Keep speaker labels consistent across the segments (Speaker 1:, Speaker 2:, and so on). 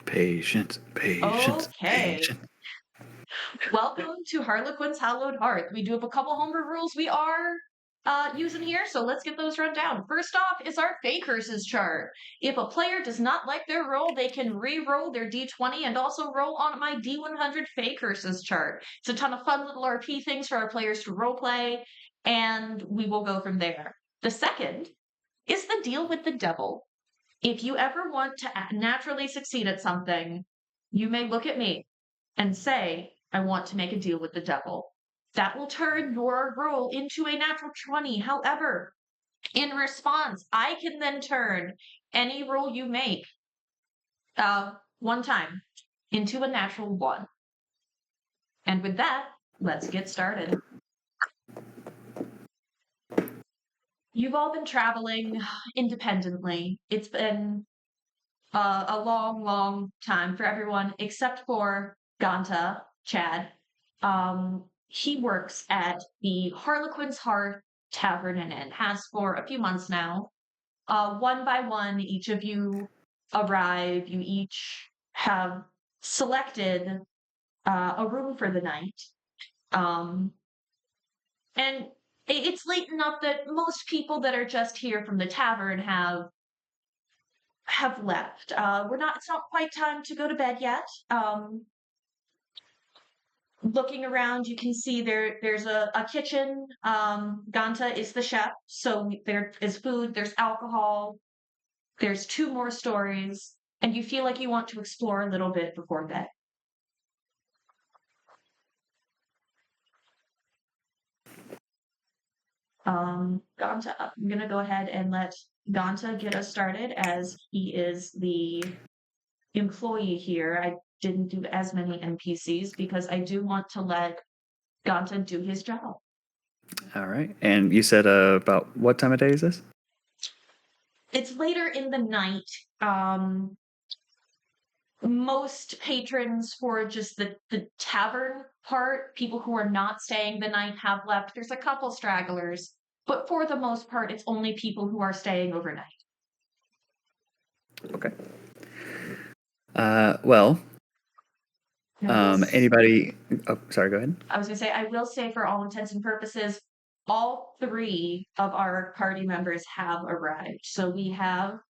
Speaker 1: Patience, patience,
Speaker 2: Okay.
Speaker 1: patience.
Speaker 2: Welcome to Harlequin's Hallowed Hearth. We do have a couple homebrew rules we are using here, so let's get those run down. First off is our Fey Curses chart. If a player does not like their roll, they can re-roll their D20 and also roll on my D100 Fey Curses chart. It's a ton of fun little RP things for our players to roleplay, and we will go from there. The second is the Deal with the Devil. If you ever want to naturally succeed at something, you may look at me and say, I want to make a deal with the devil. That will turn your roll into a natural 20. However, in response, I can then turn any roll you make one time into a natural 1. And with that, let's get started. You've all been traveling independently. It's been a long, long time for everyone except for Ganta, Chad. He works at the Harlequin's Hearth Tavern and Inn, has for a few months now. One by one, each of you arrive. You each have selected a room for the night. And it's late enough that most people that are just here from the tavern have left. It's not quite time to go to bed yet. Looking around, you can see there's a kitchen. Ganta is the chef, so there is food, there's alcohol, there's 2 more stories, and you feel like you want to explore a little bit before bed. Ganta, I'm gonna go ahead and let Ganta get us started as he is the employee here. I didn't do as many NPCs because I do want to let Ganta do his job.
Speaker 1: All right. And you said about what time of day is this?
Speaker 2: It's later in the night. Most patrons for just the tavern part, people who are not staying the night have left. There's a couple stragglers, but for the most part, it's only people who are staying overnight.
Speaker 1: Okay. Well, anybody? Oh, sorry. Go ahead.
Speaker 2: I was going to say, I will say for all intents and purposes, all 3 of our party members have arrived. So we have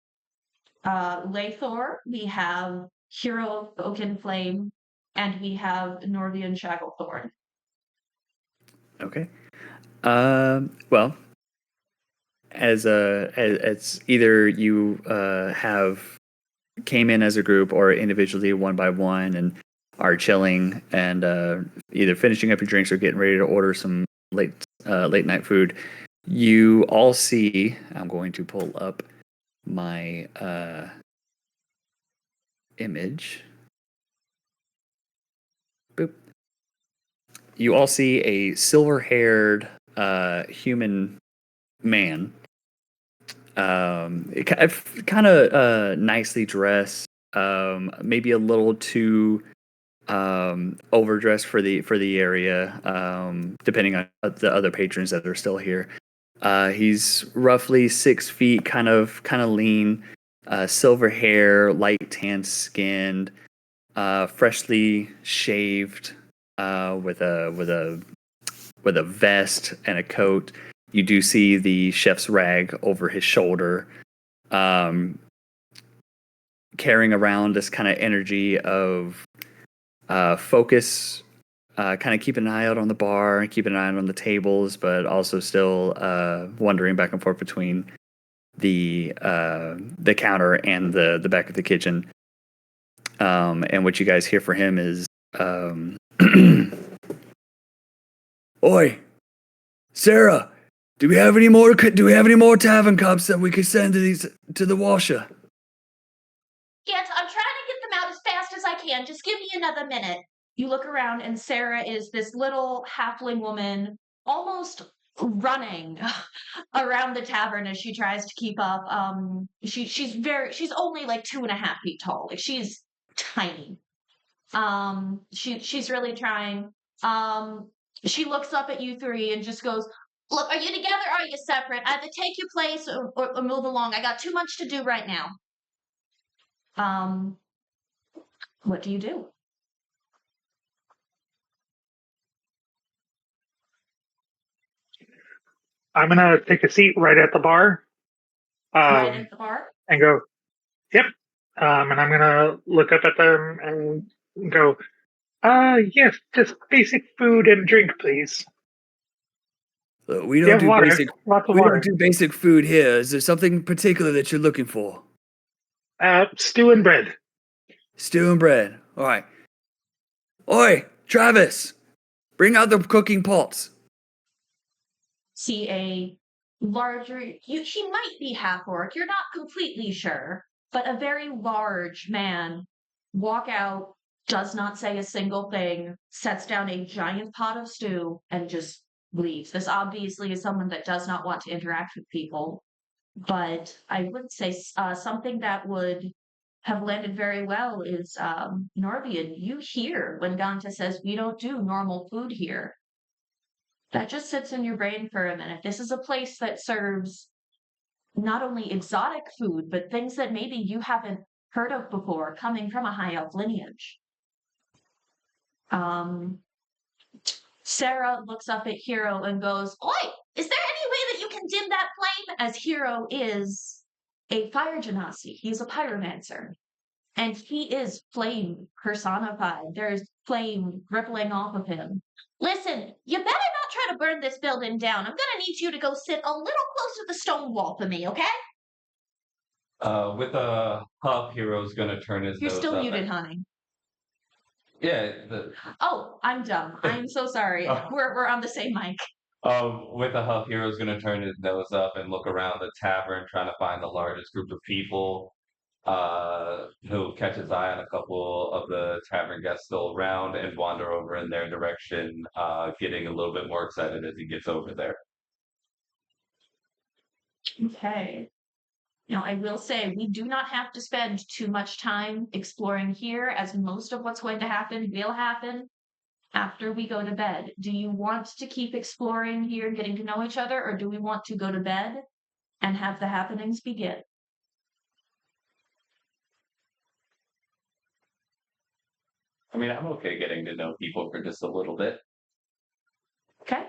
Speaker 2: Laythor, we have Hero of Oaken Flame, and we have Norvian Shacklethorn.
Speaker 1: Okay. Well, as either you have came in as a group or individually one by one and are chilling and either finishing up your drinks or getting ready to order some late night food, you all see. I'm going to pull up my image. Boop. You all see a silver-haired human man, kind of nicely dressed, maybe a little too overdressed for the area, depending on the other patrons that are still here. He's roughly 6 feet, kind of lean, silver hair, light tan skinned, freshly shaved, with a vest and a coat. You do see the chef's rag over his shoulder, carrying around this kind of energy of focus, kind of keeping an eye out on the bar, keeping an eye out on the tables, but also still wandering back and forth between the counter and the back of the kitchen. And what you guys hear for him is, "Oi, Sarah, do we have any more tavern cups that we could send to the washer?"
Speaker 2: Yes, I'm trying to get them out as fast as I can. Just give me another minute. You look around, and Sarah is this little halfling woman, almost running around the tavern as she tries to keep up. She's only like 2.5 feet tall. Like, she's tiny. She's really trying. She looks up at you 3 and just goes, "Look, are you together or are you separate? Either take your place or move along. I got too much to do right now." What do you do?
Speaker 3: I'm gonna take a seat right at the bar,
Speaker 2: Right at the bar?
Speaker 3: and go, "Yep." And I'm gonna look up at them and go, yes, just basic food and drink, please.
Speaker 1: We
Speaker 3: You
Speaker 1: don't
Speaker 3: have
Speaker 1: do
Speaker 3: water,
Speaker 1: basic.
Speaker 3: lots of
Speaker 1: We don't
Speaker 3: water.
Speaker 1: do basic food here. Is there something particular that you're looking for?
Speaker 3: Stew and bread.
Speaker 1: Stew and bread. All right. Oi, Travis, bring out the cooking pots.
Speaker 2: See a larger, he might be half orc, you're not completely sure, but a very large man walk out, does not say a single thing, sets down a giant pot of stew, and just leaves. This obviously is someone that does not want to interact with people, but I would say something that would have landed very well is Norvian, you hear when Ganta says, we don't do normal food here. That just sits in your brain for a minute. This is a place that serves not only exotic food, but things that maybe you haven't heard of before coming from a high elf lineage. Sarah looks up at Hero and goes, Oi, is there any way that you can dim that flame? As Hero is a fire genasi. He's a pyromancer. And he is flame personified. There's flame rippling off of him. Listen, you better not try to burn this building down. I'm gonna need you to go sit a little close to the stone wall for me, okay?
Speaker 4: With a huff, Hero's gonna turn his
Speaker 2: You're
Speaker 4: nose
Speaker 2: still
Speaker 4: up.
Speaker 2: muted, honey.
Speaker 4: Yeah.
Speaker 2: Oh, I'm dumb. I'm so sorry. We're on the same mic.
Speaker 4: With a huff, Hero's gonna turn his nose up and look around the tavern, trying to find the largest group of people. He'll catch his eye on a couple of the tavern guests still around and wander over in their direction, getting a little bit more excited as he gets over there.
Speaker 2: Okay. Now, I will say we do not have to spend too much time exploring here, as most of what's going to happen will happen after we go to bed. Do you want to keep exploring here, getting to know each other, or do we want to go to bed and have the happenings begin?
Speaker 4: I mean, I'm okay getting to know people for just a little bit.
Speaker 2: Okay.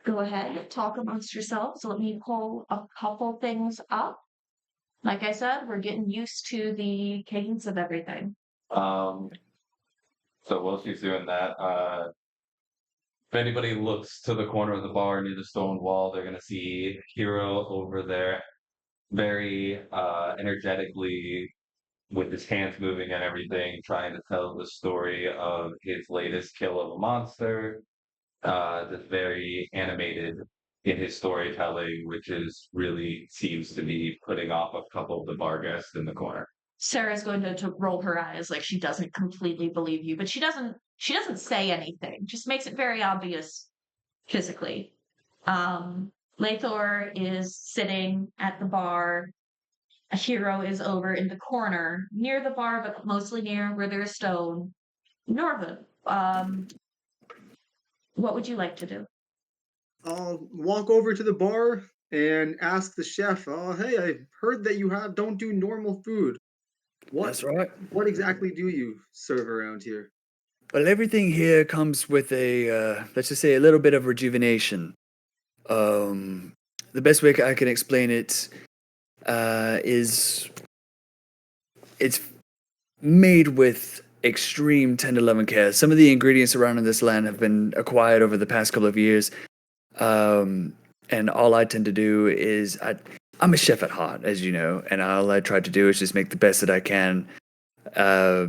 Speaker 2: Go ahead, talk amongst yourselves. Let me pull a couple things up. Like I said, we're getting used to the cadence of everything.
Speaker 4: So while she's doing that, if anybody looks to the corner of the bar near the stone wall, they're gonna see Hero over there, very energetically, with his hands moving and everything, trying to tell the story of his latest kill of a monster. That's very animated in his storytelling, which is really seems to be putting off a couple of the bar guests in the corner.
Speaker 2: Sarah's going to roll her eyes like she doesn't completely believe you, but she doesn't say anything. Just makes it very obvious physically. Lathor is sitting at the bar. A Hero is over in the corner near the bar, but mostly near where there's stone. Norvin, what would you like to do?
Speaker 5: I'll walk over to the bar and ask the chef, "Oh, hey, I heard that you don't do normal food.
Speaker 1: That's right.
Speaker 5: What exactly do you serve around here?"
Speaker 1: Well, everything here comes with a, let's just say, a little bit of rejuvenation. The best way I can explain it is it's made with extreme tender love and care. Some of the ingredients around in this land have been acquired over the past couple of years. And all I tend to do is I'm a chef at heart, as you know, and all I try to do is just make the best that I can. Yeah,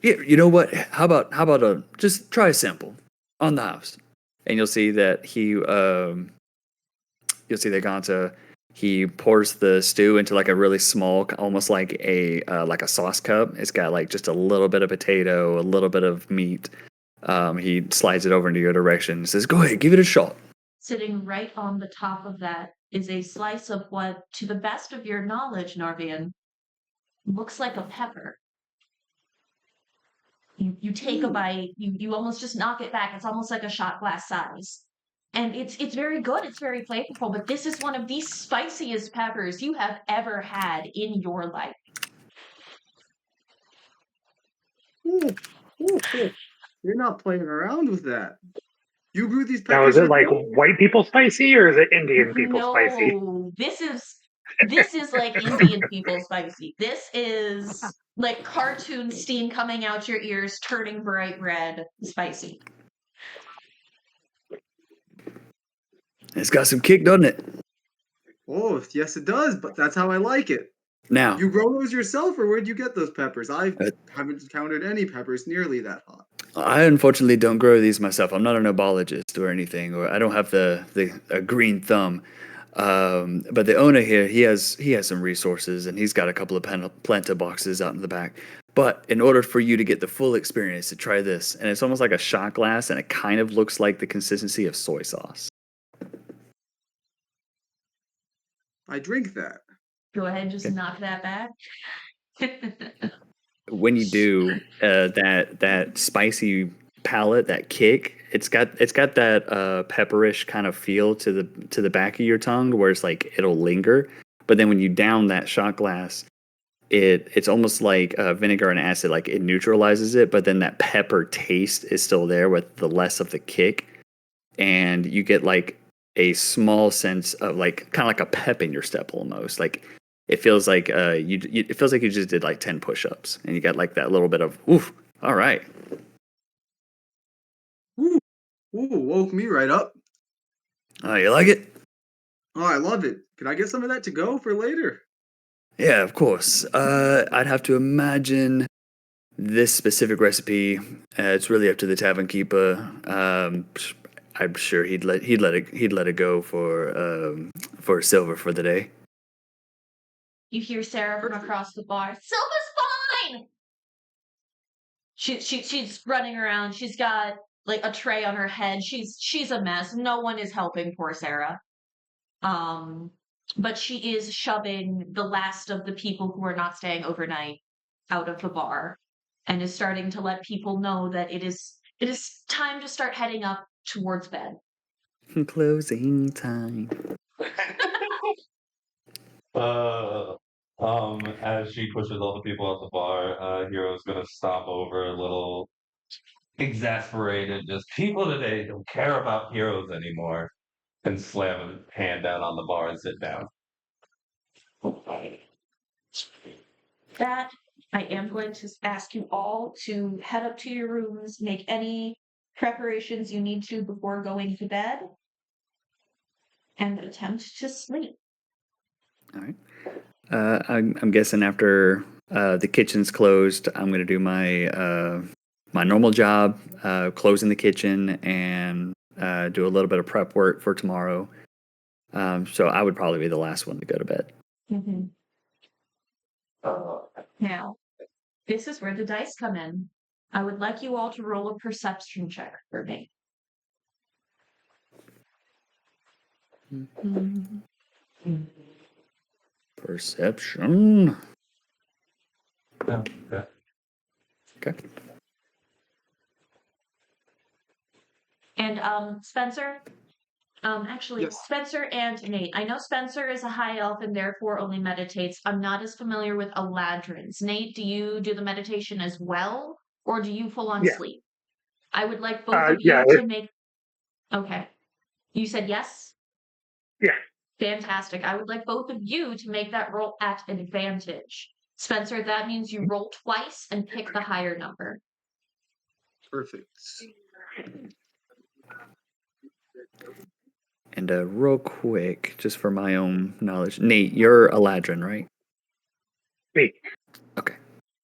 Speaker 1: you know what? How about just try a sample on the house, and you'll see that you'll see that Ganta, he pours the stew into like a really small, almost like a sauce cup. It's got like just a little bit of potato, a little bit of meat. He slides it over into your direction and says, "Go ahead, give it a shot."
Speaker 2: Sitting right on the top of that is a slice of what, to the best of your knowledge, Norvian, looks like a pepper. You take a bite, you almost just knock it back. It's almost like a shot glass size. And it's very good, it's very flavorful, but this is one of the spiciest peppers you have ever had in your life.
Speaker 5: Ooh, ooh, ooh. You're not playing around with that. You grew these
Speaker 3: Now,
Speaker 5: peppers
Speaker 3: is it like
Speaker 5: yourself?
Speaker 3: white people spicy or is it Indian people spicy?
Speaker 2: No, this is like Indian people spicy. This is like cartoon steam coming out your ears, turning bright red, spicy.
Speaker 1: It's got some kick, doesn't it?
Speaker 5: Oh, yes, it does, but that's how I like it.
Speaker 1: Now,
Speaker 5: You grow those yourself, or where'd you get those peppers? I
Speaker 1: Uh,
Speaker 5: haven't encountered any peppers nearly that hot.
Speaker 1: I unfortunately don't grow these myself. I'm not an herbologist or anything, or I don't have a green thumb. But the owner here, he has some resources, and he's got a couple of planta boxes out in the back. But in order for you to get the full experience, to try this, and it's almost like a shot glass, and it kind of looks like the consistency of soy sauce.
Speaker 5: I drink that.
Speaker 2: Go ahead and just
Speaker 1: Okay.
Speaker 2: knock that back.
Speaker 1: When you do that spicy palate, that kick, it's got that pepperish kind of feel to the back of your tongue, where it's like it'll linger. But then when you down that shot glass, it's almost like vinegar and acid, like it neutralizes it, but then that pepper taste is still there with the less of the kick, and you get like a small sense of like kind of like a pep in your step almost. Like it feels like it feels like you just did like 10 push-ups, and you got like that little bit of oof. All right.
Speaker 5: Ooh, woke me right up.
Speaker 1: Oh, you like it?
Speaker 5: Oh, I love it. Can I get some of that to go for later?
Speaker 1: Yeah, of course. I'd have to imagine this specific recipe. It's really up to the tavern keeper. I'm sure he'd let it go for silver for the day.
Speaker 2: You hear Sarah from across the bar. Silver's fine. She's running around. She's got like a tray on her head. She's a mess. No one is helping poor Sarah. But she is shoving the last of the people who are not staying overnight out of the bar, and is starting to let people know that it is time to start heading up towards bed.
Speaker 1: Closing time.
Speaker 4: As she pushes all the people out the bar, Hero's gonna stop over a little exasperated. Just people today don't care about heroes anymore, and slam a hand down on the bar and sit down.
Speaker 2: That I am going to ask you all to head up to your rooms, make any preparations you need to before going to bed, and attempt to sleep.
Speaker 1: All right. I'm guessing after the kitchen's closed, I'm gonna do my my normal job, closing the kitchen and do a little bit of prep work for tomorrow. So I would probably be the last one to go to bed.
Speaker 2: Mm-hmm. Now, this is where the dice come in. I would like you all to roll a perception check for me.
Speaker 1: Perception.
Speaker 4: Okay.
Speaker 1: Okay.
Speaker 2: And Spencer, actually,
Speaker 5: Yes.
Speaker 2: Spencer and Nate. I know Spencer is a high elf and therefore only meditates. I'm not as familiar with Eladrins. Nate, do you do the meditation as well, or do you full on
Speaker 3: Yeah.
Speaker 2: sleep? I would like both of
Speaker 3: Yeah,
Speaker 2: you to make. Okay. You said yes?
Speaker 3: Yeah.
Speaker 2: Fantastic. I would like both of you to make that roll at advantage. Spencer, that means you roll twice and pick the higher number.
Speaker 5: Perfect.
Speaker 1: And real quick, just for my own knowledge, Nate, you're Eladrin, right?
Speaker 3: Me.
Speaker 1: Okay.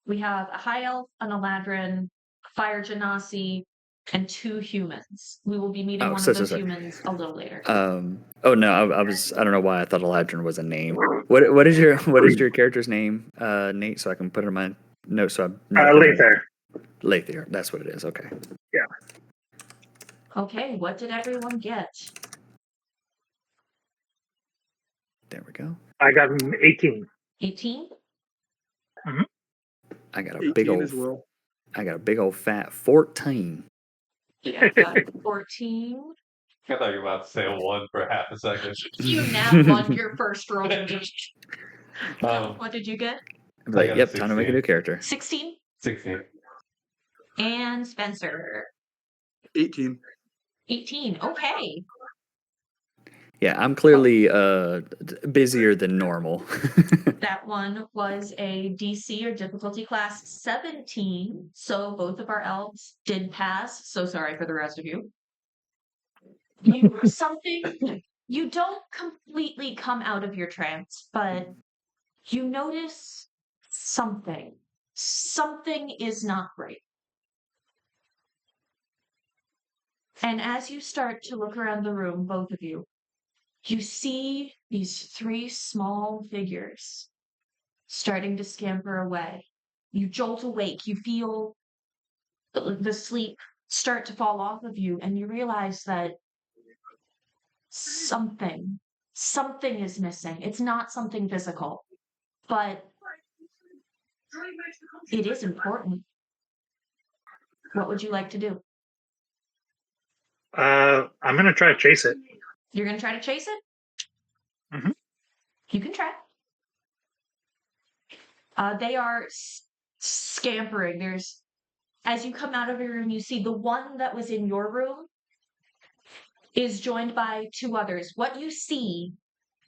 Speaker 2: We have a high elf, an Eladrin, fire genasi, and 2 humans. We will be meeting one of those humans a little later.
Speaker 1: Oh no, I don't know why I thought Eladrin was a name. What is your character's name, Nate? So I can put it in my notes. So I'm not
Speaker 3: Lather.
Speaker 1: Lather. That's what it is. Okay.
Speaker 3: Yeah.
Speaker 2: Okay, what did everyone get?
Speaker 1: There we go.
Speaker 3: I got an 18.
Speaker 2: 18?
Speaker 1: I got a
Speaker 5: 18
Speaker 1: big old
Speaker 5: as well.
Speaker 1: I got a big old fat 14.
Speaker 2: Yeah, got 14.
Speaker 4: I thought you were about to say a 1 for half a second.
Speaker 2: You nat won your first roll.
Speaker 4: Um,
Speaker 2: What did you get?
Speaker 1: I'm like,
Speaker 4: got a
Speaker 1: yep, time to make a
Speaker 4: 16.
Speaker 1: new character.
Speaker 2: 16?
Speaker 4: 16.
Speaker 2: And Spencer.
Speaker 5: 18.
Speaker 2: 18. Okay.
Speaker 1: Yeah, I'm clearly busier than normal.
Speaker 2: That one was a DC or difficulty class 17. So both of our elves did pass. So sorry for the rest of you. You don't completely come out of your trance, but you notice something. Something is not right. And as you start to look around the room, both of you, you see these 3 small figures starting to scamper away. You jolt awake, you feel the sleep start to fall off of you, and you realize that something is missing. It's not something physical, but it is important. What would you like to do?
Speaker 3: I'm gonna try to chase it.
Speaker 2: You're going to try to chase it?
Speaker 3: Mhm.
Speaker 2: You can try. They are scampering. As you come out of your room, you see the one that was in your room is joined by 2 others. What you see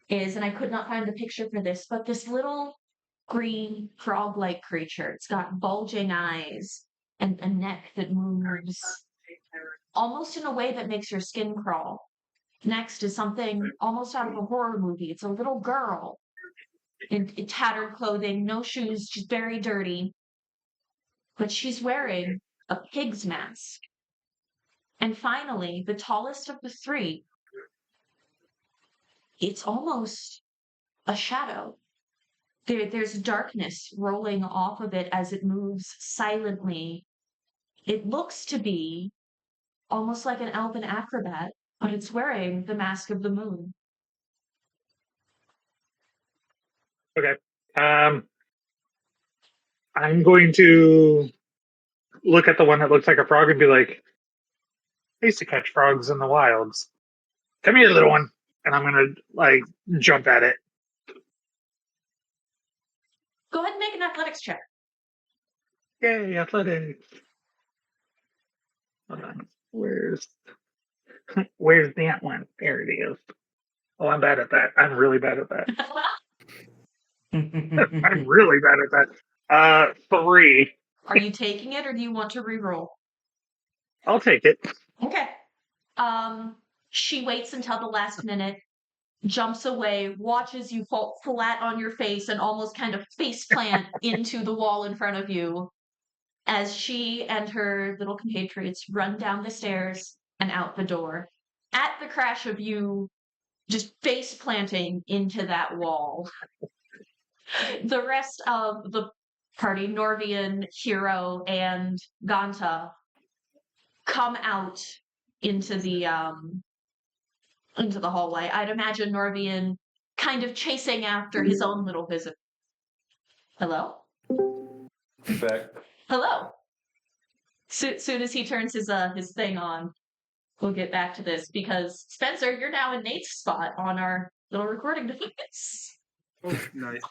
Speaker 2: is, and I could not find the picture for this, but this little green frog-like creature. It's got bulging eyes and a neck that moves almost in a way that makes your skin crawl. Next is something almost out of a horror movie. It's a little girl in tattered clothing, no shoes, she's very dirty, but she's wearing a pig's mask. And finally, the tallest of the 3, it's almost a shadow. There's darkness rolling off of it as it moves silently. It looks to be almost like an elven acrobat, but it's wearing the mask of the moon.
Speaker 3: Okay. I'm going to look at the one that looks like a frog and be like, I used to catch frogs in the wilds. Come here, little one. And I'm gonna like jump at it.
Speaker 2: Go ahead and make an athletics check.
Speaker 3: Yay, athletics. Hold on. Where's that one? There it is. Oh, I'm bad at that. I'm really bad at that. I'm really bad at that. 3.
Speaker 2: Are you taking it or do you want to re-roll?
Speaker 3: I'll take it.
Speaker 2: Okay. She waits until the last minute, jumps away, watches you fall flat on your face and almost kind of face plant into the wall in front of you as she and her little compatriots run down the stairs and out the door. At the crash of you just face planting into that wall. The rest of the party, Norvian, Hero, and Ganta, come out into the hallway. I'd imagine Norvian kind of chasing after his own little visit. Hello?
Speaker 4: Back.
Speaker 2: Hello. Soon as he turns his thing on, we'll get back to this because Spencer, you're now in Nate's spot on our little recording device.
Speaker 5: Oh, nice.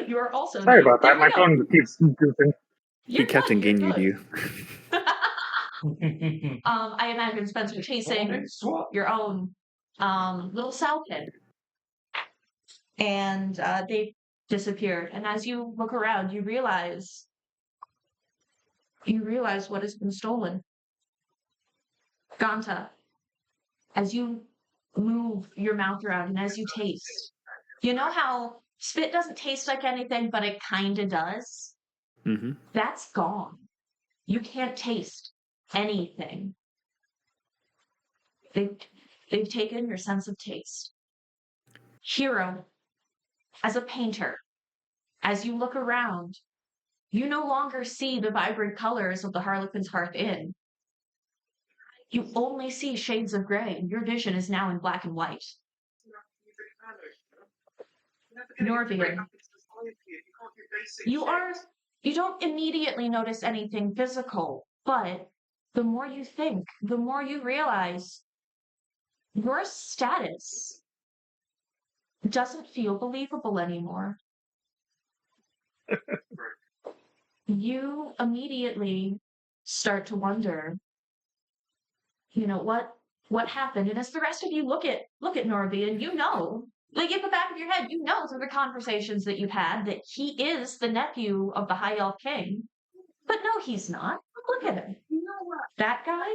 Speaker 2: You are also
Speaker 3: Sorry
Speaker 2: Nate.
Speaker 3: about
Speaker 2: There
Speaker 3: that.
Speaker 2: we
Speaker 3: My
Speaker 2: go.
Speaker 3: phone keeps goofing.
Speaker 1: He
Speaker 2: You're
Speaker 1: kept
Speaker 2: good, you're
Speaker 1: continued
Speaker 2: good.
Speaker 1: you.
Speaker 2: I imagine Spencer chasing your own little sow kid. And they disappeared. And as you look around, you realize what has been stolen. Ganta, as you move your mouth around and as you taste, you know how spit doesn't taste like anything, but it kind of does?
Speaker 1: Mm-hmm.
Speaker 2: That's gone. You can't taste anything. They've taken your sense of taste. Hero, as a painter, as you look around, you no longer see the vibrant colors of the Harlequin's Hearth Inn. You only see shades of gray, and your vision is now in black and white. Norvian, you don't immediately notice anything physical, but the more you think, the more you realize your status doesn't feel believable anymore. You immediately start to wonder, what happened. And as the rest of you look at Norby, and like in the back of your head, through the conversations that you've had that he is the nephew of the High Elf King. But no, he's not. Look at him. That guy,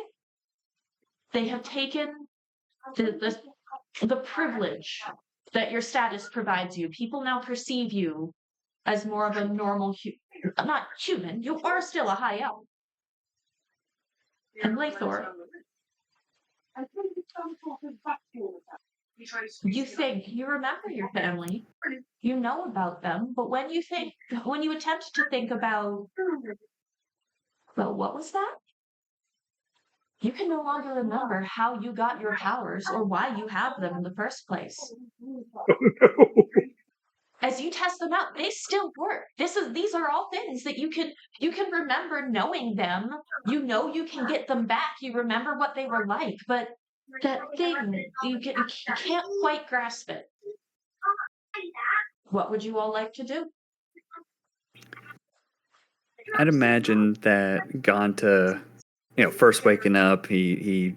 Speaker 2: they have taken the privilege that your status provides you. People now perceive you as more of a normal, not human. You are still a high elf. And Laythor, you remember your family, you know about them, but when you attempt to think about, well, what was that? You can no longer remember how you got your powers or why you have them in the first place. As you test them out, they still work. These are all things that you can remember knowing them. You can get them back. You remember what they were like, but that thing, you can't quite grasp it. What would you all like to do?
Speaker 1: I'd imagine that Ganta, first waking up, he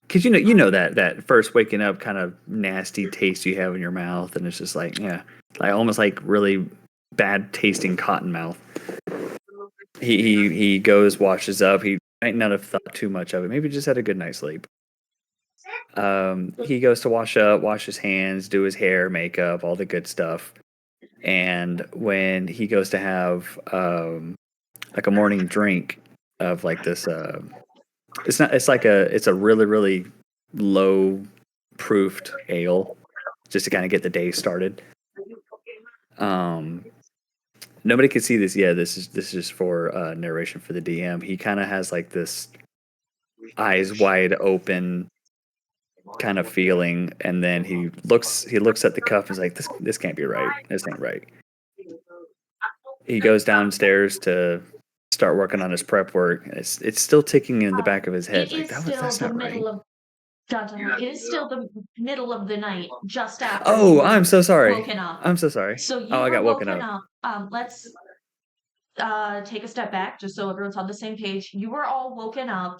Speaker 1: because that first waking up kind of nasty taste you have in your mouth, and it's just like almost like really bad tasting cotton mouth. He goes, washes up. He might not have thought too much of it. Maybe just had a good night's sleep. He goes to wash up, wash his hands, do his hair, makeup, all the good stuff. And when he goes to have like a morning drink of like this, it's a really, really low proofed ale just to kind of get the day started. Nobody can see this yet. This is just for narration for the DM. He kind of has like this eyes wide open kind of feeling, and then he looks at the cup and is like, this can't be right. This ain't right. He goes downstairs to start working on his prep work. It's still ticking in the back of his head. Like, that's not right.
Speaker 2: It is still the middle of the night, just after.
Speaker 1: Oh, I'm so sorry.
Speaker 2: Woken up.
Speaker 1: I'm so sorry.
Speaker 2: So
Speaker 1: I got woken
Speaker 2: up. Let's take a step back, just so everyone's on the same page. You were all woken up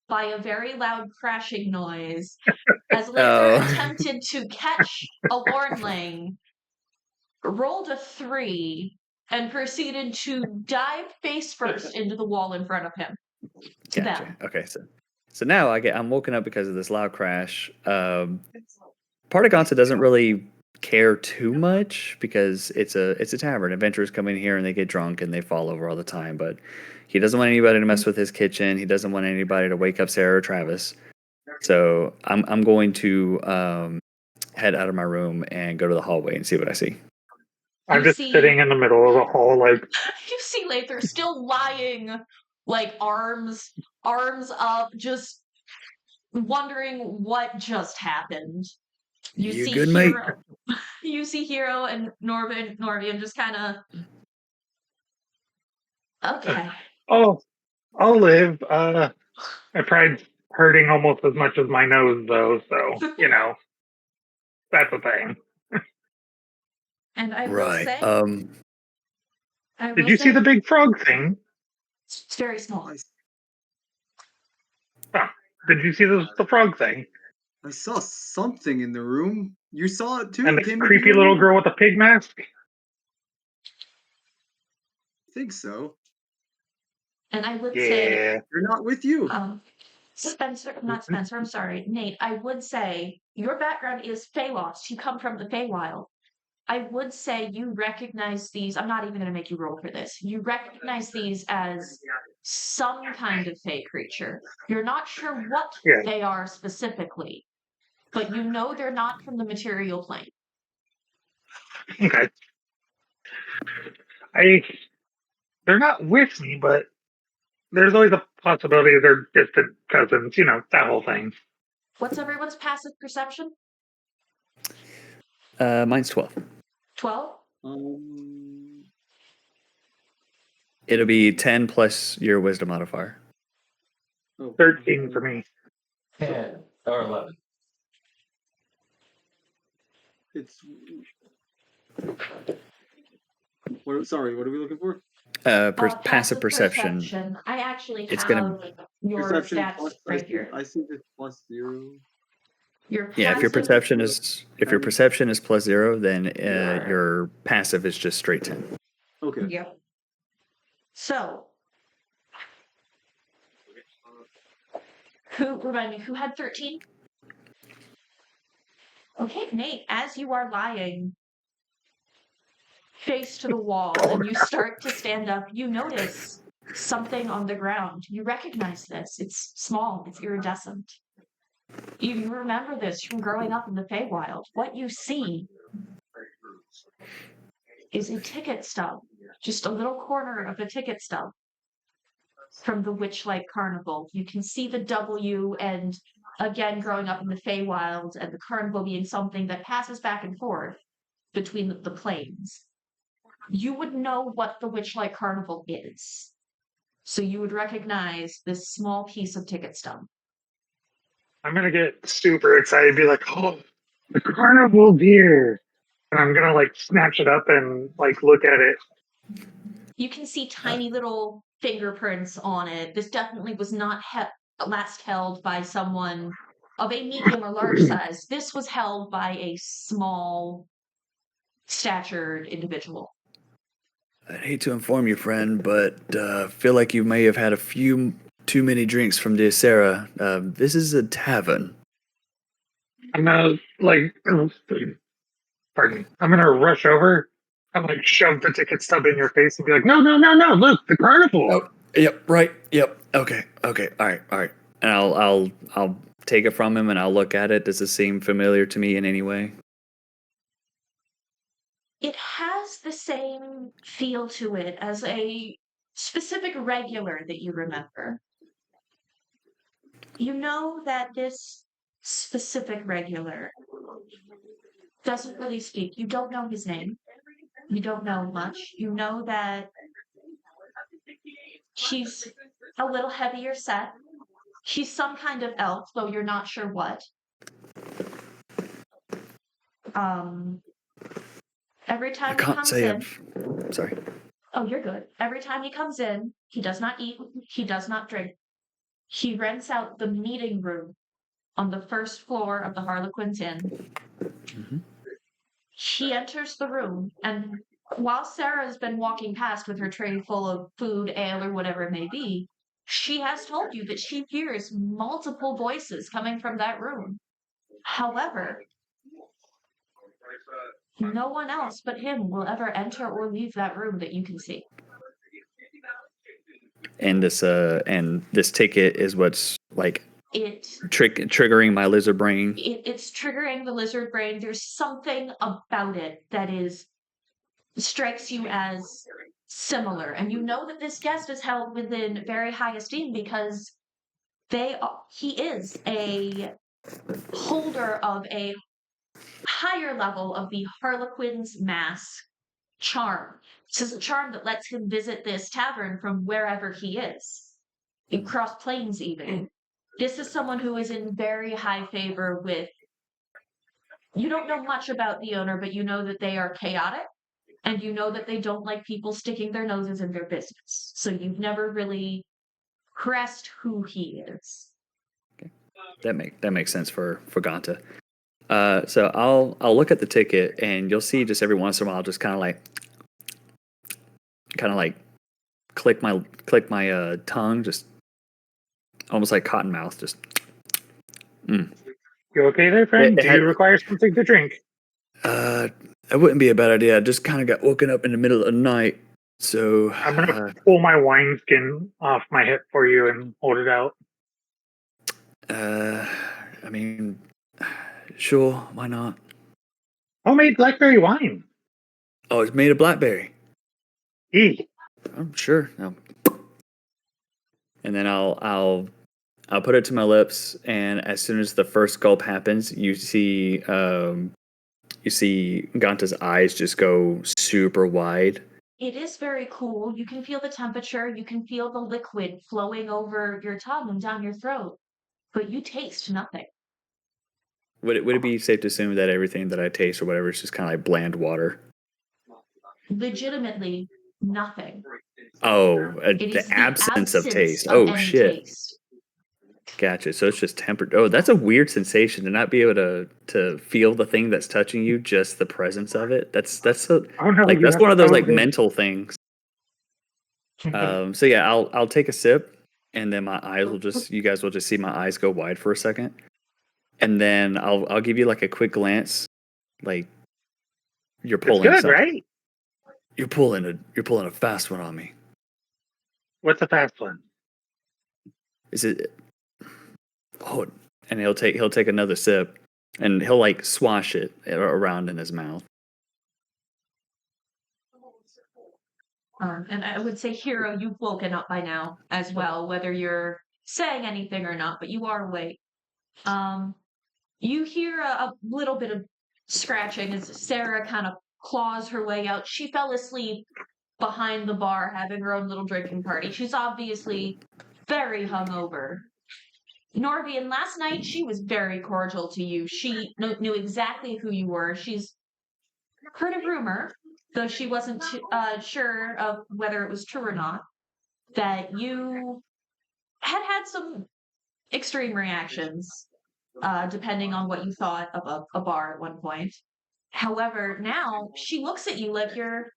Speaker 2: by a very loud crashing noise as Laythor attempted to catch a Lornling, rolled a 3, and proceeded to dive face first into the wall in front of him.
Speaker 1: Gotcha. Okay, so now I'm woken up because of this loud crash. Part of Ganta doesn't really care too much because it's a tavern. Adventurers come in here and they get drunk and they fall over all the time, but he doesn't want anybody to mess with his kitchen. He doesn't want anybody to wake up Sarah or Travis. So I'm going to head out of my room and go to the hallway and see what I see.
Speaker 3: I'm just sitting in the middle of the hall, like
Speaker 2: you see Laythor still lying, like arms up, just wondering what just happened. You see
Speaker 1: good,
Speaker 2: Hero. Mate? You see Hero and Norvian just kind of. Okay.
Speaker 3: Oh, I'll live. My pride's hurting almost as much as my nose, though. So that's a thing.
Speaker 2: And I will say.
Speaker 3: Did you see the big frog thing?
Speaker 2: It's very small.
Speaker 3: Oh, did you see the frog thing?
Speaker 5: I saw something in the room. You saw it too?
Speaker 3: And the creepy little girl with the pig mask?
Speaker 5: I think so.
Speaker 2: And I would say...
Speaker 5: They're not with you.
Speaker 2: Not Spencer, I'm sorry. Nate, I would say your background is Feylost. You come from the Feywild. I would say you recognize these... I'm not even going to make you roll for this. You recognize these as some kind of Fey creature. You're not sure what they are specifically, but you know they're not from the material plane.
Speaker 3: Okay. They're not with me, but there's always a possibility they're distant cousins, that whole thing.
Speaker 2: What's everyone's passive perception?
Speaker 1: Mine's 12.
Speaker 2: 12?
Speaker 1: It'll be 10 plus your wisdom modifier.
Speaker 3: 13 for me.
Speaker 4: 10 or 11.
Speaker 5: Sorry, what are we looking for?
Speaker 1: Passive perception.
Speaker 2: I actually
Speaker 1: It's
Speaker 2: have
Speaker 1: gonna
Speaker 2: your
Speaker 5: Perception
Speaker 2: stats
Speaker 5: plus,
Speaker 2: right here.
Speaker 5: I see this +0.
Speaker 2: Your
Speaker 1: yeah. If your
Speaker 2: passive-
Speaker 1: perception is +0, then your passive is just straight 10.
Speaker 5: Okay.
Speaker 2: Yep. So, remind me, who had 13? Okay, Nate, as you are lying face to the wall and you start to stand up, you notice something on the ground. You recognize this. It's small, it's iridescent. You remember this from growing up in the Feywild. What you see is a ticket stub, just a little corner of a ticket stub from the Witchlight Carnival. You can see the W, and again, growing up in the Feywild, and the carnival being something that passes back and forth between the planes. You would know what the Witchlight Carnival is. So you would recognize this small piece of ticket stub.
Speaker 3: I'm gonna get super excited, be like, "Oh, the carnival's here!" And I'm gonna like snatch it up and like look at it.
Speaker 2: You can see tiny little fingerprints on it. This definitely was not last held by someone of a medium or large size. This was held by a small statured individual.
Speaker 1: I'd hate to inform you, friend, but feel like you may have had a few too many drinks from Dear Sarah. This is a tavern.
Speaker 3: I'm gonna like, pardon me. I'm gonna rush over and like shove the ticket stub in your face and be like, "No, no, no, no! Look, the carnival!"
Speaker 1: Oh, yep, right, yep. Okay, all right. And I'll take it from him and I'll look at it. Does it seem familiar to me in any way?
Speaker 2: It has the same feel to it as a specific regular that you remember. You know that this specific regular doesn't really speak. You don't know his name. You don't know much. You know that she's a little heavier set. She's some kind of elf, though you're not sure what. Every
Speaker 1: I
Speaker 2: time he
Speaker 1: can't
Speaker 2: comes
Speaker 1: say
Speaker 2: in.
Speaker 1: Sorry.
Speaker 2: Oh, you're good. Every time he comes in, he does not eat, he does not drink. He rents out the meeting room on the first floor of the Harlequin's Inn.
Speaker 1: Mhm.
Speaker 2: He enters the room, and while Sarah's been walking past with her tray full of food, ale, or whatever it may be, she has told you that she hears multiple voices coming from that room. However, no one else but him will ever enter or leave that room that you can see.
Speaker 1: And this ticket is what's like
Speaker 2: It
Speaker 1: triggering my lizard brain.
Speaker 2: it's triggering the lizard brain. There's something about it that strikes you as similar, and you know that this guest is held within very high esteem because he is a holder of a higher level of the Harlequin's mask charm. This is a charm that lets him visit this tavern from wherever he is, across planes even. This is someone who is in very high favor with. You don't know much about the owner, but you know that they are chaotic, and you know that they don't like people sticking their noses in their business. So you've never really pressed who he is.
Speaker 1: That makes sense for Ganta. So I'll look at the ticket and you'll see just every once in a while just kind of like click my tongue, just almost like cotton mouth, just.
Speaker 3: You okay there, friend? Do you require something to drink?
Speaker 1: That wouldn't be a bad idea. I just kind of got woken up in the middle of the night, so
Speaker 3: I'm gonna pull my wineskin off my hip for you and hold it out.
Speaker 1: I mean, sure, why not?
Speaker 3: Homemade blackberry wine.
Speaker 1: Oh, it's made of blackberry.
Speaker 3: Eat.
Speaker 1: I'm sure. No. And then I'll put it to my lips, and as soon as the first gulp happens, you see Ganta's eyes just go super wide.
Speaker 2: It is very cool. You can feel the temperature. You can feel the liquid flowing over your tongue and down your throat, but you taste nothing.
Speaker 1: Would it be safe to assume that everything that I taste or whatever is just kind of like bland water?
Speaker 2: Legitimately nothing.
Speaker 1: Oh,
Speaker 2: It
Speaker 1: the
Speaker 2: is the
Speaker 1: absence of taste.
Speaker 2: of
Speaker 1: Oh
Speaker 2: any
Speaker 1: shit.
Speaker 2: taste.
Speaker 1: Gotcha. So it's just tempered. Oh, that's a weird sensation to not be able to feel the thing that's touching you, just the presence of it. That's
Speaker 3: Oh no,
Speaker 1: like
Speaker 3: you
Speaker 1: that's
Speaker 3: have
Speaker 1: one
Speaker 3: to
Speaker 1: of those
Speaker 3: go
Speaker 1: like
Speaker 3: with it.
Speaker 1: mental things. So yeah, I'll take a sip, and then my eyes will just you guys will just see my eyes go wide for a second, and then I'll give you like a quick glance, like you're
Speaker 3: It's
Speaker 1: pulling
Speaker 3: good,
Speaker 1: something.
Speaker 3: right?
Speaker 1: You're pulling a fast one on me.
Speaker 3: What's a fast one?
Speaker 1: Is it? Oh, and he'll take another sip, and he'll like swash it around in his mouth.
Speaker 2: And I would say, Hero, you've woken up by now as well, whether you're saying anything or not, but you are awake. You hear a little bit of scratching as Sarah kind of claws her way out. She fell asleep behind the bar having her own little drinking party. She's obviously very hungover. Norvian, last night she was very cordial to you. She knew exactly who you were. She's heard a rumor, though she wasn't sure of whether it was true or not, that you had some extreme reactions, depending on what you thought of a bar at one point. However, now she looks at you like you're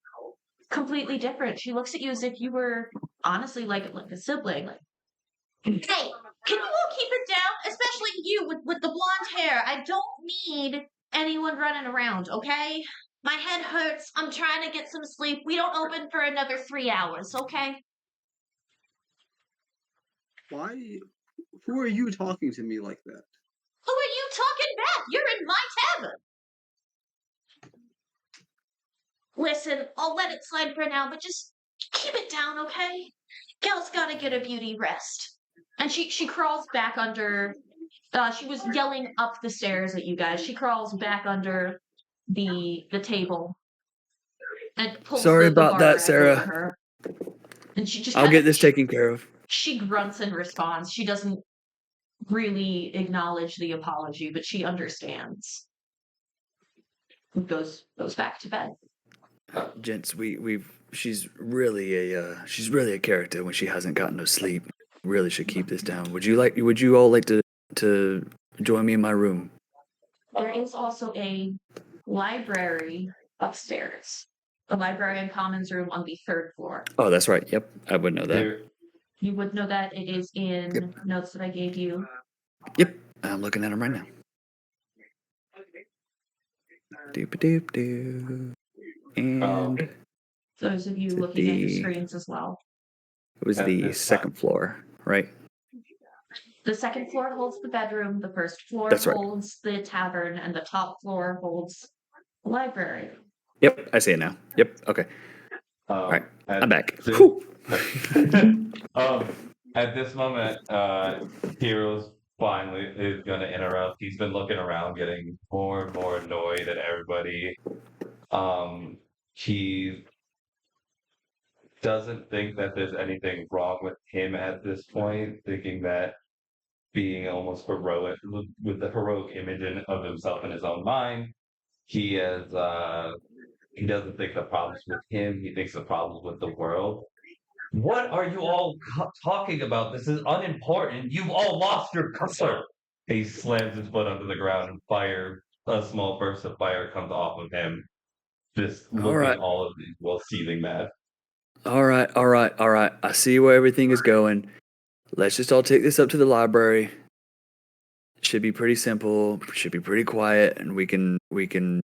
Speaker 2: completely different. She looks at you as if you were honestly like a sibling. Like, hey, can you all keep it down? Especially you with the blonde hair. I don't need anyone running around, okay? My head hurts. I'm trying to get some sleep. We don't open for another 3 hours, okay?
Speaker 5: Why? Who are you talking to me like that?
Speaker 2: Who are you talking back? You're in my tavern. Listen, I'll let it slide for now, but just keep it down, okay? Gal's gotta get a beauty rest. And she crawls back under. She was yelling up the stairs at you guys. She crawls back under the table and pulls
Speaker 1: Sorry
Speaker 2: the
Speaker 1: about
Speaker 2: bar
Speaker 1: that,
Speaker 2: rack
Speaker 1: Sarah.
Speaker 2: over her. And she just
Speaker 1: I'll
Speaker 2: kinda,
Speaker 1: get this taken care of.
Speaker 2: she grunts in response. She doesn't really acknowledge the apology, but she understands. Goes back to bed.
Speaker 1: Gents, she's really a character when she hasn't gotten no sleep. Really should keep this down. Would you all like to join me in my room?
Speaker 2: There is also a library upstairs. The library and commons room on the 3rd floor.
Speaker 1: Oh, that's right. Yep, I would know that.
Speaker 4: Here,
Speaker 2: You would know that it is in notes that I gave you.
Speaker 1: Yep, I'm looking at them right now. Doop doop doo. And
Speaker 2: Those of you
Speaker 1: Is it
Speaker 2: looking at your
Speaker 1: the-
Speaker 2: screens as well.
Speaker 1: it was
Speaker 4: At
Speaker 1: the
Speaker 4: this
Speaker 1: second floor, right?
Speaker 2: The 2nd floor holds the bedroom, the 1st floor
Speaker 1: That's right.
Speaker 2: holds the tavern, and the top floor holds the library.
Speaker 1: Yep, I see it now. Yep, okay.
Speaker 4: right,
Speaker 1: I'm back.
Speaker 4: This,
Speaker 1: Whew.
Speaker 4: at this moment, Heroes finally is going to interrupt. He's been looking around, getting more and more annoyed at everybody. He doesn't think that there's anything wrong with him at this point, thinking that being almost heroic with the heroic image of himself in his own mind, he doesn't think the problem's with him. He thinks the problem's with the world. What are you all talking about? This is unimportant. You've all lost your color. He slams his foot onto the ground and a small burst of fire comes off of him, just looking
Speaker 1: right.
Speaker 4: all of these while seething mad.
Speaker 1: All right. I see where everything is going. Let's just all take this up to the library. It should be pretty simple. Should be pretty quiet, and we can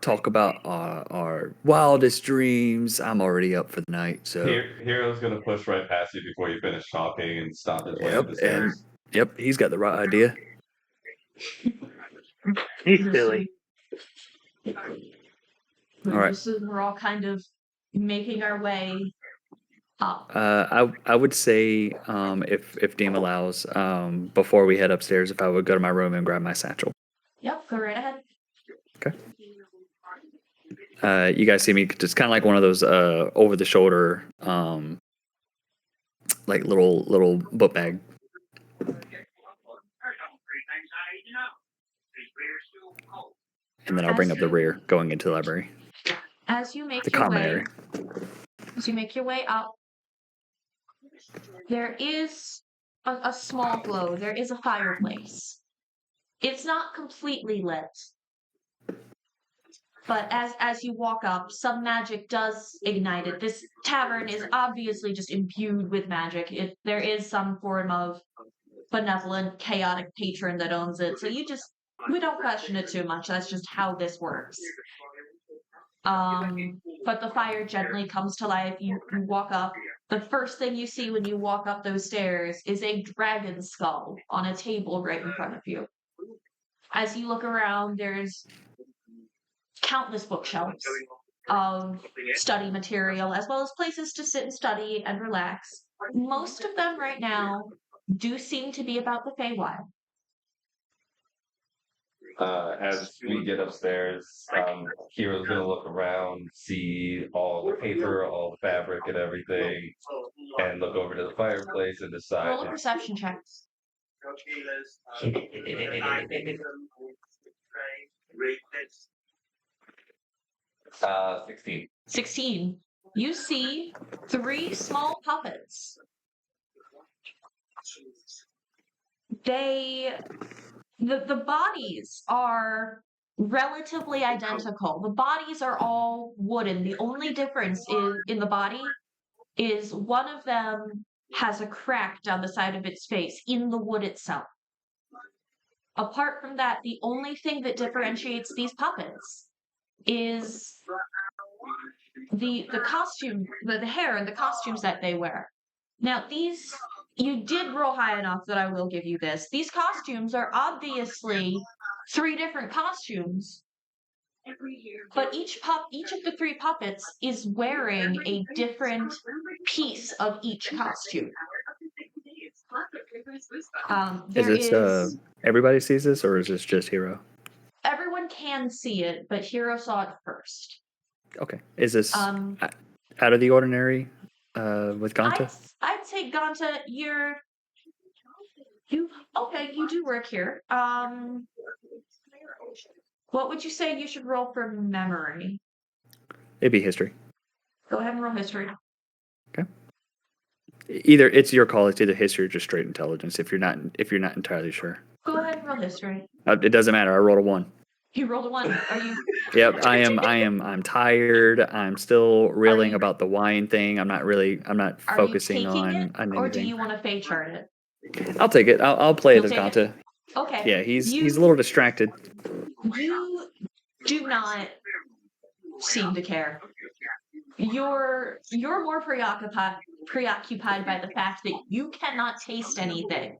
Speaker 1: talk about our wildest dreams. I'm already up for the night, so
Speaker 4: Hero's gonna push right past you before you finish talking and stop his way up the
Speaker 1: and
Speaker 4: stairs.
Speaker 1: yep, he's got the right idea.
Speaker 3: He's silly.
Speaker 1: All right.
Speaker 2: We're all kind of making our way up.
Speaker 1: I would say if Deem allows, before we head upstairs, if I would go to my room and grab my satchel.
Speaker 2: Yep, go right ahead.
Speaker 1: Okay. You guys see me just kind of like one of those over the shoulder like little book bag. And then I'll bring up the rear going into the library.
Speaker 2: As you make
Speaker 1: The
Speaker 2: your
Speaker 1: common
Speaker 2: way,
Speaker 1: area.
Speaker 2: as you make your way up, There is a small glow. There is a fireplace. It's not completely lit, but as you walk up, some magic does ignite it. This tavern is obviously just imbued with magic. There is some form of benevolent, chaotic patron that owns it. So we don't question it too much. That's just how this works. But the fire gently comes to life. You walk up. The first thing you see when you walk up those stairs is a dragon skull on a table right in front of you. As you look around, there's countless bookshelves of study material, as well as places to sit and study and relax. Most of them right now do seem to be about the Feywild.
Speaker 4: As we get upstairs, Hero's gonna look around, see all the paper, all the fabric and everything, and look over to the fireplace and decide.
Speaker 2: Roll a perception check.
Speaker 4: 16.
Speaker 2: 16. You see 3 small puppets. The bodies are relatively identical. The bodies are all wooden. The only difference in the body is one of them has a crack down the side of its face in the wood itself. Apart from that, the only thing that differentiates these puppets is the costume, the hair and the costumes that they wear. Now, you did roll high enough that I will give you this. These costumes are obviously 3 different costumes, but each of the 3 puppets is wearing a different piece of each costume.
Speaker 1: Is this everybody sees this, or is this just Hero?
Speaker 2: Everyone can see it, but Hero saw it first.
Speaker 1: Okay. Is this out of the ordinary with Ganta?
Speaker 2: I'd say Ganta, you do work here. What would you say you should roll for memory?
Speaker 1: It'd be history.
Speaker 2: Go ahead and roll history.
Speaker 1: Okay. Either it's your call. It's either history or just straight intelligence. If you're not entirely sure.
Speaker 2: Go ahead and roll history.
Speaker 1: It doesn't matter. I rolled a 1.
Speaker 2: You rolled a 1. Are you?
Speaker 1: Yep. I'm tired. I'm still reeling about the wine thing. I'm not focusing on anything.
Speaker 2: Or do you want to fey chart it?
Speaker 1: I'll take it. I'll play
Speaker 2: You'll
Speaker 1: it as
Speaker 2: take
Speaker 1: Ganta.
Speaker 2: Okay.
Speaker 1: Yeah, he's a little distracted.
Speaker 2: You do not seem to care. You're more preoccupied by the fact that you cannot taste anything.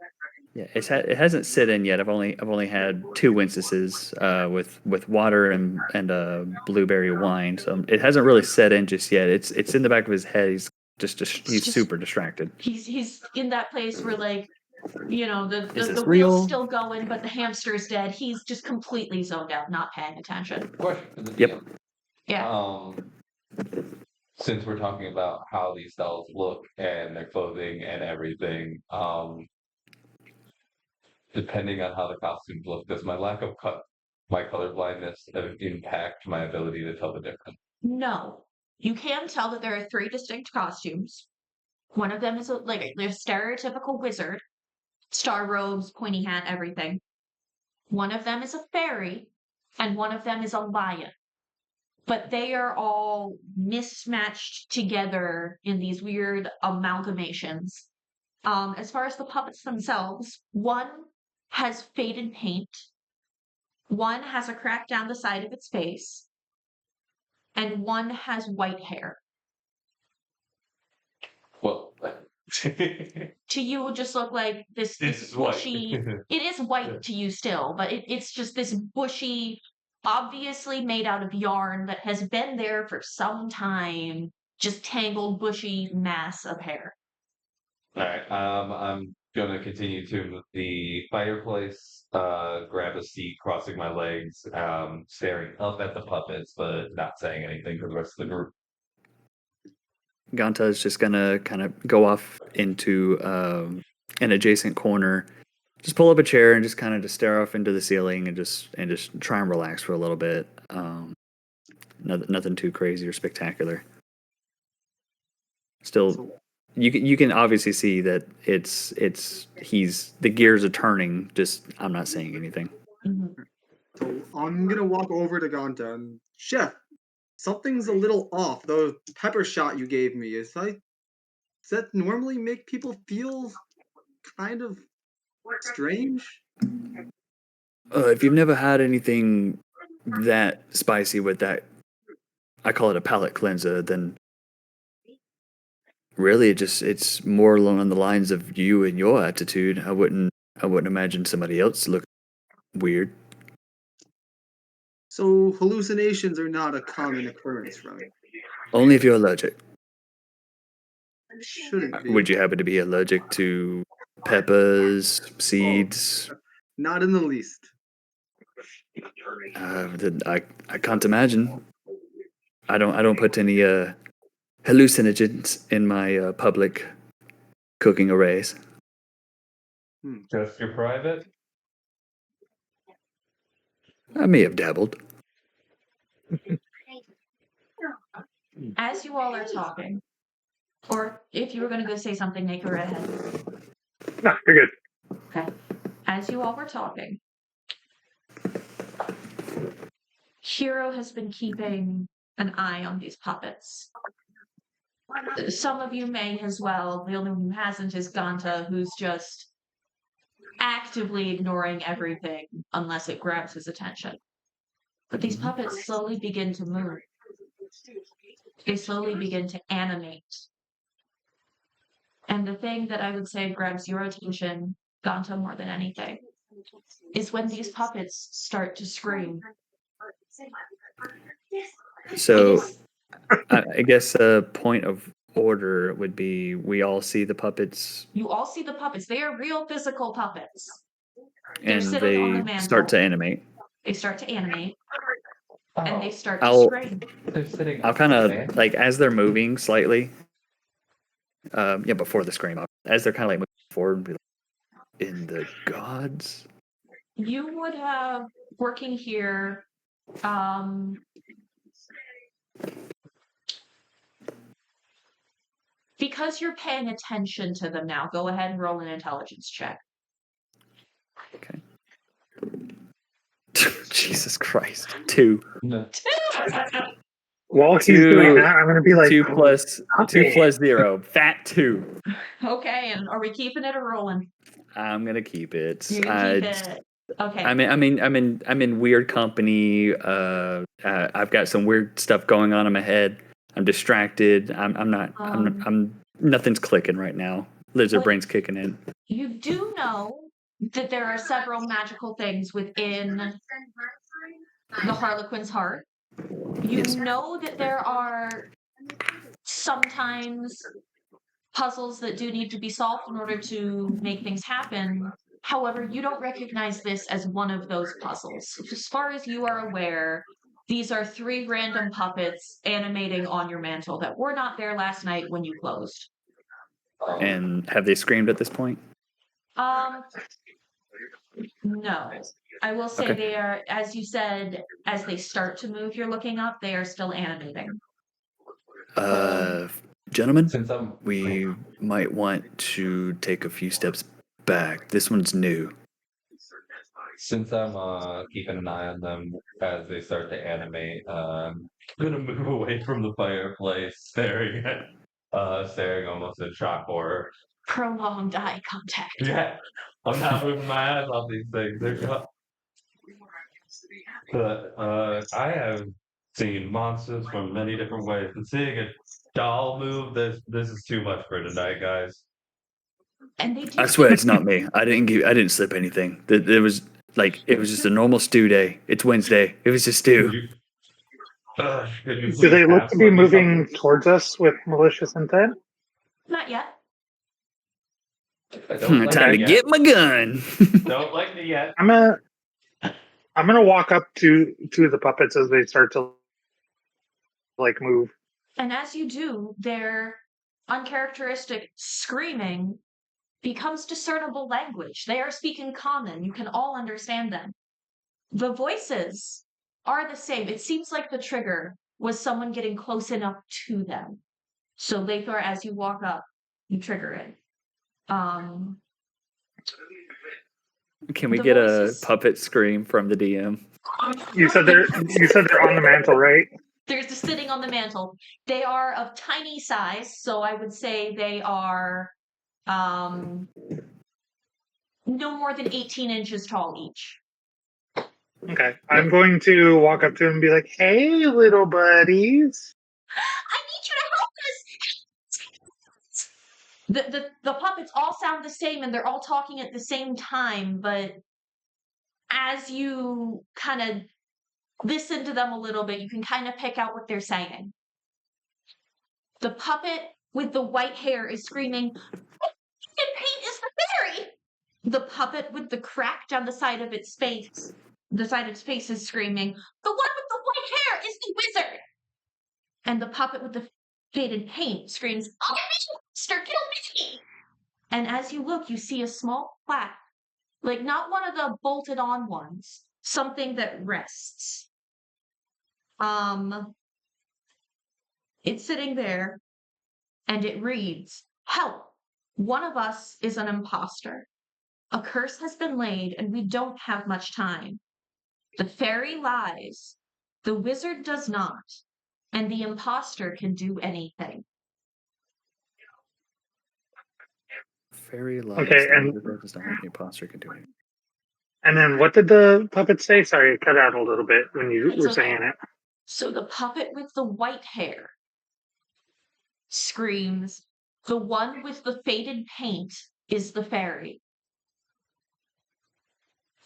Speaker 1: Yeah, it hasn't sit in yet. I've only had 2 instances with water and blueberry wine, so it hasn't really set in just yet. It's in the back of his head. He's he's super distracted.
Speaker 2: He's in that place where, like, you know, the
Speaker 1: real?
Speaker 2: wheel's still going, but the hamster's dead. He's just completely zoned out, not paying attention.
Speaker 4: Question.
Speaker 1: Yep.
Speaker 2: Yeah.
Speaker 4: Since we're talking about how these dolls look and their clothing and everything, depending on how the costumes look, does my lack of my color blindness impact my ability to tell the difference?
Speaker 2: No. You can tell that there are 3 distinct costumes. One of them is a stereotypical wizard, star robes, pointy hat, everything. One of them is a fairy, and one of them is a lion. But they are all mismatched together in these weird amalgamations. As far as the puppets themselves, one has faded paint, one has a crack down the side of its face, and one has white hair.
Speaker 4: Well,
Speaker 2: to you, it would just look like this bushy. It is white to you still, but it's just this bushy, obviously made out of yarn that has been there for some time, just tangled, bushy mass of hair.
Speaker 4: All right. I'm gonna continue to the fireplace, grab a seat, crossing my legs, staring up at the puppets, but not saying anything to the rest of the group.
Speaker 1: Ganta is just gonna kind of go off into an adjacent corner, just pull up a chair and just kind of stare off into the ceiling and just try and relax for a little bit. Nothing too crazy or spectacular. Still you can obviously see that the gears are turning. Just I'm not saying anything.
Speaker 5: So I'm gonna walk over to Ganta and Chef, something's a little off. The pepper shot you gave me, does that normally make people feel kind of strange?
Speaker 1: If you've never had anything that spicy with that, I call it a palate cleanser, then really it's more along the lines of you and your attitude. I wouldn't imagine somebody else look weird.
Speaker 5: So hallucinations are not a common occurrence, right?
Speaker 1: Only if you're allergic.
Speaker 5: Shouldn't be.
Speaker 1: Would you happen to be allergic to peppers, seeds?
Speaker 5: Not in the least.
Speaker 1: Then I can't imagine. I don't put any hallucinogens in my public cooking arrays.
Speaker 4: Just your private?
Speaker 1: I may have dabbled.
Speaker 2: As you all are talking, or if you were going to go say something, Nick, go right ahead.
Speaker 3: No, you're good.
Speaker 2: Okay. As you all were talking, Hero has been keeping an eye on these puppets. Some of you may as well. The only one who hasn't is Ganta, who's just actively ignoring everything unless it grabs his attention. But these puppets slowly begin to move. They slowly begin to animate. And the thing that I would say grabs your attention, Ganta, more than anything, is when these puppets start to scream.
Speaker 1: So I guess a point of order would be we all see the puppets.
Speaker 2: You all see the puppets. They are real physical puppets.
Speaker 1: And
Speaker 2: sitting on the
Speaker 1: they
Speaker 2: mantle.
Speaker 1: start to animate.
Speaker 2: They start to animate. And they start to
Speaker 1: I'll-
Speaker 2: scream.
Speaker 4: They're sitting.
Speaker 1: I'll kind of like as they're moving slightly. Before the scream, as they're kind of like moving forward, and be like, in the gods.
Speaker 2: You would have working here. Because you're paying attention to them now, go ahead and roll an intelligence check.
Speaker 1: Okay. Jesus Christ. 2.
Speaker 4: No.
Speaker 3: While he's
Speaker 1: Two-
Speaker 3: doing that, I'm going to be like,
Speaker 1: 2 plus
Speaker 3: okay.
Speaker 1: 2 plus 0. Fat 2.
Speaker 2: Okay, and are we keeping it or rolling?
Speaker 1: I'm gonna keep it.
Speaker 2: You're gonna keep it. Okay.
Speaker 1: I'm in weird company. I've got some weird stuff going on in my head. I'm distracted. I'm nothing's clicking right now. Lizard
Speaker 2: What-
Speaker 1: brain's kicking in.
Speaker 2: You do know that there are several magical things within the Harlequin's heart. You
Speaker 1: Yes.
Speaker 2: know that there are sometimes puzzles that do need to be solved in order to make things happen. However, you don't recognize this as one of those puzzles. As far as you are aware, these are 3 random puppets animating on your mantle that were not there last night when you closed.
Speaker 1: And have they screamed at this point?
Speaker 2: No. I will say
Speaker 1: Okay.
Speaker 2: they are, as you said, as they start to move, you're looking up, they are still animating.
Speaker 1: Gentlemen,
Speaker 4: Since I'm
Speaker 1: we might want to take a few steps back. This one's new.
Speaker 4: Since I'm keeping an eye on them as they start to animate, I'm gonna move away from the fireplace, staring almost in shock horror.
Speaker 2: Prolonged eye contact.
Speaker 4: Yeah, I'm not moving my eyes off these things. But I have seen monsters from many different ways, and seeing a doll move, this is too much for tonight, guys.
Speaker 2: And they do
Speaker 1: I swear it's not me. I didn't slip anything. It was just a normal stew day. It's Wednesday. It was just stew.
Speaker 4: Could you
Speaker 3: Do they
Speaker 4: please
Speaker 3: look
Speaker 4: ask
Speaker 3: to be
Speaker 4: me
Speaker 3: moving
Speaker 4: something?
Speaker 3: towards us with malicious intent?
Speaker 2: Not yet.
Speaker 4: I don't like
Speaker 1: Time
Speaker 4: it
Speaker 1: to
Speaker 4: yet.
Speaker 1: get my gun.
Speaker 4: Don't like me yet.
Speaker 3: I'm gonna walk up to the puppets as they start to like move.
Speaker 2: And as you do, their uncharacteristic screaming becomes discernible language. They are speaking common. You can all understand them. The voices are the same. It seems like the trigger was someone getting close enough to them. So Lathor, as you walk up, You trigger it.
Speaker 1: Can we
Speaker 2: The
Speaker 1: get a
Speaker 2: voices-
Speaker 1: puppet scream from the DM?
Speaker 3: You said they're on the mantle, right?
Speaker 2: They're just sitting on the mantle. They are of tiny size, so I would say they are no more than 18 inches tall each.
Speaker 3: Okay. I'm going to walk up to him and be like, "Hey, little buddies."
Speaker 2: I need you to help us. The puppets all sound the same and they're all talking at the same time, but as you kind of listen to them a little bit, you can kind of pick out what they're saying. The puppet with the white hair is screaming, "Paint is the fairy!" The puppet with the crack down the side of its face is screaming, "The one with the white hair is the wizard!" And the puppet with the faded paint screams, "Oh, monster, kill me!" And as you look, you see a small plaque, like not one of the bolted on ones, something that rests. It's sitting there, and it reads, "Help! One of us is an imposter. A curse has been laid, and we don't have much time. The fairy lies, the wizard does not, and the imposter can do anything."
Speaker 1: Fairy lies.
Speaker 3: Okay, and-
Speaker 1: the wizard does not, the imposter can do it.
Speaker 3: And then what did the puppet say? Sorry, it cut out a little bit when you
Speaker 2: It's
Speaker 3: were
Speaker 2: okay.
Speaker 3: saying it.
Speaker 2: So the puppet with the white hair screams, "The one with the faded paint is the fairy."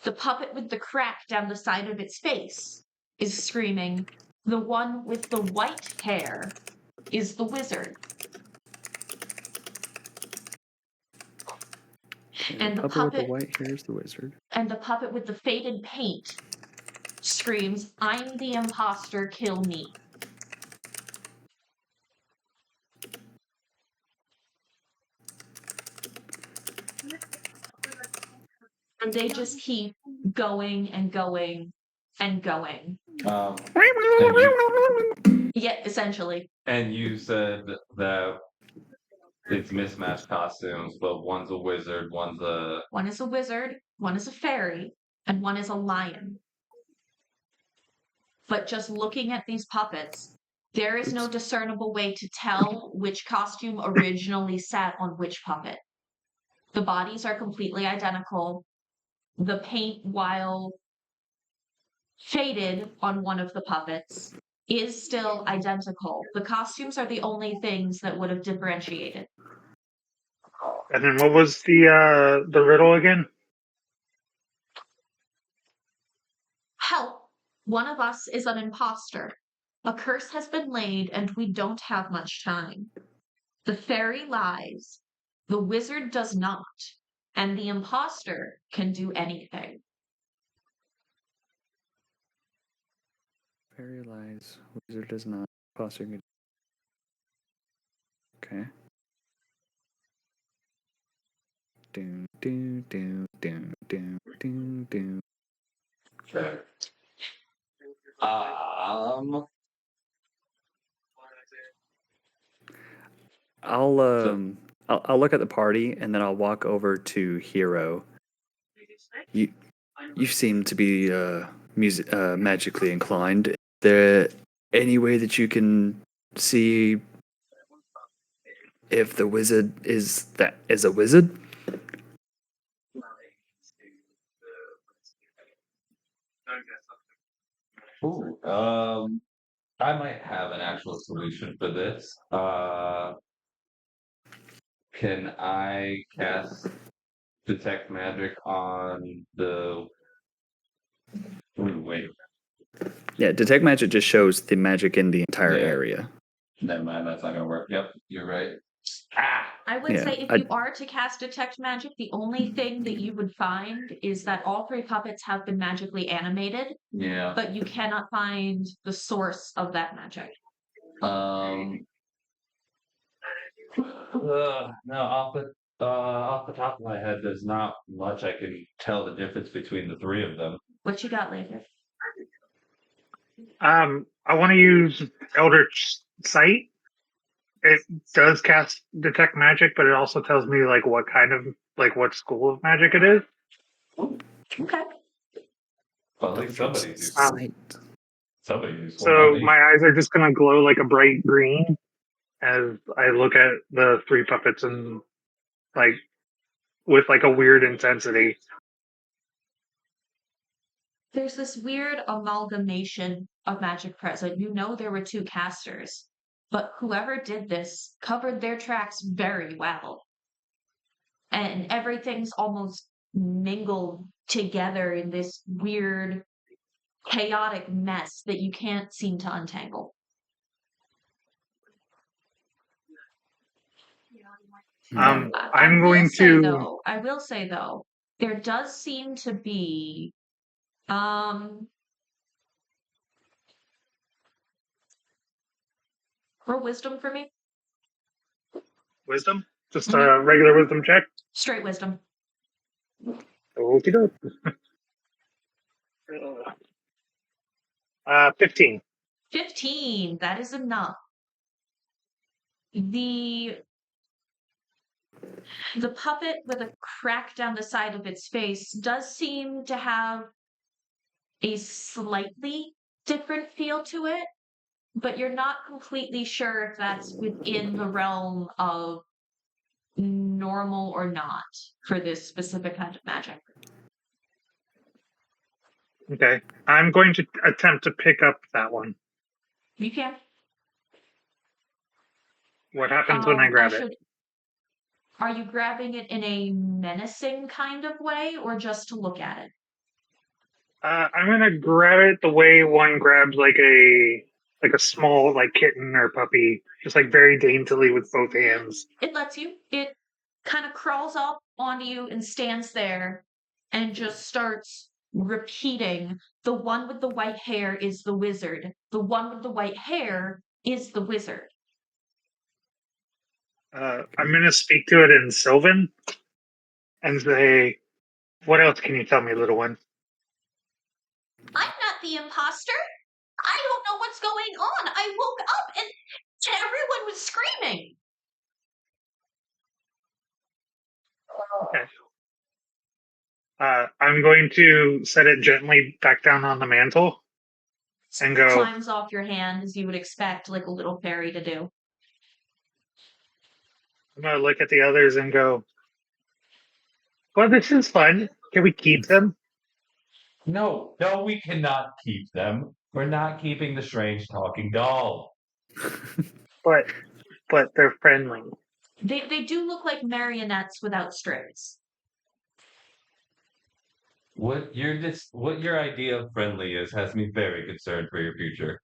Speaker 2: The puppet with the crack down the side of its face is screaming, "The one with the white hair is the wizard." And the
Speaker 1: puppet with the
Speaker 2: puppet
Speaker 1: white hair is the wizard.
Speaker 2: and the puppet with the faded paint screams, "I'm the imposter, kill me." And they just keep going and going and going.
Speaker 4: And you,
Speaker 2: Yeah, essentially.
Speaker 4: and you said that it's mismatched costumes, but one's a wizard, one's a.
Speaker 2: One is a wizard, one is a fairy, and one is a lion. But just looking at these puppets, there is no discernible way to tell which costume originally sat on which puppet. The bodies are completely identical. The paint, while faded on one of the puppets, is still identical. The costumes are the only things that would have differentiated.
Speaker 3: And then what was the riddle again?
Speaker 2: Help! One of us is an imposter. A curse has been laid, and we don't have much time. The fairy lies, the wizard does not, and the imposter can do anything.
Speaker 1: Fairy lies, wizard does not, imposter can. Okay. Doom, doom, doom, doom, doom, doom, doom. I'll look at the party and then I'll walk over to Hero. You seem to be magically inclined. Is there any way that you can see if the wizard is a wizard?
Speaker 4: Ooh, I might have an actual solution for this. Can I cast detect magic on the? Wait,
Speaker 1: Yeah, detect magic just shows the magic in the entire
Speaker 4: Yeah.
Speaker 1: area.
Speaker 4: never mind. That's not gonna work. Yep, you're right.
Speaker 2: I would
Speaker 1: Yeah,
Speaker 2: say if you are to cast Detect Magic, the only thing that you would find is that all three puppets have been magically animated,
Speaker 4: Yeah.
Speaker 2: but you cannot find the source of that magic.
Speaker 4: No, off the top of my head, there's not much I can tell the difference between the three of them.
Speaker 2: What you got later?
Speaker 3: I want to use Eldritch Sight it does cast detect magic, but it also tells me like what kind of what school of magic it is.
Speaker 2: Okay.
Speaker 4: Well, at least somebody's useful.
Speaker 1: Sight.
Speaker 4: Somebody's useful.
Speaker 3: So
Speaker 4: not me.
Speaker 3: my eyes are just gonna glow like a bright green as I look at the three puppets and like with like a weird intensity.
Speaker 2: There's this weird amalgamation of magic present. You know there were two casters, but whoever did this covered their tracks very well. And everything's almost mingled together in this weird, chaotic mess that you can't seem to untangle.
Speaker 3: I'm going to.
Speaker 2: I will say though, there does seem to be roll wisdom for me.
Speaker 3: Wisdom? Just a regular wisdom check?
Speaker 2: Straight wisdom.
Speaker 3: Okie doke. 15.
Speaker 2: 15. That is enough. The puppet with a crack down the side of its face does seem to have a slightly different feel to it, but you're not completely sure if that's within the realm of normal or not for this specific kind of magic.
Speaker 3: Okay. I'm going to attempt to pick up that one.
Speaker 2: You can.
Speaker 3: What happens when I grab it?
Speaker 2: Are you grabbing it in a menacing kind of way or just to look at it?
Speaker 3: I'm gonna grab it the way one grabs like a small like kitten or puppy, just like very daintily with both hands.
Speaker 2: It lets you. It kind of crawls up onto you and stands there and just starts repeating, the one with the white hair is the wizard. The one with the white hair is the wizard.
Speaker 3: I'm gonna speak to it in Sylvan and say, "What else can you tell me, little one?"
Speaker 2: I'm not the imposter. I don't know what's going on. I woke up and everyone was screaming.
Speaker 3: Okay. I'm going to set it gently back down on the mantle and go.
Speaker 2: Climbs off your hand as you would expect, like a little fairy to do.
Speaker 3: I'm gonna look at the others and go, "Well, this is fun. Can we keep them?"
Speaker 4: No, we cannot keep them. We're not keeping the strange talking doll.
Speaker 3: But they're friendly.
Speaker 2: They do look like marionettes without strings.
Speaker 4: What your idea of friendly is has me very concerned for your future.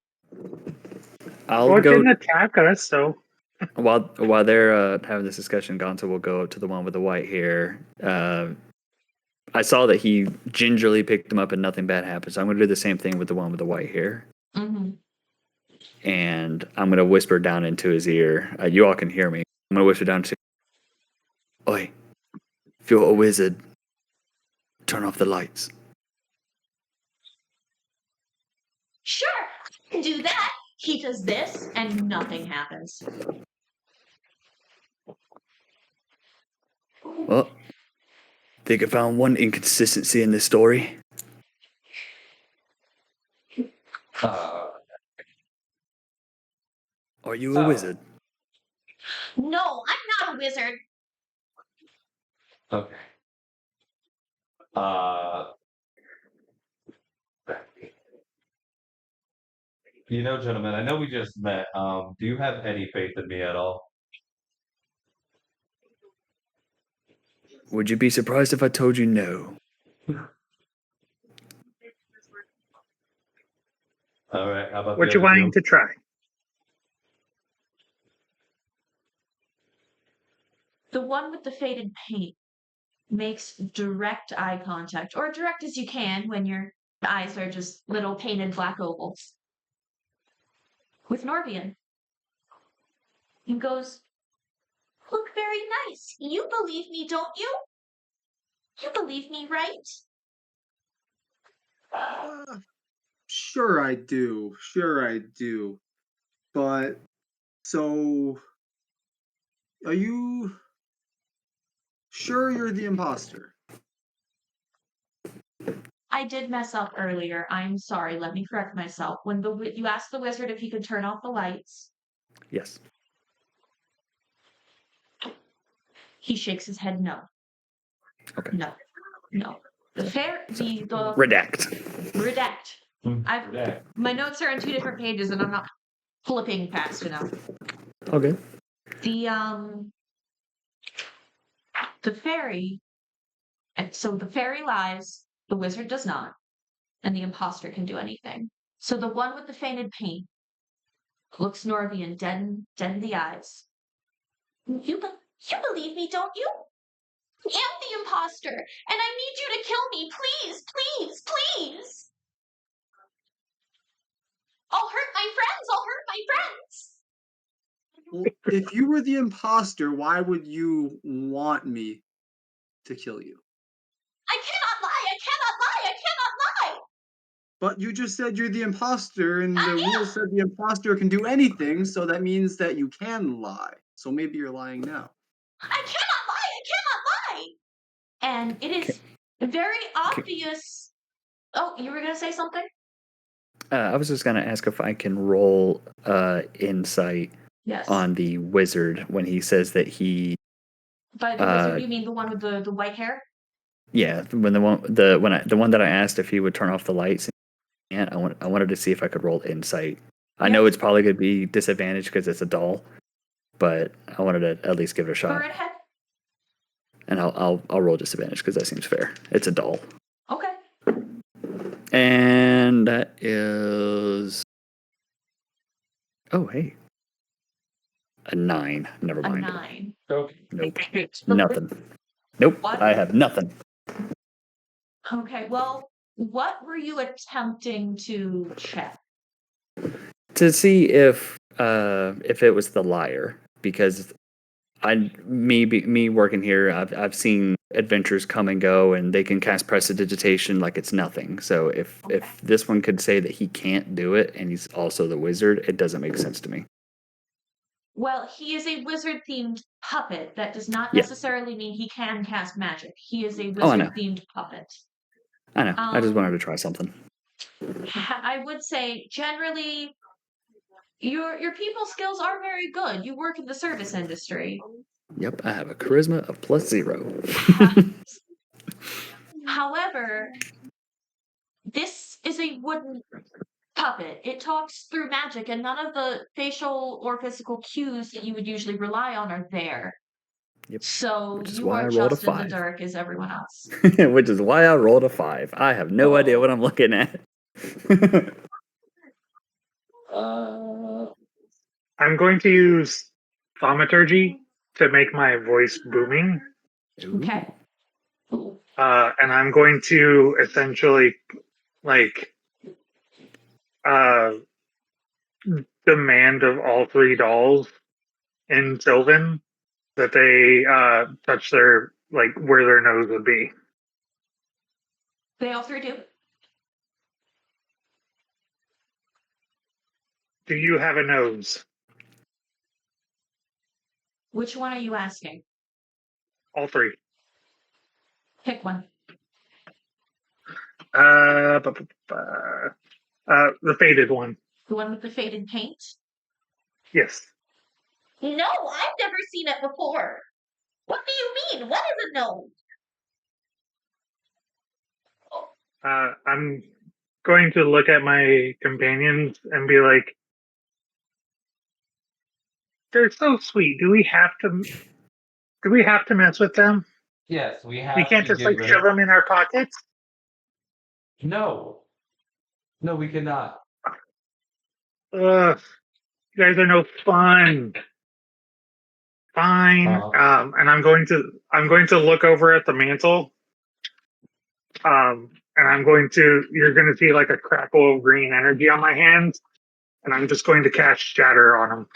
Speaker 1: I'll
Speaker 3: Well, it
Speaker 1: go
Speaker 3: didn't attack us, so.
Speaker 1: while they're having this discussion. Ganta will go up to the one with the white hair. I saw that he gingerly picked him up and nothing bad happened. So I'm going to do the same thing with the one with the white hair.
Speaker 2: Mm-hmm.
Speaker 1: And I'm going to whisper down into his ear. You all can hear me. I'm going to whisper down to him. Oi, if you're a wizard, turn off the lights.
Speaker 2: Sure, I can do that. He does this and nothing happens.
Speaker 1: Well, think I found one inconsistency in this story. Are you a wizard?
Speaker 2: No, I'm not a wizard.
Speaker 4: Okay. Gentlemen, I know we just met. Do you have any faith in me at all?
Speaker 1: Would you be surprised if I told you no?
Speaker 4: All right. How about
Speaker 3: What you wanting to try?
Speaker 2: The one with the faded paint makes direct eye contact, or direct as you can when your eyes are just little painted black ovals, with Norvian. He goes, look very nice. You believe me, don't you? You believe me, right?
Speaker 5: Sure I do. Sure I do. But, so, Are you sure you're the imposter?
Speaker 2: I did mess up earlier. I'm sorry. Let me correct myself. When you asked the wizard if he could turn off the lights,
Speaker 1: Yes.
Speaker 2: he shakes his head no.
Speaker 1: Okay.
Speaker 2: No. The
Speaker 1: Redact.
Speaker 2: redact. My notes are on 2 different pages and I'm not flipping fast enough.
Speaker 1: Okay.
Speaker 2: The fairy, and so the fairy lies, the wizard does not, and the imposter can do anything. So the one with the faded paint looks Norvian dead in the eyes. You believe me, don't you? I am the imposter, and I need you to kill me, please, please, please. I'll hurt my friends.
Speaker 5: Well, if you were the imposter, why would you want me to kill you?
Speaker 2: I cannot lie.
Speaker 5: But you just said you're the imposter, and the rules said the imposter can do anything, so that means that you can lie. So maybe you're lying now.
Speaker 2: I cannot lie. And it is very obvious. Oh, you were going to say something?
Speaker 1: I was just gonna ask if I can roll insight
Speaker 2: Yes.
Speaker 1: on the wizard when he says that he.
Speaker 2: By the wizard, you mean the one with the white hair?
Speaker 1: Yeah, when the one that I asked if he would turn off the lights, and I wanted to see if I could roll insight. I know it's probably gonna be disadvantaged because it's a doll, but I wanted to at least give it a shot.
Speaker 2: Go right ahead.
Speaker 1: And I'll roll disadvantage because that seems fair. It's a doll.
Speaker 2: Okay.
Speaker 1: And that is. Oh, hey. A 9. Never mind.
Speaker 2: A 9.
Speaker 4: Okay.
Speaker 1: Nope. Nothing. Nope.
Speaker 2: What?
Speaker 1: I have nothing.
Speaker 2: Okay, well, what were you attempting to check?
Speaker 1: To see if it was the liar, because me working here, I've seen adventures come and go, and they can cast prestidigitation like it's nothing. So if this one could say that he can't do it, and he's also the wizard, it doesn't make sense to me.
Speaker 2: Well, he is a wizard-themed puppet. That does not necessarily mean he can cast magic. He is a wizard-themed puppet.
Speaker 1: I know. I just wanted to try something.
Speaker 2: I would say generally your people skills are very good. You work in the service industry.
Speaker 1: Yep, I have a charisma of +0.
Speaker 2: However, this is a wooden puppet. It talks through magic, and none of the facial or physical cues that you would usually rely on are there.
Speaker 1: Yep.
Speaker 2: So you are just in the dark as everyone else.
Speaker 1: Which is why I rolled a 5. I have no idea what I'm looking at.
Speaker 3: I'm going to use thaumaturgy to make my voice booming.
Speaker 2: Okay.
Speaker 3: And I'm going to essentially, demand of all 3 dolls in Sylvan that they touch their, where their nose would be.
Speaker 2: They all 3 do.
Speaker 3: Do you have a nose?
Speaker 2: Which one are you asking?
Speaker 3: All 3.
Speaker 2: Pick one.
Speaker 3: The faded one.
Speaker 2: The one with the faded paint?
Speaker 3: Yes.
Speaker 2: No, I've never seen it before. What do you mean? What is a nose?
Speaker 3: I'm going to look at my companions and be like, they're so sweet. Do we have to mess with them?
Speaker 4: Yes, we have.
Speaker 3: We can't
Speaker 4: to
Speaker 3: just
Speaker 4: get rid
Speaker 3: shove
Speaker 4: of...
Speaker 3: them in our pockets.
Speaker 4: No, we cannot.
Speaker 3: Ugh, you guys are no fun. Fine. And I'm going to look over at the mantle. And you're going to see like a crackle of green energy on my hands, and I'm just going to cast Shatter on them.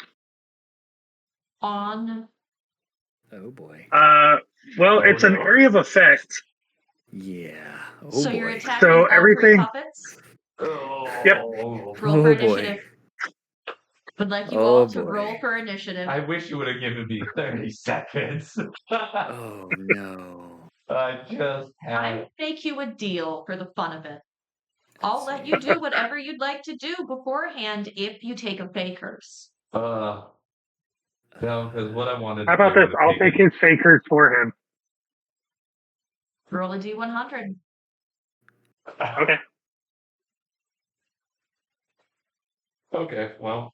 Speaker 2: On?
Speaker 1: Oh boy.
Speaker 3: It's an area of effect.
Speaker 1: Yeah. Oh
Speaker 2: so
Speaker 1: boy.
Speaker 2: You're attacking
Speaker 3: so
Speaker 2: all
Speaker 3: everything.
Speaker 2: 3 puppets?
Speaker 3: Yep.
Speaker 2: Roll for initiative. Would like you
Speaker 1: Oh,
Speaker 2: all to
Speaker 1: boy.
Speaker 2: roll for initiative.
Speaker 4: I wish you would have given me 30 seconds.
Speaker 1: Oh, no.
Speaker 4: I just
Speaker 2: I
Speaker 4: had.
Speaker 2: make you a deal for the fun of it. I'll let
Speaker 1: see.
Speaker 2: you do whatever you'd like to do beforehand if you take a fake curse.
Speaker 4: No, because what I wanted
Speaker 3: How
Speaker 4: to
Speaker 3: about
Speaker 4: do
Speaker 3: this?
Speaker 4: was
Speaker 3: I'll take his fakers for him.
Speaker 2: Roll a d100.
Speaker 3: Okay.
Speaker 4: Okay, well.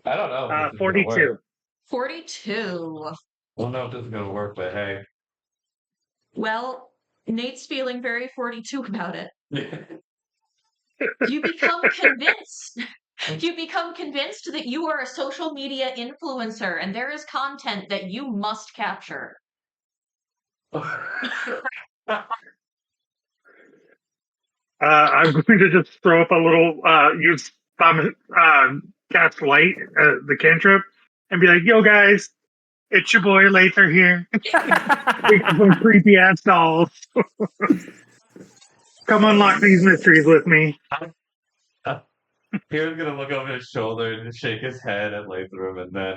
Speaker 4: I don't know if this is gonna
Speaker 3: 42.
Speaker 4: work.
Speaker 2: 42.
Speaker 4: I don't know if this is gonna work, but hey.
Speaker 2: Well, Nate's feeling very 42 about it. You become convinced. You become convinced that you are a social media influencer and there is content that you must capture.
Speaker 3: I'm going to just throw up a little, use cast light, the cantrip, and be like, yo guys, it's your boy Lather here. We got some creepy ass dolls. Come unlock these mysteries with me.
Speaker 4: Kieran's gonna look over his shoulder and shake his head at Lathrop and then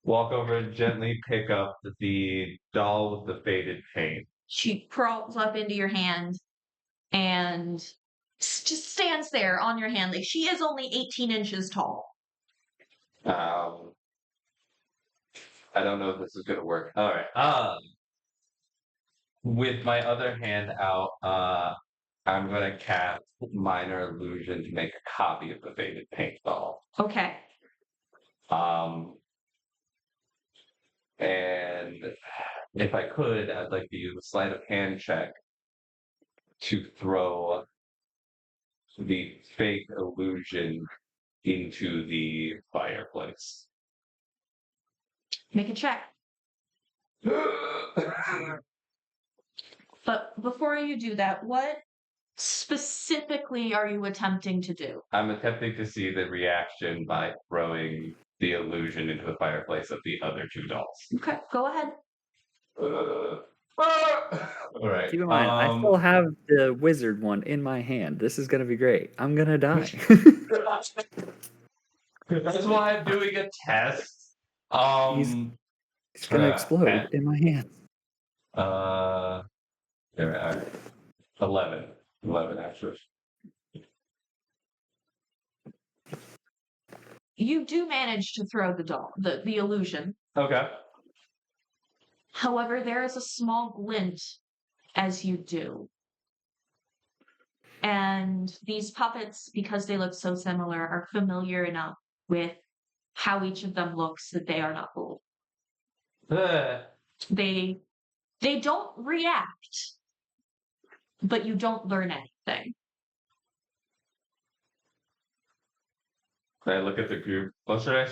Speaker 4: walk over and gently pick up the doll with the faded paint.
Speaker 2: She crawls up into your hand and just stands there on your hand. Like she is only 18 inches tall.
Speaker 4: I don't know if this is gonna work. All right. With my other hand out, I'm gonna cast minor illusion to make a copy of the faded paint doll.
Speaker 2: Okay.
Speaker 4: And if I could, I'd like to use a sleight of hand check to throw the fake illusion into the fireplace.
Speaker 2: Make a check. But before you do that, what specifically are you attempting to do?
Speaker 4: I'm attempting to see the reaction by throwing the illusion into the fireplace of the other two dolls.
Speaker 2: Okay, go ahead.
Speaker 4: All right.
Speaker 1: Keep in mind, I still have the wizard one in my hand. This is gonna be great. I'm gonna die.
Speaker 4: That's why I'm doing a test.
Speaker 1: It's gonna explode in my hand.
Speaker 4: There, all right. 11. 11, actually.
Speaker 2: You do manage to throw the doll, the illusion.
Speaker 4: Okay.
Speaker 2: However, there is a small glint as you do. And these puppets, because they look so similar, are familiar enough with how each of them looks that they are not fooled. They don't react, but you don't learn anything.
Speaker 4: I look at the group. Well, should I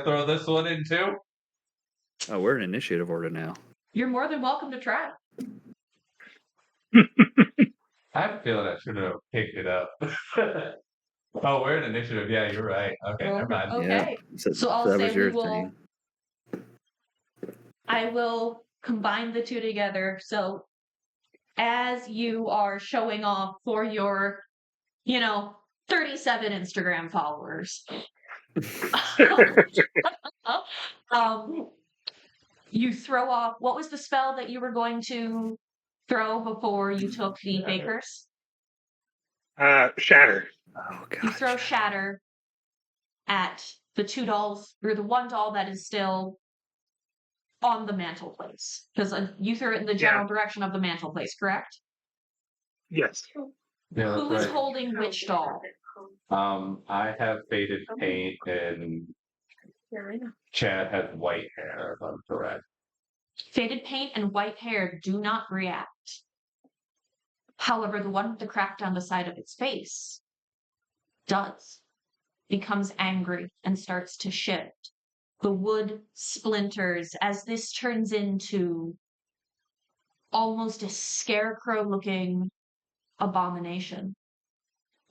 Speaker 4: throw this one in too?
Speaker 1: Oh, we're in initiative order now.
Speaker 2: You're more than welcome to try.
Speaker 4: I'm feeling I should have picked it up. Oh, we're in initiative. Yeah, you're right. Okay, never mind.
Speaker 2: Okay.
Speaker 1: Yeah.
Speaker 2: So I'll
Speaker 1: that
Speaker 2: say
Speaker 1: was your
Speaker 2: we will.
Speaker 1: thing.
Speaker 2: I will combine the two together. So as you are showing off for your, 37 Instagram followers, you throw off. What was the spell that you were going to throw before you took the fakers?
Speaker 3: Shatter.
Speaker 1: Oh god.
Speaker 2: You throw shatter at the two dolls, or the one doll that is still on the mantelpiece, because you threw it in the general direction of the mantelpiece, correct?
Speaker 3: Yes.
Speaker 4: Yeah,
Speaker 2: Who is holding which doll?
Speaker 4: I have faded paint and Chad has white hair, if I'm correct.
Speaker 2: Faded paint and white hair do not react. However, the one with the crack down the side of its face does. Becomes angry and starts to shift. The wood splinters as this turns into almost a scarecrow-looking abomination.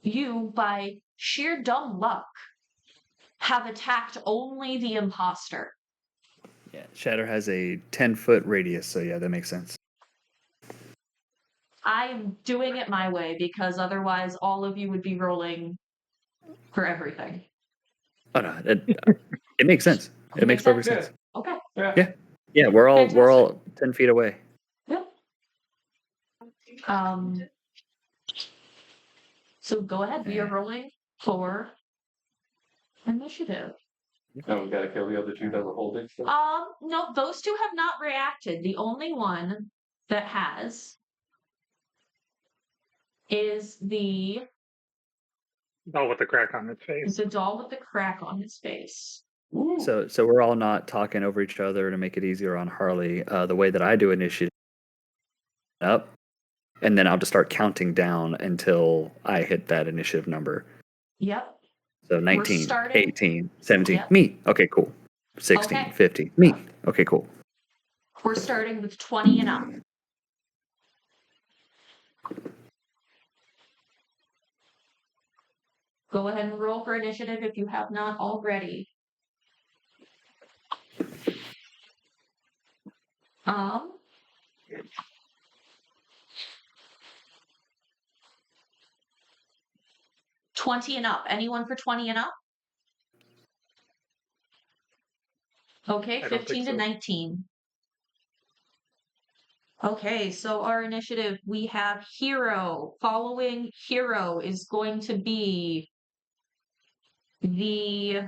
Speaker 2: You, by sheer dumb luck, have attacked only the imposter.
Speaker 1: Yeah, Shatter has a 10-foot radius, so yeah, that makes sense.
Speaker 2: I'm doing it my way because otherwise all of you would be rolling for everything.
Speaker 1: Oh no, it makes sense. It makes perfect sense.
Speaker 2: Okay.
Speaker 1: Yeah, we're all 10 feet away.
Speaker 2: Yep. So go ahead. We are rolling for initiative.
Speaker 4: Oh, we gotta kill the other two that were holding stuff.
Speaker 2: No, those two have not reacted. The only one that has is the
Speaker 3: Doll with the crack on its face.
Speaker 2: doll with the crack on his face.
Speaker 4: Ooh.
Speaker 1: So we're all not talking over each other to make it easier on Harley. The way that I do initiative up, and then I'll just start counting down until I hit that initiative number.
Speaker 2: Yep.
Speaker 1: So 19,
Speaker 2: starting-
Speaker 1: 18, 17,
Speaker 2: Yep.
Speaker 1: me. Okay, cool. 16,
Speaker 2: Okay.
Speaker 1: 15, me. Okay, cool.
Speaker 2: We're starting with 20 and up. Go ahead and roll for initiative if you have not already. Um, $20 and up. Anyone for 20 and up? Okay,
Speaker 3: I don't
Speaker 2: 15
Speaker 3: think
Speaker 2: to
Speaker 3: so.
Speaker 2: 19. Okay, so our initiative, we have Hero. Following Hero is going to be the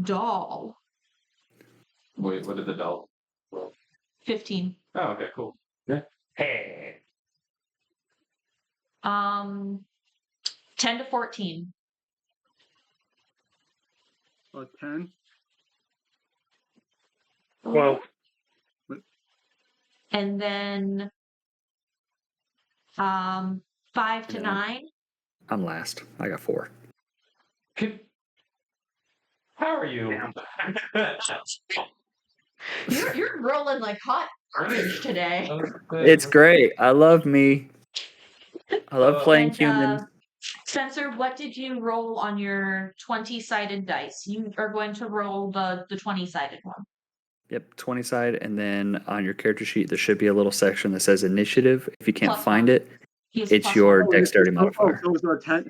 Speaker 2: doll.
Speaker 4: Wait, what did the doll?
Speaker 2: 15.
Speaker 4: Oh, okay, cool. Yeah. Hey.
Speaker 2: 10 to 14.
Speaker 5: 10.
Speaker 3: 12.
Speaker 2: And then 5 to 9.
Speaker 1: I'm last. I got 4.
Speaker 4: How are you?
Speaker 2: You're rolling like hot garbage today.
Speaker 1: It's great. I love me. I love playing
Speaker 2: And,
Speaker 1: humans.
Speaker 2: Spencer, what did you roll on your 20-sided dice? You are going to roll the 20-sided one.
Speaker 1: Yep, 20 side, and then on your character sheet there should be a little section that says initiative. If you can't
Speaker 2: Plus
Speaker 1: find
Speaker 2: one.
Speaker 1: it,
Speaker 2: He has
Speaker 1: it's
Speaker 2: plus
Speaker 1: your
Speaker 2: one.
Speaker 1: dexterity modifier.
Speaker 5: So it's 10,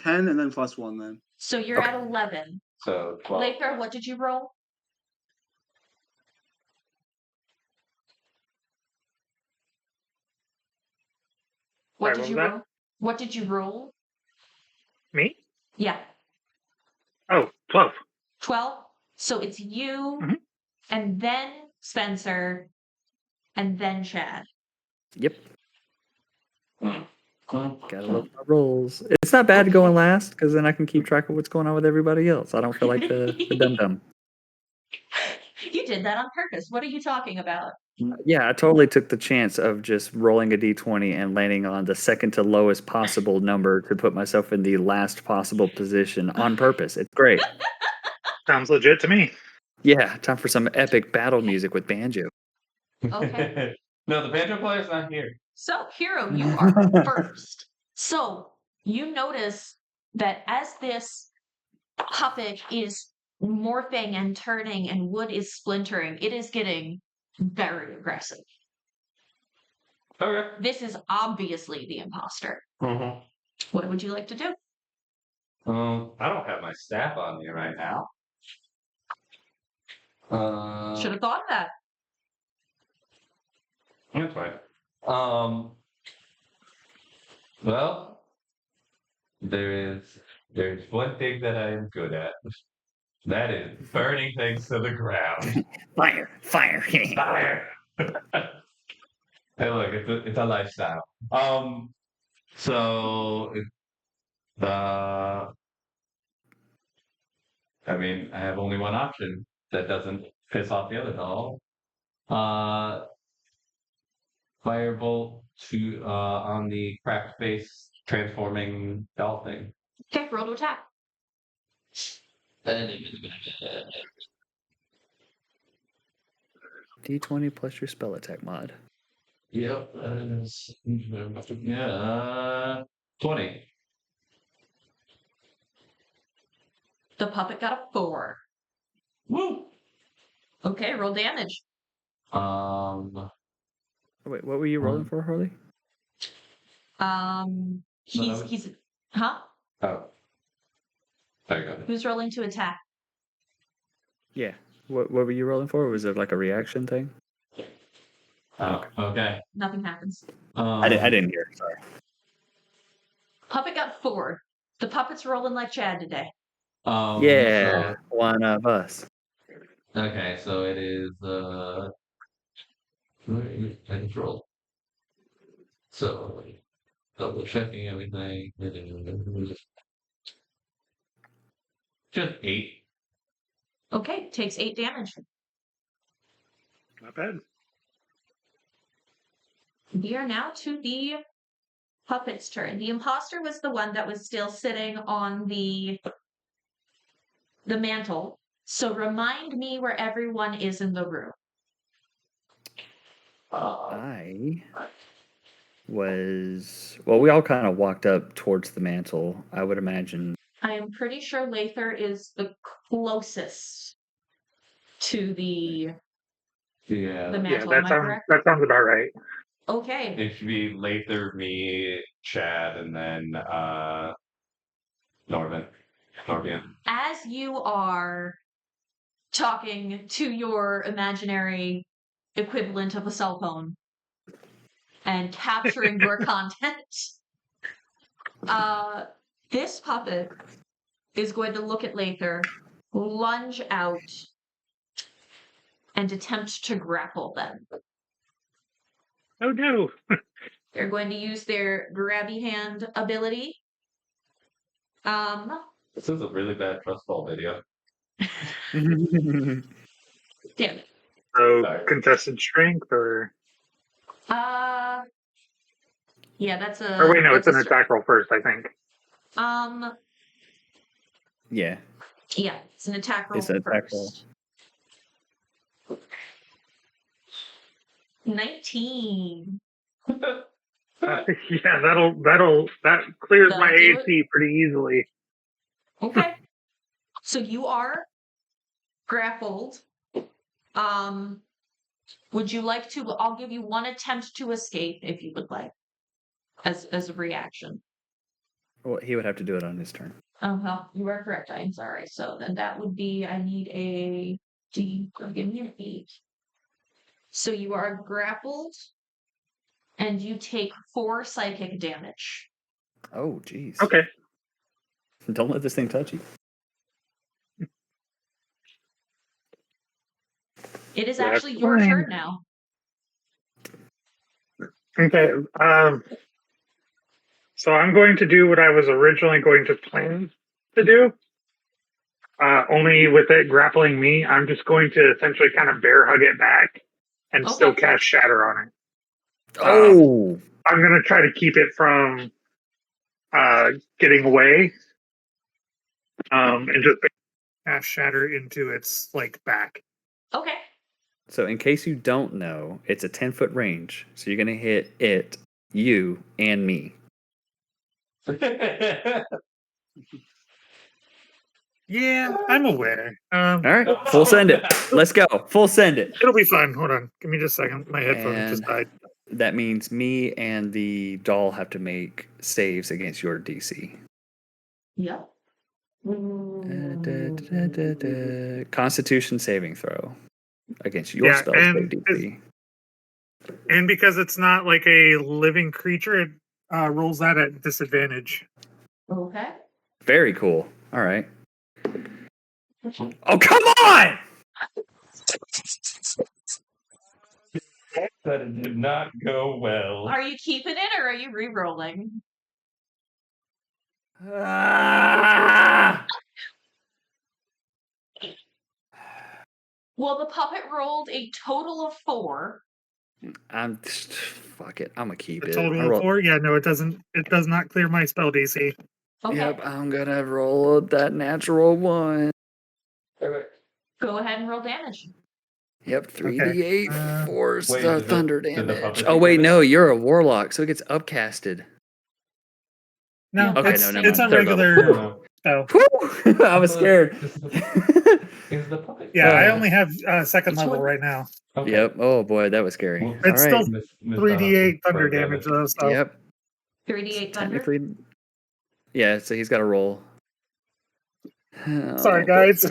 Speaker 5: and then plus 1 then.
Speaker 2: So you're
Speaker 1: Okay.
Speaker 2: at 11.
Speaker 4: So 12.
Speaker 2: Lather, what did you roll? What
Speaker 3: Sorry,
Speaker 2: did
Speaker 3: what
Speaker 2: you
Speaker 3: was that?
Speaker 2: roll? What did you roll?
Speaker 3: Me?
Speaker 2: Yeah,
Speaker 3: Oh, 12.
Speaker 2: 12. So it's you,
Speaker 3: Mhm.
Speaker 2: and then Spencer, and then Chad.
Speaker 1: Yep. Gotta love my rolls. It's not bad going last because then I can keep track of what's going on with everybody else. I don't feel like the dum dum.
Speaker 2: You did that on purpose. What are you talking about?
Speaker 1: Yeah, I totally took the chance of just rolling a d20 and landing on the second to lowest possible number to put myself in the last possible position on purpose. It's great.
Speaker 3: Sounds legit to me.
Speaker 1: Yeah, time for some epic battle music with banjo.
Speaker 2: Okay.
Speaker 4: No, the banjo player's not here.
Speaker 2: So, Hero, you are first. So, you notice that as this puppet is morphing and turning and wood is splintering, it is getting very aggressive.
Speaker 4: Okay.
Speaker 2: This is obviously the imposter.
Speaker 4: Mm-hmm.
Speaker 2: What would you like to do?
Speaker 4: I don't have my staff on me right now.
Speaker 2: Should have thought of that.
Speaker 4: That's right. Well, there's one thing that I am good at. That is burning things to the ground.
Speaker 1: Fire, fire.
Speaker 4: Fire. Hey, look, it's a lifestyle. So the I mean, I have only one option that doesn't piss off the other doll. Firebolt to on the cracked face transforming doll thing.
Speaker 2: Okay, roll to attack.
Speaker 1: D20 plus your spell attack mod.
Speaker 4: Yep. Yeah. 20.
Speaker 2: The puppet got a 4.
Speaker 4: Woo.
Speaker 2: Okay, roll damage.
Speaker 1: Wait, what were you rolling for, Harley?
Speaker 2: He's huh?
Speaker 4: Oh. There you go.
Speaker 2: Who's rolling to attack?
Speaker 1: Yeah. What were you rolling for? Was it like a reaction thing?
Speaker 4: Oh, okay.
Speaker 2: Nothing happens.
Speaker 1: I didn't hear. Sorry.
Speaker 2: Puppet got 4. The puppet's rolling like Chad today.
Speaker 1: Yeah, one of us.
Speaker 4: Okay, so it is control. So double checking everything. Just 8.
Speaker 2: Okay, takes 8 damage.
Speaker 3: Not bad.
Speaker 2: We are now to the puppet's turn. The imposter was the one that was still sitting on the mantle. So remind me where everyone is in the room.
Speaker 1: I was we all kind of walked up towards the mantle. I would imagine.
Speaker 2: I am pretty sure Lather is the closest to the mantle.
Speaker 3: Yeah,
Speaker 2: Am I correct?
Speaker 3: that sounds about right.
Speaker 2: Okay.
Speaker 4: It should be Lather, me, Chad, and then Norvian.
Speaker 2: As you are talking to your imaginary equivalent of a cell phone and capturing your content, this puppet is going to look at Lather, lunge out, and attempt to grapple them.
Speaker 3: Oh no!
Speaker 2: They're going to use their grabby hand ability.
Speaker 4: This is a really bad trust fall video.
Speaker 2: Damn it.
Speaker 3: So
Speaker 4: Sorry.
Speaker 3: contested strength or
Speaker 2: Yeah, that's a.
Speaker 3: or wait, no, it's
Speaker 2: that's
Speaker 3: an
Speaker 2: a
Speaker 3: attack roll first, I think.
Speaker 1: Yeah.
Speaker 2: Yeah, it's an attack roll
Speaker 1: It's an attack roll.
Speaker 2: first. 19.
Speaker 3: Yeah, that clears
Speaker 2: That'll
Speaker 3: my
Speaker 2: do
Speaker 3: AC pretty easily.
Speaker 2: Okay. So you are grappled. Would you like to? I'll give you one attempt to escape if you would like, as a reaction.
Speaker 1: Well, he would have to do it on his turn.
Speaker 2: Oh well, you are correct. I'm sorry. So then that would be. I need a D. Give me an 8. So you are grappled, and you take 4 psychic damage.
Speaker 1: Oh, jeez.
Speaker 3: Okay.
Speaker 1: Don't let this thing touch you.
Speaker 2: It is
Speaker 3: That's
Speaker 2: actually your
Speaker 3: fine.
Speaker 2: turn now.
Speaker 3: Okay. So I'm going to do what I was originally going to plan to do. Only with it grappling me, I'm just going to essentially kind of bear hug it back and still
Speaker 2: Okay.
Speaker 3: cast Shatter on it.
Speaker 1: Oh!
Speaker 3: I'm going to try to keep it from getting away, and just cast Shatter into its back.
Speaker 2: Okay.
Speaker 1: So in case you don't know, it's a 10-foot range. So you're going to hit it, you, and me.
Speaker 3: Yeah, I'm aware.
Speaker 1: All right, full send it. Let's go. Full send it.
Speaker 3: It'll be fun. Hold on. Give me just a second. My headphones just
Speaker 1: And
Speaker 3: died.
Speaker 1: that means me and the doll have to make saves against your DC.
Speaker 2: Yep.
Speaker 1: Constitution saving throw against your spell save DC.
Speaker 3: And because it's not like a living creature, it rolls that at disadvantage.
Speaker 2: Okay.
Speaker 1: Very cool. All right. Oh, come on!
Speaker 4: That it did not go well.
Speaker 2: Are you keeping it or are you re-rolling?
Speaker 1: Ah!
Speaker 2: Well, the puppet rolled a total of 4.
Speaker 1: Fuck it. I'm gonna keep
Speaker 3: A
Speaker 1: it.
Speaker 3: total of 4? Yeah, no, it doesn't. It does not clear my spell DC.
Speaker 2: Okay.
Speaker 1: Yep, I'm gonna roll that natural 1.
Speaker 2: Go ahead and roll damage.
Speaker 1: Yep, 3d8 force
Speaker 4: Wait,
Speaker 1: the
Speaker 4: did
Speaker 1: thunder
Speaker 4: the
Speaker 1: damage.
Speaker 4: puppet
Speaker 1: Oh
Speaker 4: take
Speaker 1: wait,
Speaker 4: damage?
Speaker 1: no, you're a warlock, so it gets upcasted.
Speaker 3: No,
Speaker 2: Okay,
Speaker 3: it's,
Speaker 1: no, never
Speaker 3: it's a
Speaker 1: mind. Third
Speaker 3: regular
Speaker 4: No.
Speaker 3: spell.
Speaker 1: Whew! I was scared.
Speaker 4: Is the puppet?
Speaker 3: Yeah, I only have second level right now.
Speaker 4: Okay.
Speaker 1: Yep. Oh boy, that was scary.
Speaker 4: Well,
Speaker 3: It's
Speaker 1: All right.
Speaker 3: still 3d8 thunder
Speaker 4: Bird
Speaker 3: damage though. So
Speaker 1: Yep.
Speaker 2: 3d8 thunder.
Speaker 1: Technically. Yeah. So he's got to roll.
Speaker 3: Sorry,
Speaker 1: Oh,
Speaker 3: guys.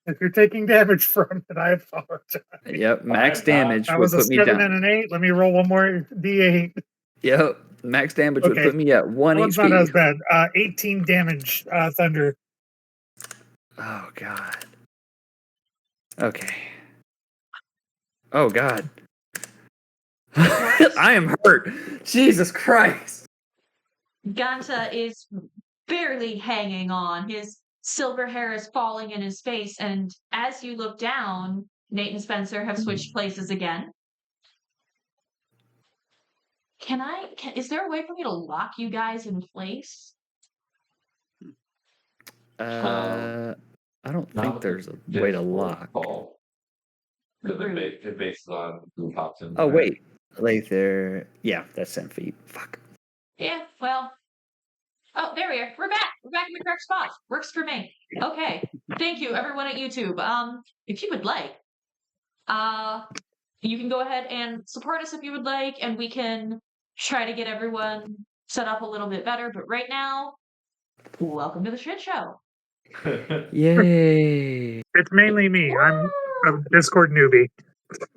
Speaker 3: If you're taking damage from it, I apologize.
Speaker 1: Yep, max
Speaker 4: I'm not.
Speaker 1: damage
Speaker 3: That
Speaker 1: would
Speaker 3: was a
Speaker 1: put me
Speaker 3: 7
Speaker 1: down.
Speaker 3: and an 8. Let me roll one more D8.
Speaker 1: Yep, max damage would
Speaker 3: Okay.
Speaker 1: put me at 1
Speaker 3: That one's not as
Speaker 1: HP.
Speaker 3: bad. 18 damage, Thunder.
Speaker 1: Oh god. Okay. Oh god. I am hurt. Jesus Christ.
Speaker 2: Ganta is barely hanging on. His silver hair is falling in his face, and as you look down, Nate and Spencer have switched places again. Is there a way for me to lock you guys in place?
Speaker 1: I don't
Speaker 4: Not
Speaker 1: think
Speaker 4: with
Speaker 1: there's a
Speaker 4: the
Speaker 1: way to
Speaker 4: disc
Speaker 1: lock.
Speaker 4: ball. Because it bases on who pops in.
Speaker 1: Oh
Speaker 4: there.
Speaker 1: wait, like there. Yeah, that's 10 feet. Fuck.
Speaker 2: Yeah, well. Oh, there we are. We're back. We're back in the correct spot. Works for me. Okay. Thank you, everyone at YouTube. If you would like, you can go ahead and support us if you would like, and we can try to get everyone set up a little bit better. But right now, welcome to the shit show.
Speaker 1: Yay!
Speaker 3: It's mainly me. I'm a Discord newbie.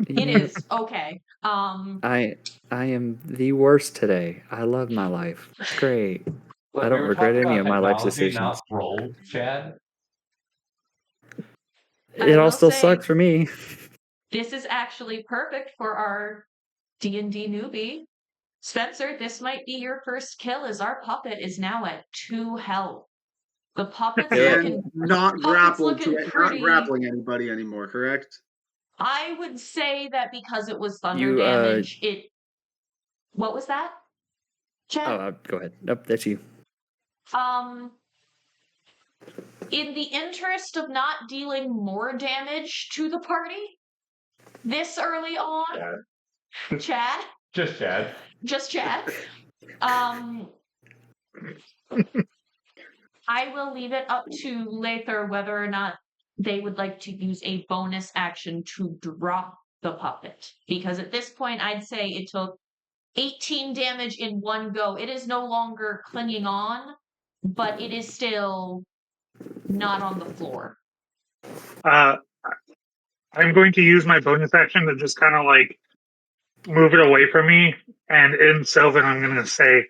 Speaker 2: It is okay.
Speaker 1: I am the worst today. I love my life. It's great.
Speaker 4: Look,
Speaker 1: I don't
Speaker 4: we were
Speaker 1: regret
Speaker 4: talking
Speaker 1: any
Speaker 4: about
Speaker 1: of my life
Speaker 4: technology,
Speaker 1: decisions.
Speaker 4: not roll, Chad.
Speaker 1: It
Speaker 2: I
Speaker 1: all
Speaker 2: will
Speaker 1: still
Speaker 2: say-
Speaker 1: sucks for me.
Speaker 2: This is actually perfect for our D&D newbie. Spencer, this might be your first kill, as our puppet is now at 2 health. The puppet's
Speaker 1: Yeah.
Speaker 2: looking.
Speaker 5: And not
Speaker 2: Puppet's
Speaker 5: grappled
Speaker 2: looking
Speaker 5: to it, not
Speaker 2: pretty-
Speaker 5: grappling anybody anymore, correct?
Speaker 2: I would say that because it was thunder
Speaker 1: You,
Speaker 2: damage, it. What was that,
Speaker 1: Oh,
Speaker 2: Chad?
Speaker 1: go ahead. Nope, that's you.
Speaker 2: In the interest of not dealing more damage to the party this early on, Chad,
Speaker 4: Just Chad.
Speaker 2: just Chad, I will leave it up to Lather whether or not they would like to use a bonus action to drop the puppet. Because at this point, I'd say it took 18 damage in one go. It is no longer clinging on, but it is still not on the floor.
Speaker 3: I'm going to use my bonus action to just kind of like move it away from me. And in Sylvan, I'm going to say,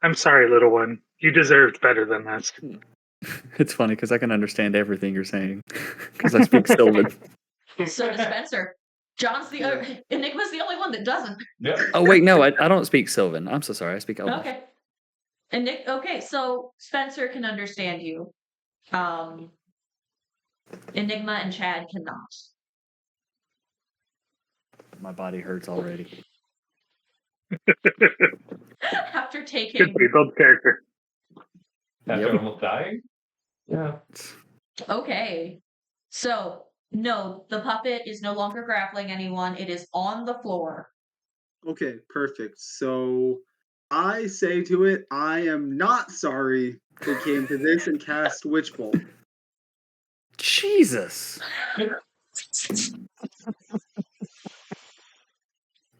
Speaker 3: I'm sorry, little one. You deserved better than this.
Speaker 1: It's funny because I can understand everything you're saying because I speak Sylvan.
Speaker 2: So does Spencer. Enigma's the only one that doesn't.
Speaker 4: Yep.
Speaker 1: Oh wait, no, I don't speak Sylvan. I'm so sorry. I speak Elvish.
Speaker 2: Okay. Okay, so Spencer can understand you. Enigma and Chad cannot.
Speaker 1: My body hurts already.
Speaker 2: After
Speaker 3: Good
Speaker 2: taking.
Speaker 3: build character.
Speaker 4: After
Speaker 1: Yep.
Speaker 4: almost dying? Yeah.
Speaker 2: Okay. So, no, the puppet is no longer grappling anyone. It is on the floor.
Speaker 5: Okay, perfect. So I say to it, I am not sorry it came to this, and cast Witch Bolt.
Speaker 1: Jesus!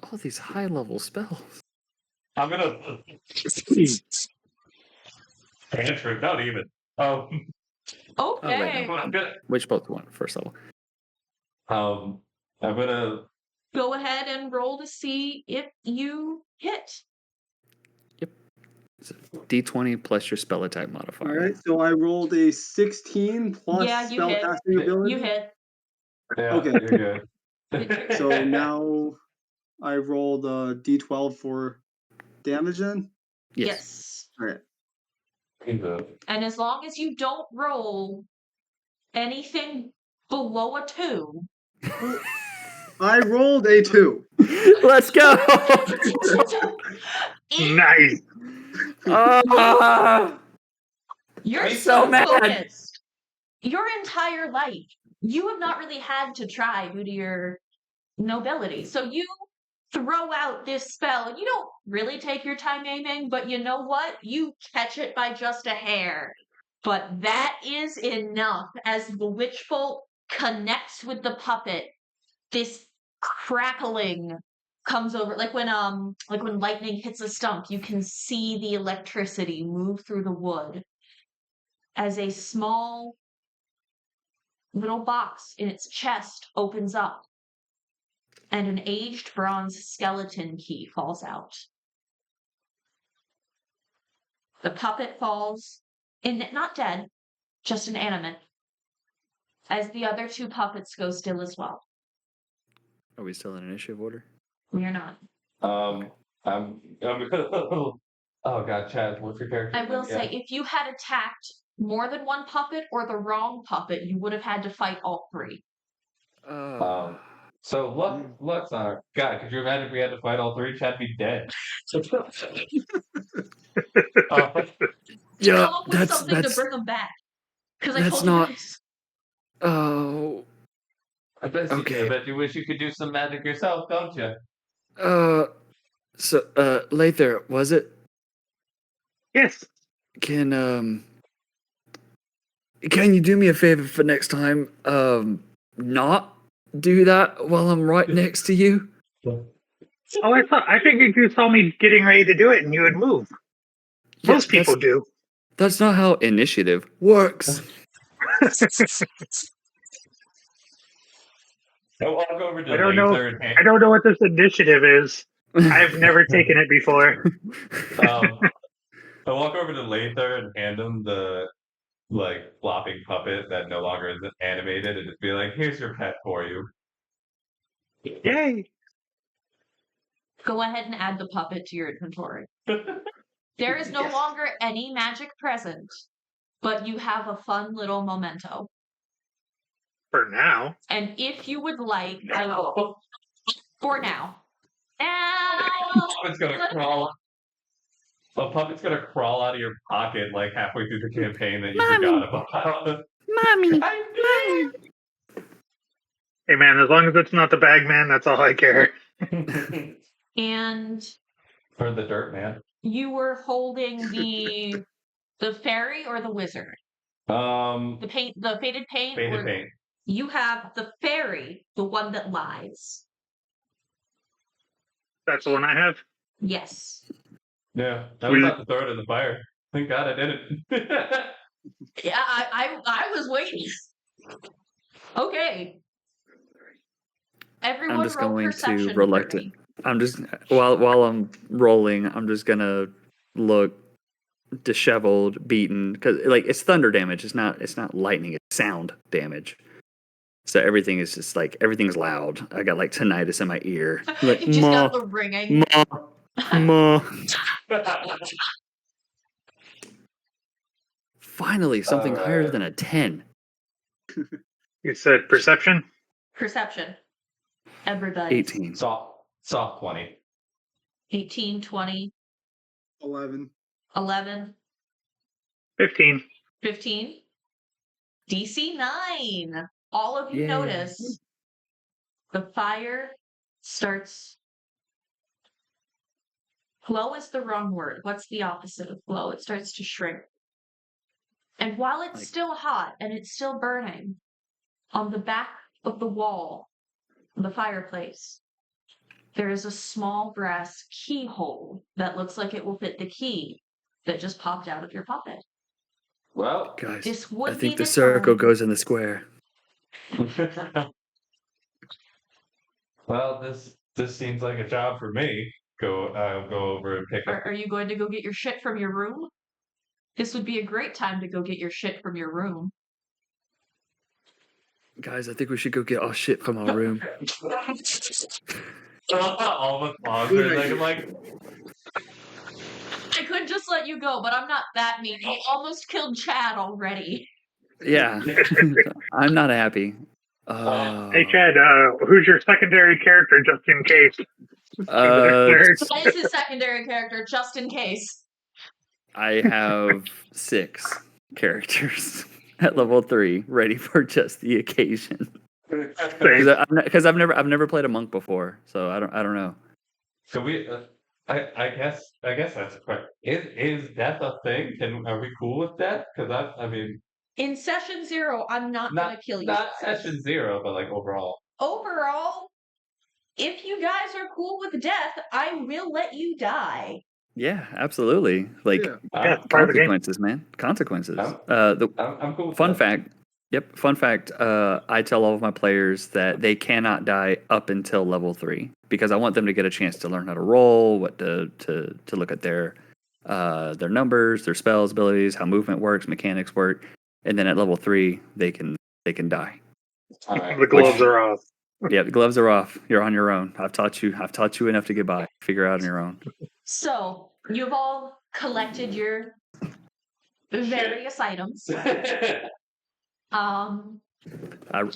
Speaker 1: All these high level spells.
Speaker 4: I'm gonna cantrip, not even.
Speaker 2: Okay.
Speaker 1: right,
Speaker 4: I'm gonna
Speaker 1: Which both one first level?
Speaker 4: I'm gonna
Speaker 2: Go ahead and roll to see if you hit.
Speaker 1: D20 plus your spell attack modifier.
Speaker 5: All right, so I rolled a 16 plus
Speaker 2: Yeah, you hit.
Speaker 5: spellcasting ability.
Speaker 2: You hit.
Speaker 4: yeah,
Speaker 5: Okay.
Speaker 4: you're good.
Speaker 5: So now I rolled a d12 for damage then?
Speaker 1: Yes.
Speaker 5: All right.
Speaker 2: And as long as you don't roll anything below a 2.
Speaker 5: I rolled a 2.
Speaker 1: Let's go!
Speaker 3: Nice.
Speaker 2: You're
Speaker 1: I'm
Speaker 2: so
Speaker 1: so mad.
Speaker 2: focused. Your entire life, you have not really had to try due to your nobility. So you throw out this spell, and you don't really take your time aiming, but you know what? You catch it by just a hair. But that is enough. As the witch bolt connects with the puppet, this crackling comes over, like when lightning hits a stump, you can see the electricity move through the wood as a small little box in its chest opens up, and an aged bronze skeleton key falls out. The puppet falls, not dead, just inanimate, as the other 2 puppets go still as well.
Speaker 1: Are we still in initiative order?
Speaker 2: We are not.
Speaker 4: I'm oh god, Chad, what's your character?
Speaker 2: I will say, if you had attacked more than 1 puppet or the wrong puppet, you would have had to fight all 3.
Speaker 4: So luck's on our God, could you imagine if we had to fight all 3? Chad'd be dead.
Speaker 1: Yeah,
Speaker 2: Come up with something to bring them back. Because I told you guys.
Speaker 1: Oh.
Speaker 4: I bet you wish you could do some magic yourself, don't you?
Speaker 1: So, Lather, was it?
Speaker 3: Yes.
Speaker 1: Can you do me a favor for next time? Not do that while I'm right next to you?
Speaker 3: Oh, I figured you saw me getting ready to do it and you would move.
Speaker 1: Yeah,
Speaker 3: Most people do.
Speaker 1: That's not how initiative works.
Speaker 4: I walk over to
Speaker 3: I don't know.
Speaker 4: Laser and
Speaker 3: I don't know what this initiative is. I've never taken it before.
Speaker 4: I walk over to Lather and hand him the flopping puppet that no longer is animated, and just be like, "Here's your pet for you."
Speaker 3: Yay!
Speaker 2: Go ahead and add the puppet to your inventory. There is no longer any magic present, but you have a fun little memento.
Speaker 3: For now.
Speaker 2: And if you would like, for now.
Speaker 4: Puppet's gonna crawl. A puppet's gonna crawl out of your pocket halfway through the campaign that you forgot about.
Speaker 1: Mommy!
Speaker 3: Hey man, as long as it's not the bag man, that's all I care.
Speaker 2: And
Speaker 4: or the dirt man.
Speaker 2: You were holding the fairy or the wizard? The faded paint.
Speaker 4: Faded paint.
Speaker 2: You have the fairy, the one that lies.
Speaker 3: That's the one I have?
Speaker 2: Yes.
Speaker 4: Yeah, I was about to throw it in the fire. Thank God I didn't.
Speaker 2: Yeah, I was waiting. Okay. Everyone
Speaker 1: I'm just
Speaker 2: roll
Speaker 1: going
Speaker 2: perception
Speaker 1: to reluctant. I'm just while I'm rolling, I'm just gonna look disheveled, beaten, because it's thunder damage. It's not lightning. It's sound damage. So everything is just everything's loud. I got tinnitus in my ear.
Speaker 2: You just got the ringing.
Speaker 1: Ma. Finally, something higher than a 10.
Speaker 3: You said perception?
Speaker 2: Perception. Everybody.
Speaker 1: 18.
Speaker 4: Soft 20.
Speaker 2: 18, 20.
Speaker 5: 11.
Speaker 2: 11.
Speaker 3: 15.
Speaker 2: 15. DC 9. All of you notice the fire starts. Glow is the wrong word. What's the opposite of glow? It starts to shrink. And while it's still hot and it's still burning, on the back of the wall, the fireplace, there is a small brass keyhole that looks like it will fit the key that just popped out of your puppet.
Speaker 4: Well,
Speaker 1: guys, I think the circle goes in the square.
Speaker 4: Well, this seems like a job for me. I'll go over and pick up.
Speaker 2: Are you going to go get your shit from your room? This would be a great time to go get your shit from your room.
Speaker 1: Guys, I think we should go get our shit from our room.
Speaker 4: All the clogs are like.
Speaker 2: I could just let you go, but I'm not that mean. You almost killed Chad already.
Speaker 1: Yeah, I'm not happy.
Speaker 3: Hey Chad, who's your secondary character, just in case?
Speaker 2: What is his secondary character, just in case?
Speaker 1: I have 6 characters at level 3, ready for just the occasion. Because I've never played a monk before, so I don't know.
Speaker 4: So I guess that's correct. Is death a thing? Are we cool with that? Because I mean.
Speaker 2: In session 0, I'm not gonna kill you.
Speaker 4: Not
Speaker 2: guys.
Speaker 4: session 0, but overall.
Speaker 2: Overall, if you guys are cool with death, I will let you die.
Speaker 1: Yeah, absolutely.
Speaker 3: part of the game.
Speaker 1: Consequences, man. Consequences.
Speaker 4: I'm cool with
Speaker 1: Fun
Speaker 4: that.
Speaker 1: fact: Yep. Fun fact: I tell all of my players that they cannot die up until level 3 because I want them to get a chance to learn how to roll, what to look at their numbers, their spells, abilities, how movement works, mechanics work, and then at level 3 they can die.
Speaker 4: All right.
Speaker 3: The gloves are off.
Speaker 1: Yeah, the gloves are off. You're on your own. I've taught you enough to get by. Figure out on your own.
Speaker 2: So you've all collected your various items.
Speaker 1: I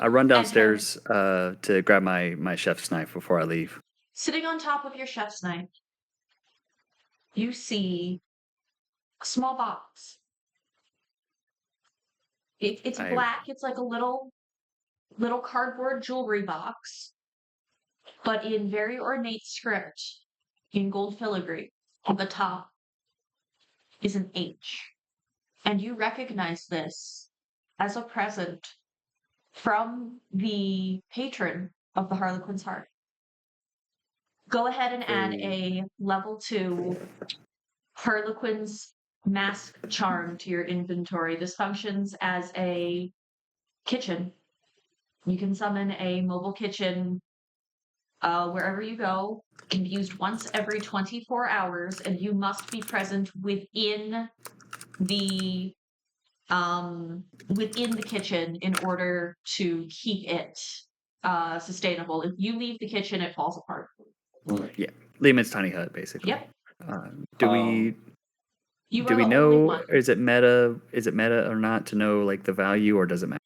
Speaker 1: run downstairs to grab my chef's knife before I leave.
Speaker 2: Sitting on top of your chef's knife, you see a small box. It's black. It's like a little cardboard jewelry box, but in very ornate script, in gold filigree. At the top is an H, and you recognize this as a present from the patron of the Harlequin's Hearth. Go ahead and add a level 2 Harlequin's Mask Charm to your inventory. This functions as a kitchen. You can summon a mobile kitchen wherever you go. It can be used once every 24 hours, and you must be present within the kitchen in order to keep it sustainable. If you leave the kitchen, it falls apart.
Speaker 1: Yeah, Lehman's tiny hut, basically.
Speaker 2: Yep.
Speaker 1: Do we know? Is it meta? Is it meta or not to know like the value, or does it matter?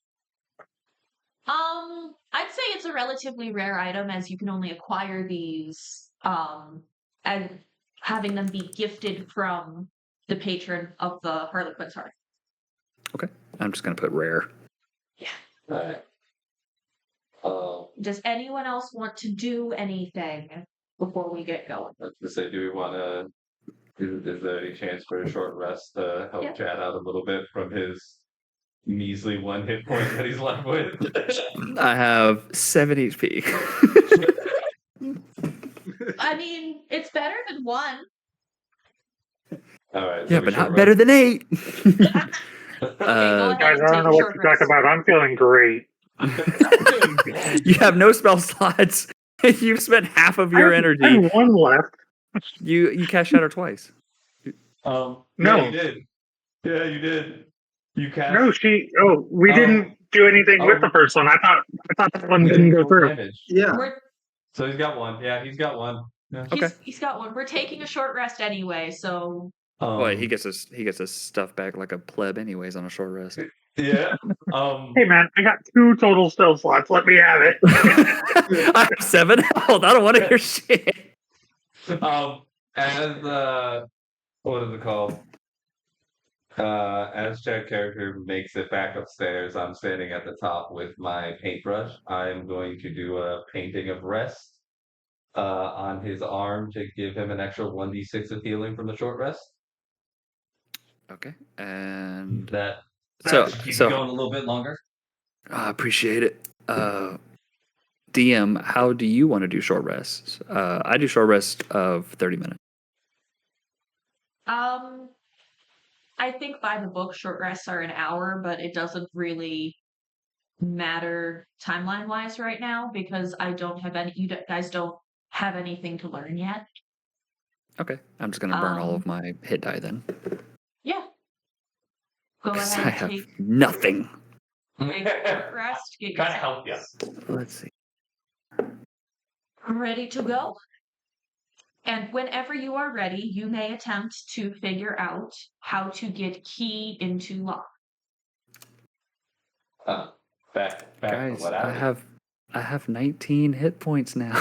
Speaker 2: I'd say it's a relatively rare item, as you can only acquire these and having them be gifted from the patron of the Harlequin's Hearth.
Speaker 1: Okay, I'm just gonna put rare.
Speaker 2: Yeah.
Speaker 4: All right.
Speaker 2: Does anyone else want to do anything before we get going?
Speaker 4: I was gonna say, do we want to? Is there any chance for a short rest to help Chad out a little bit from his measly 1 hit point that he's left with?
Speaker 1: I have 7 HP.
Speaker 2: I mean, it's better than 1.
Speaker 4: All right.
Speaker 1: Yeah, but not better than 8.
Speaker 2: Okay, go ahead
Speaker 3: Guys,
Speaker 2: and
Speaker 3: I don't
Speaker 2: take
Speaker 3: know
Speaker 2: a
Speaker 3: what
Speaker 2: short
Speaker 3: you're talking
Speaker 2: rest.
Speaker 3: about. I'm feeling great.
Speaker 1: You have no spell slots. You've spent half of your
Speaker 3: I
Speaker 1: energy.
Speaker 3: have 1 left.
Speaker 1: You cast Shatter twice.
Speaker 3: No.
Speaker 4: Yeah, you did. Yeah, you did. You cast.
Speaker 3: No, we didn't do anything with the first one. I thought that one didn't go through.
Speaker 4: Damage.
Speaker 5: Yeah.
Speaker 4: So he's got 1. Yeah, he's got 1. Yeah.
Speaker 1: Okay.
Speaker 2: He's got 1. We're taking a short rest anyway, so
Speaker 1: Boy, he gets his stuff back like a pleb, anyways, on a short rest.
Speaker 4: Yeah.
Speaker 3: Hey man, I got 2 total spell slots. Let me have it.
Speaker 1: I have 7 health. I don't want to hear shit.
Speaker 4: As what is it called? As Chad character makes it back upstairs, I'm standing at the top with my paintbrush. I'm going to do a painting of rest on his arm to give him an extra 1d6 of healing from the short rest.
Speaker 1: Okay, and
Speaker 4: That
Speaker 1: so
Speaker 4: keep it going a little bit longer.
Speaker 1: I appreciate it. DM, how do you want to do short rests? I do short rest of 30 minutes.
Speaker 2: I think by the book, short rests are an hour, but it doesn't really matter timeline-wise right now because I don't have any. You guys don't have anything to learn yet.
Speaker 1: Okay, I'm just gonna burn all of my hit die then.
Speaker 2: Yeah. Go
Speaker 1: Because
Speaker 2: ahead
Speaker 1: I
Speaker 2: and
Speaker 1: have
Speaker 2: take
Speaker 1: nothing.
Speaker 2: a short rest. Get
Speaker 4: Trying to
Speaker 2: yourself
Speaker 4: help you.
Speaker 1: Let's see.
Speaker 2: ready to go. And whenever you are ready, you may attempt to figure out how to get key into lock.
Speaker 4: Back
Speaker 1: Guys,
Speaker 4: to what
Speaker 1: I have 19 hit points now.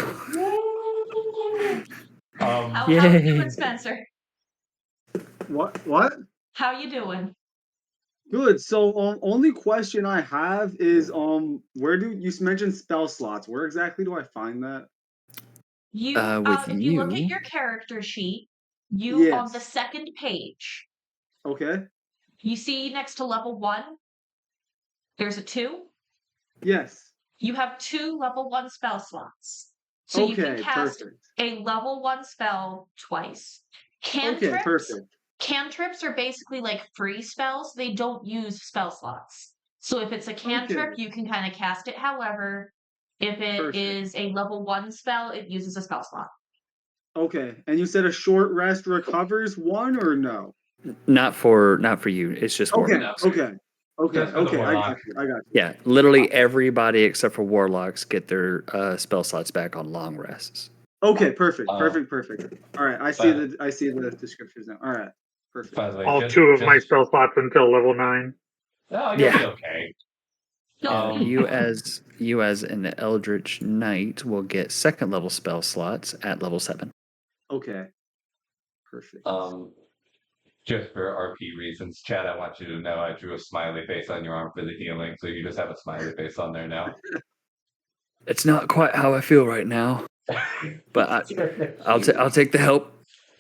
Speaker 2: How you doing, Spencer?
Speaker 5: What?
Speaker 2: How you doing?
Speaker 5: Good. So, only question I have is, where do you mentioned spell slots? Where exactly do I find that?
Speaker 2: You,
Speaker 1: with
Speaker 2: if you look at
Speaker 1: you?
Speaker 2: your character sheet, on the
Speaker 5: Yes.
Speaker 2: second page,
Speaker 5: Okay.
Speaker 2: you see next to level 1, there's a 2.
Speaker 5: Yes.
Speaker 2: You have 2 level 1 spell slots. So you can
Speaker 5: Okay.
Speaker 2: cast
Speaker 5: Perfect.
Speaker 2: a level 1 spell twice.
Speaker 5: Okay. Perfect.
Speaker 2: Cantrips are basically like free spells. They don't use spell slots. So if it's a cantrip, you can kind of cast it. However, if it is a level 1 spell, it uses a spell slot.
Speaker 5: Okay, and you said a short rest recovers 1 or no?
Speaker 1: Not for you. It's just
Speaker 5: Okay,
Speaker 1: warlocks.
Speaker 5: okay,
Speaker 4: Just for the
Speaker 5: I got
Speaker 4: warlock.
Speaker 5: you. I got you.
Speaker 1: Yeah, literally everybody except for warlocks get their spell slots back on long rests.
Speaker 5: Okay, perfect. All right, I see
Speaker 4: But-
Speaker 5: the descriptions now. All right, perfect.
Speaker 4: By the way,
Speaker 3: All 2 of my spell slots until level 9.
Speaker 4: Oh, you'll
Speaker 1: Yeah.
Speaker 4: be okay.
Speaker 1: You as an Eldritch Knight will get second level spell slots at level 7.
Speaker 5: Okay, perfect.
Speaker 4: Just for RP reasons, Chad, I want you to know I drew a smiley face on your arm for the healing, so you just have a smiley face on there now.
Speaker 1: It's not quite how I feel right now, but I'll take the help.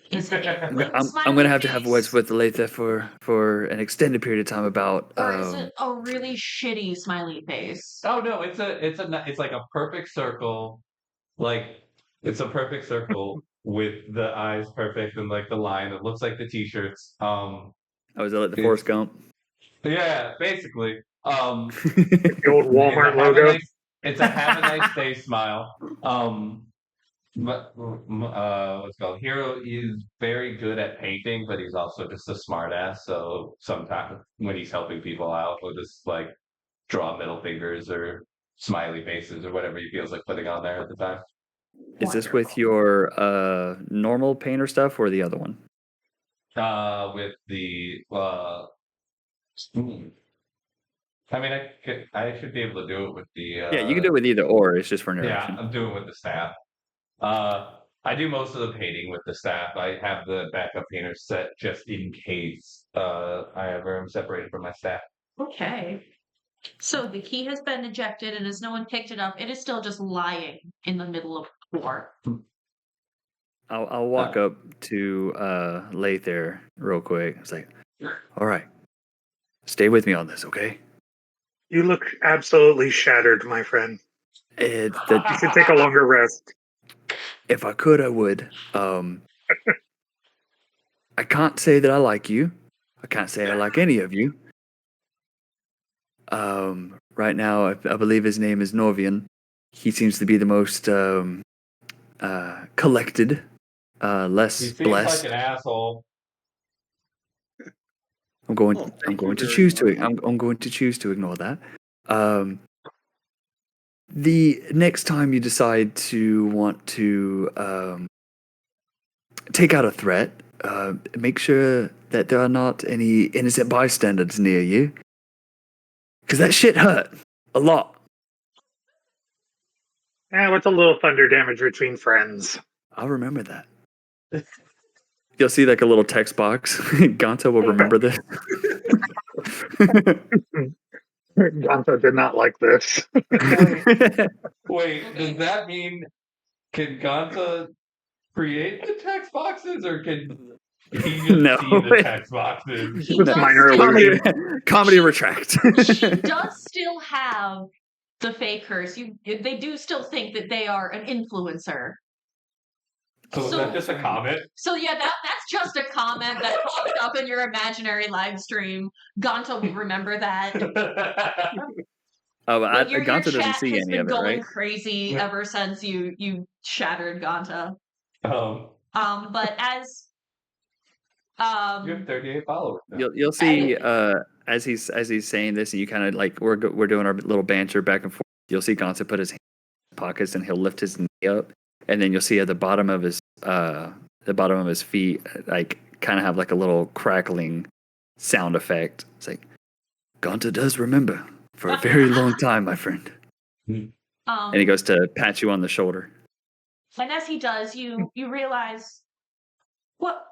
Speaker 2: Is it a
Speaker 1: I'm
Speaker 2: smiley
Speaker 1: gonna have to have
Speaker 2: face?
Speaker 1: words with Aletha for an extended period of time about.
Speaker 2: Or is it a really shitty smiley face?
Speaker 4: Oh no, it's like a perfect circle, like it's a perfect circle with the eyes perfect and like the line. It looks like the t-shirts.
Speaker 1: Was it like the Forrest Gump?
Speaker 4: Yeah, basically.
Speaker 3: The old Walmart logo.
Speaker 4: It's a have a nice day smile. What's it called? Hero is very good at painting, but he's also just a smartass. So sometimes when he's helping people out, he'll just like draw middle fingers or smiley faces or whatever he feels like putting on there at the time.
Speaker 1: Is this with your normal painter stuff or the other one?
Speaker 4: With the I mean, I should be able to do it with the.
Speaker 1: Yeah, you can do it with either or. It's just for narration.
Speaker 4: Yeah, I'm doing it with the staff. I do most of the painting with the staff. I have the backup painter set just in case I ever am separated from my staff.
Speaker 2: Okay. So the key has been ejected, and as no one picked it up, it is still just lying in the middle of the floor.
Speaker 1: I'll walk up to Lather real quick. It's like, all right, stay with me on this, okay?
Speaker 3: You look absolutely shattered, my friend. You should take a longer rest.
Speaker 1: If I could, I would. I can't say that I like you. I can't say I like any of you. Right now, I believe his name is Norvian. He seems to be the most collected, less
Speaker 4: He seems
Speaker 1: blessed.
Speaker 4: like an asshole.
Speaker 1: I'm going to choose to ignore that. The next time you decide to want to take out a threat, make sure that there are not any innocent bystanders near you. Because that shit hurt a lot.
Speaker 3: Yeah, what's a little thunder damage between friends?
Speaker 1: I'll remember that. You'll see like a little text box. Ganta will remember this.
Speaker 3: Ganta did not like this.
Speaker 4: Wait, does that mean can Ganta create the text boxes, or can he just
Speaker 1: No.
Speaker 4: see the text boxes?
Speaker 2: He
Speaker 3: With
Speaker 2: does
Speaker 3: minor
Speaker 2: still-
Speaker 3: illusion.
Speaker 1: Comedy retract.
Speaker 2: She does still have the fakers. They do still think that they are an influencer.
Speaker 4: So is that just a comment?
Speaker 2: So yeah, that's just a comment that popped up in your imaginary live stream. Ganta will remember that.
Speaker 1: Oh,
Speaker 2: Like, your
Speaker 1: Ganta doesn't
Speaker 2: chat
Speaker 1: see
Speaker 2: has
Speaker 1: any
Speaker 2: been
Speaker 1: of it,
Speaker 2: going
Speaker 1: right?
Speaker 2: crazy ever since you shattered Ganta. But as
Speaker 4: You have 38 followers now.
Speaker 1: You'll see as he's saying this, and you kind of like we're doing our little banter back and forth. You'll see Ganta put his hand in his pockets, and he'll lift his knee up, and then you'll see at the bottom of his feet, like kind of have like a little crackling sound effect. It's like Ganta does remember for a very long time, my friend. And he goes to pat you on the shoulder.
Speaker 2: And as he does, you realize what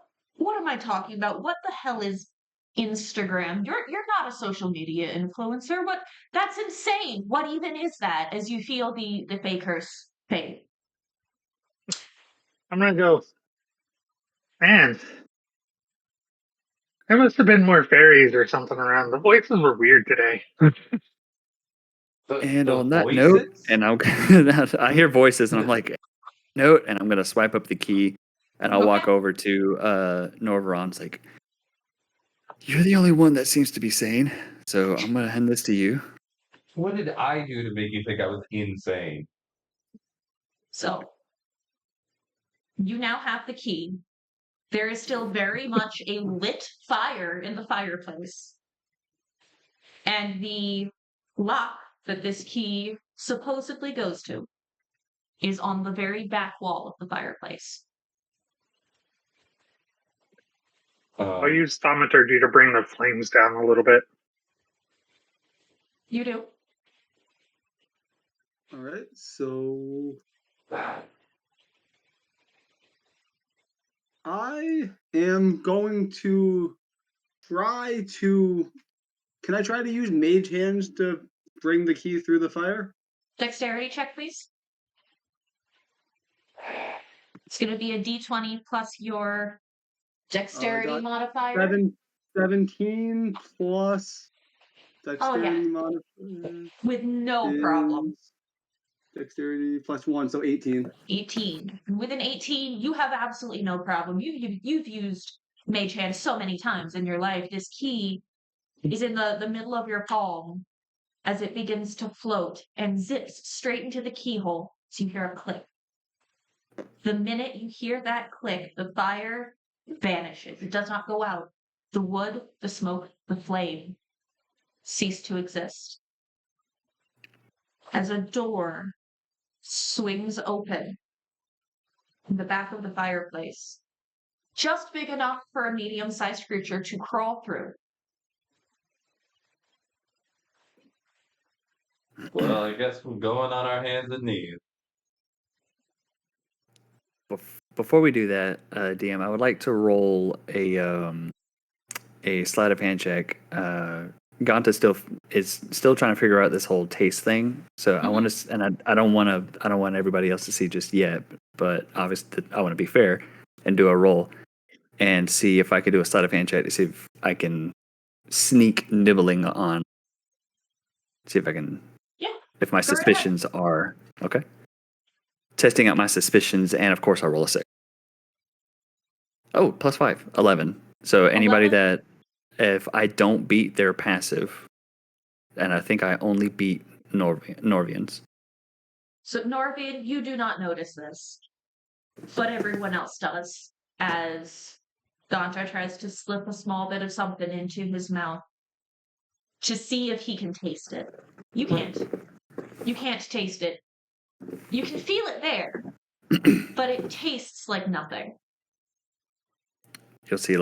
Speaker 2: am I talking about? What the hell is Instagram? You're not a social media influencer. What? That's insane. What even is that? As you feel the fakers fade.
Speaker 3: I'm gonna go. Man, there must have been more fairies or something around. The voices were weird today.
Speaker 1: And
Speaker 4: The
Speaker 1: on that
Speaker 4: voices?
Speaker 1: note, and I hear voices, and I'm like, note, and I'm gonna swipe up the key, and I'll walk over to Norveron. It's like, you're the only one that seems to be sane. So I'm gonna hand this to you.
Speaker 4: What did I do to make you think I was insane?
Speaker 2: So, you now have the key. There is still very much a lit fire in the fireplace. And the lock that this key supposedly goes to is on the very back wall of the fireplace.
Speaker 3: I'll use thaumaturgy to bring the flames down a little bit.
Speaker 2: You do.
Speaker 5: All right, so I am going to try to. Can I try to use mage hands to bring the key through the fire?
Speaker 2: Dexterity check, please. It's going to be a d20 plus your dexterity
Speaker 5: got
Speaker 2: modifier.
Speaker 5: 17 plus dexterity
Speaker 2: yeah.
Speaker 5: modifier.
Speaker 2: With no problem.
Speaker 5: is Dexterity plus 1, so 18.
Speaker 2: 18. With an 18, you have absolutely no problem. You've used Mage Hand so many times in your life. This key is in the middle of your palm as it begins to float and zips straight into the keyhole. So you hear a click. The minute you hear that click, the fire vanishes. It does not go out. The wood, the smoke, the flame cease to exist. As a door swings open in the back of the fireplace, just big enough for a medium-sized creature to crawl through.
Speaker 4: Well, I guess we're going on our hands and knees.
Speaker 1: Before we do that, DM, I would like to roll a sleight of hand check. Ganta is still trying to figure out this whole taste thing. So I want to, and I don't want everybody else to see just yet. But obviously, I want to be fair and do a roll and see if I could do a sleight of hand check to see if I can sneak nibbling on. See if I can.
Speaker 2: Yeah.
Speaker 1: If my suspicions are okay. Testing out my suspicions, and of course, I roll a 6. Oh, plus 5, 11. So anybody
Speaker 2: 11?
Speaker 1: that, if I don't beat their passive, and I think I only beat Norvians.
Speaker 2: So Norvian, you do not notice this, but everyone else does, as Ganta tries to slip a small bit of something into his mouth to see if he can taste it. You can't. You can't taste it. You can feel it there, but it tastes like nothing.
Speaker 1: You'll see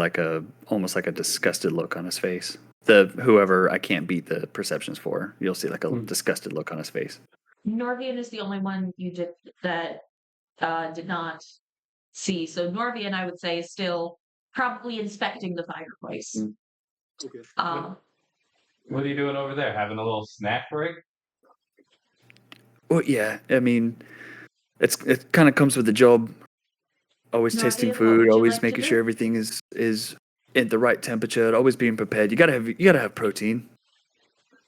Speaker 1: almost like a disgusted look on his face. Whoever I can't beat the perceptions for, you'll see like a disgusted look on his face.
Speaker 2: Norvian is the only one you did that did not see. So Norvian, I would say, is still probably inspecting the fireplace.
Speaker 5: Okay.
Speaker 4: What are you doing over there? Having a little snack break?
Speaker 1: Well, yeah. I mean, it kind of comes with the job. Always tasting food, always making sure everything is at the right temperature, always being prepared. You gotta have protein.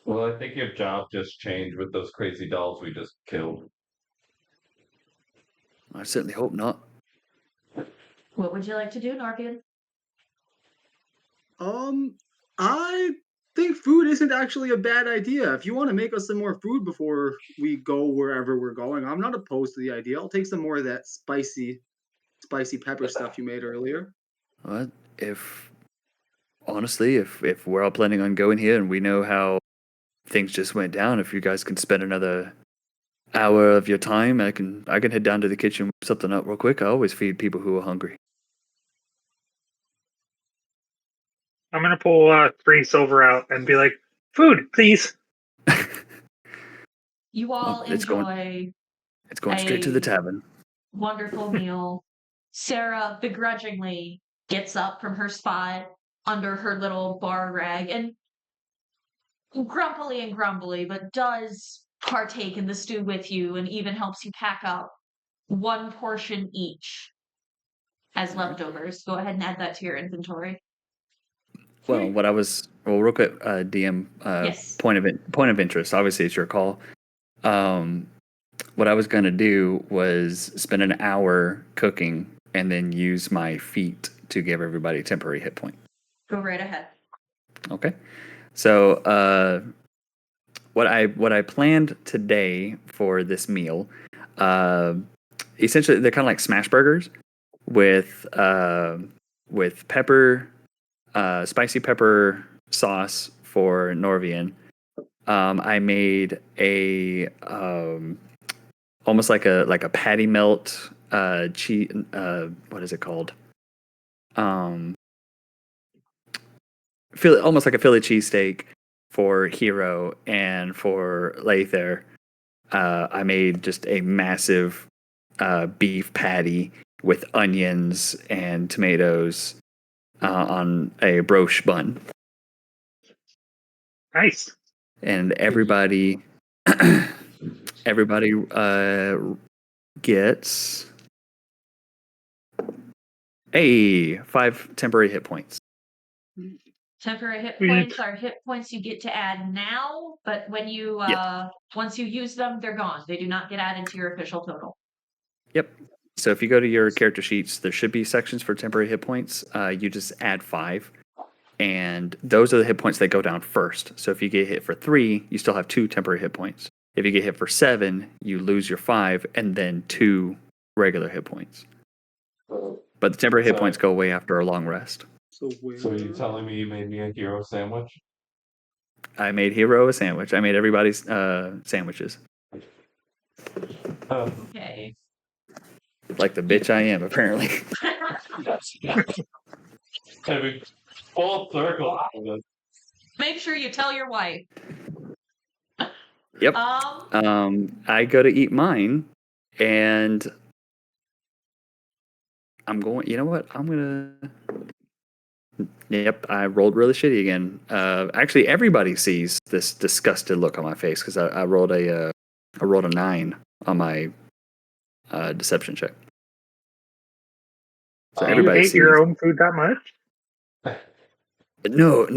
Speaker 4: Well, I think your job just changed with those crazy dolls we just killed.
Speaker 1: I certainly hope not.
Speaker 2: What would you like to do, Norvian?
Speaker 5: I think food isn't actually a bad idea. If you want to make us some more food before we go wherever we're going, I'm not opposed to the idea. I'll take some more of that spicy pepper stuff you made earlier.
Speaker 1: What honestly, if we're all planning on going here and we know how things just went down, if you guys can spend another hour of your time, I can head down to the kitchen, whip something up real quick. I always feed people who are hungry.
Speaker 3: I'm gonna pull 3 silver out and be like, "Food, please."
Speaker 2: You all enjoy.
Speaker 1: It's going straight to the tavern.
Speaker 2: Wonderful meal. Sarah begrudgingly gets up from her spot under her little bar rag and grumbly, but does partake in the stew with you and even helps you pack up 1 portion each as leftovers. Go ahead and add that to your inventory.
Speaker 1: Well, real quick, DM,
Speaker 2: Yes.
Speaker 1: point of interest. Obviously, it's your call. What I was gonna do was spend an hour cooking and then use my feet to give everybody a temporary hit point.
Speaker 2: Go right ahead.
Speaker 1: Okay. So what I planned today for this meal, essentially they're kind of like smash burgers with pepper, spicy pepper sauce for Norvian. I made a almost like a patty melt cheese. What is it called? Almost like a Philly cheesesteak for Hero, and for Lather, I made just a massive beef patty with onions and tomatoes on a broche bun.
Speaker 3: Nice.
Speaker 1: And everybody gets 5 temporary hit points.
Speaker 2: Temporary hit
Speaker 3: Sweet.
Speaker 2: points are hit points you get to add now, but when you once you use them, they're gone. They do not get added to your official total.
Speaker 1: Yep. So if you go to your character sheets, there should be sections for temporary hit points. You just add 5, and those are the hit points that go down first. So if you get hit for 3, you still have 2 temporary hit points. If you get hit for 7, you lose your 5 and then 2 regular hit points. But the temporary hit points go away after a long rest.
Speaker 3: So
Speaker 4: So are you telling me you made me a hero sandwich?
Speaker 1: I made Hero a sandwich. I made everybody's sandwiches.
Speaker 2: Okay.
Speaker 1: Like the bitch I am, apparently.
Speaker 4: Every full circle.
Speaker 2: Make sure you tell your wife.
Speaker 1: Yep. I go to eat mine, and I'm going. You know what? I'm gonna. Yep, I rolled really shitty again. Actually, everybody sees this disgusted look on my face because I rolled a 9 on my deception check. So
Speaker 3: you
Speaker 1: everybody
Speaker 3: hate
Speaker 1: sees.
Speaker 3: your own food that much?
Speaker 1: No.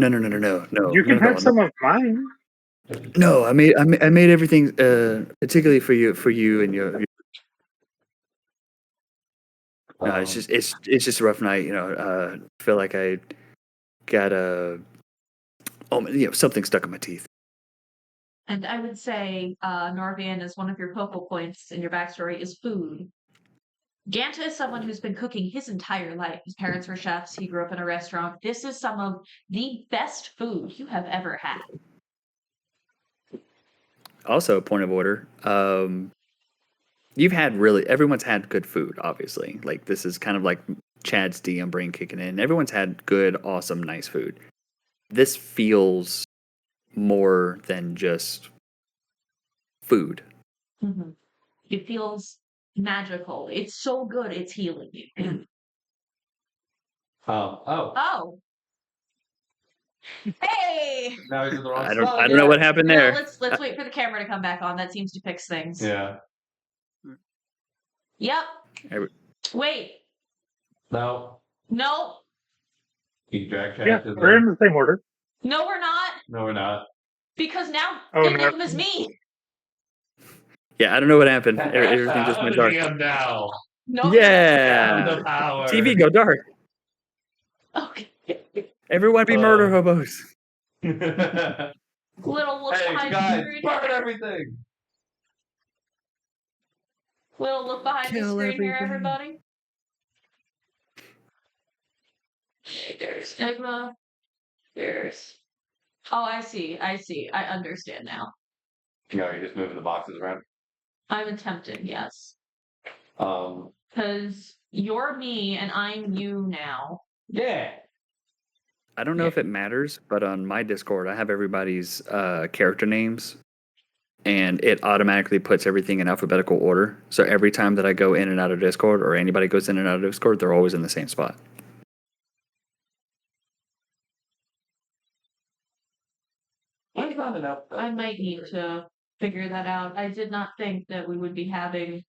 Speaker 3: You can have some of mine.
Speaker 1: No, I made everything particularly for you and your. No, it's just a rough night. Feel like I got something stuck in my teeth.
Speaker 2: And I would say Norvian is one of your focal points in your backstory is food. Ganta is someone who's been cooking his entire life. His parents were chefs. He grew up in a restaurant. This is some of the best food you have ever had.
Speaker 1: Also, point of order. Everyone's had good food, obviously. Like, this is kind of like Chad's DM brain kicking in. Everyone's had good, awesome, nice food. This feels more than just food.
Speaker 2: Mm-hmm. It feels magical. It's so good, it's healing you. Oh. Hey!
Speaker 4: Now he's in the wrong
Speaker 1: I
Speaker 4: spot.
Speaker 1: don't know what happened there.
Speaker 2: Let's wait for the camera to come back on. That seems to fix things.
Speaker 4: Yeah.
Speaker 2: Yep. Wait.
Speaker 4: No. He dragged Chad
Speaker 3: Yeah,
Speaker 4: to
Speaker 3: we're in the same order.
Speaker 2: No, we're not.
Speaker 4: No, we're not.
Speaker 2: Because now
Speaker 3: Oh,
Speaker 2: the
Speaker 3: no.
Speaker 2: name is me.
Speaker 1: Yeah, I don't know what happened. Everything just went dark.
Speaker 4: Now.
Speaker 2: No.
Speaker 1: Yeah.
Speaker 4: The power.
Speaker 1: TV go dark.
Speaker 2: Okay.
Speaker 1: Everyone be murder hobos.
Speaker 2: Little look
Speaker 4: Hey
Speaker 2: behind the
Speaker 4: guys,
Speaker 2: screen.
Speaker 4: burn everything.
Speaker 2: Little look behind
Speaker 1: Kill
Speaker 2: the screen here,
Speaker 1: everything.
Speaker 2: everybody. There's Stigma. There's. Oh, I see. I understand now.
Speaker 4: No, you're just moving the boxes around.
Speaker 2: I'm attempting, yes.
Speaker 4: Um.
Speaker 2: Because you're me and I'm you now.
Speaker 4: Yeah.
Speaker 1: I don't know if it matters, but on my Discord, I have everybody's character names, and it automatically puts everything in alphabetical order. So every time that I go in and out of Discord, or anybody goes in and out of Discord, they're always in the same spot.
Speaker 2: I might need to figure that out. I did not think that we would be having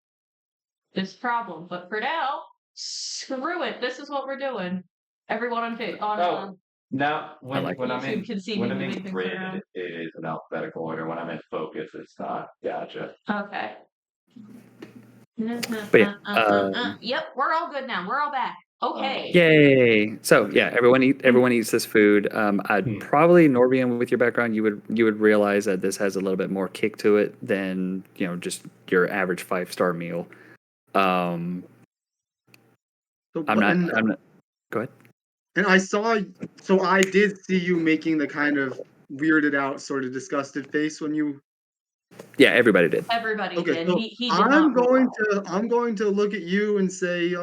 Speaker 2: this problem, but for now, screw it. This is what we're doing. Everyone on
Speaker 4: Now, when I'm
Speaker 2: YouTube
Speaker 4: in
Speaker 2: can see
Speaker 4: when
Speaker 2: me
Speaker 4: I'm
Speaker 2: moving
Speaker 4: in
Speaker 2: things
Speaker 4: grid,
Speaker 2: around.
Speaker 4: it is in alphabetical order. When I'm in focus, it's not. Gotcha.
Speaker 2: Okay.
Speaker 1: But yeah,
Speaker 2: Yep, we're all good now. We're all back. Okay.
Speaker 1: Yay! So yeah, everyone eats this food. I'd probably Norbian with your background, you would realize that this has a little bit more kick to it than just your average 5-star meal. I'm not. Go ahead.
Speaker 5: And I did see you making the kind of weirded out, sort of disgusted face when you.
Speaker 1: Yeah, everybody did.
Speaker 2: Everybody
Speaker 5: Okay,
Speaker 2: did.
Speaker 5: so
Speaker 2: He did not.
Speaker 5: I'm going to look at you and say,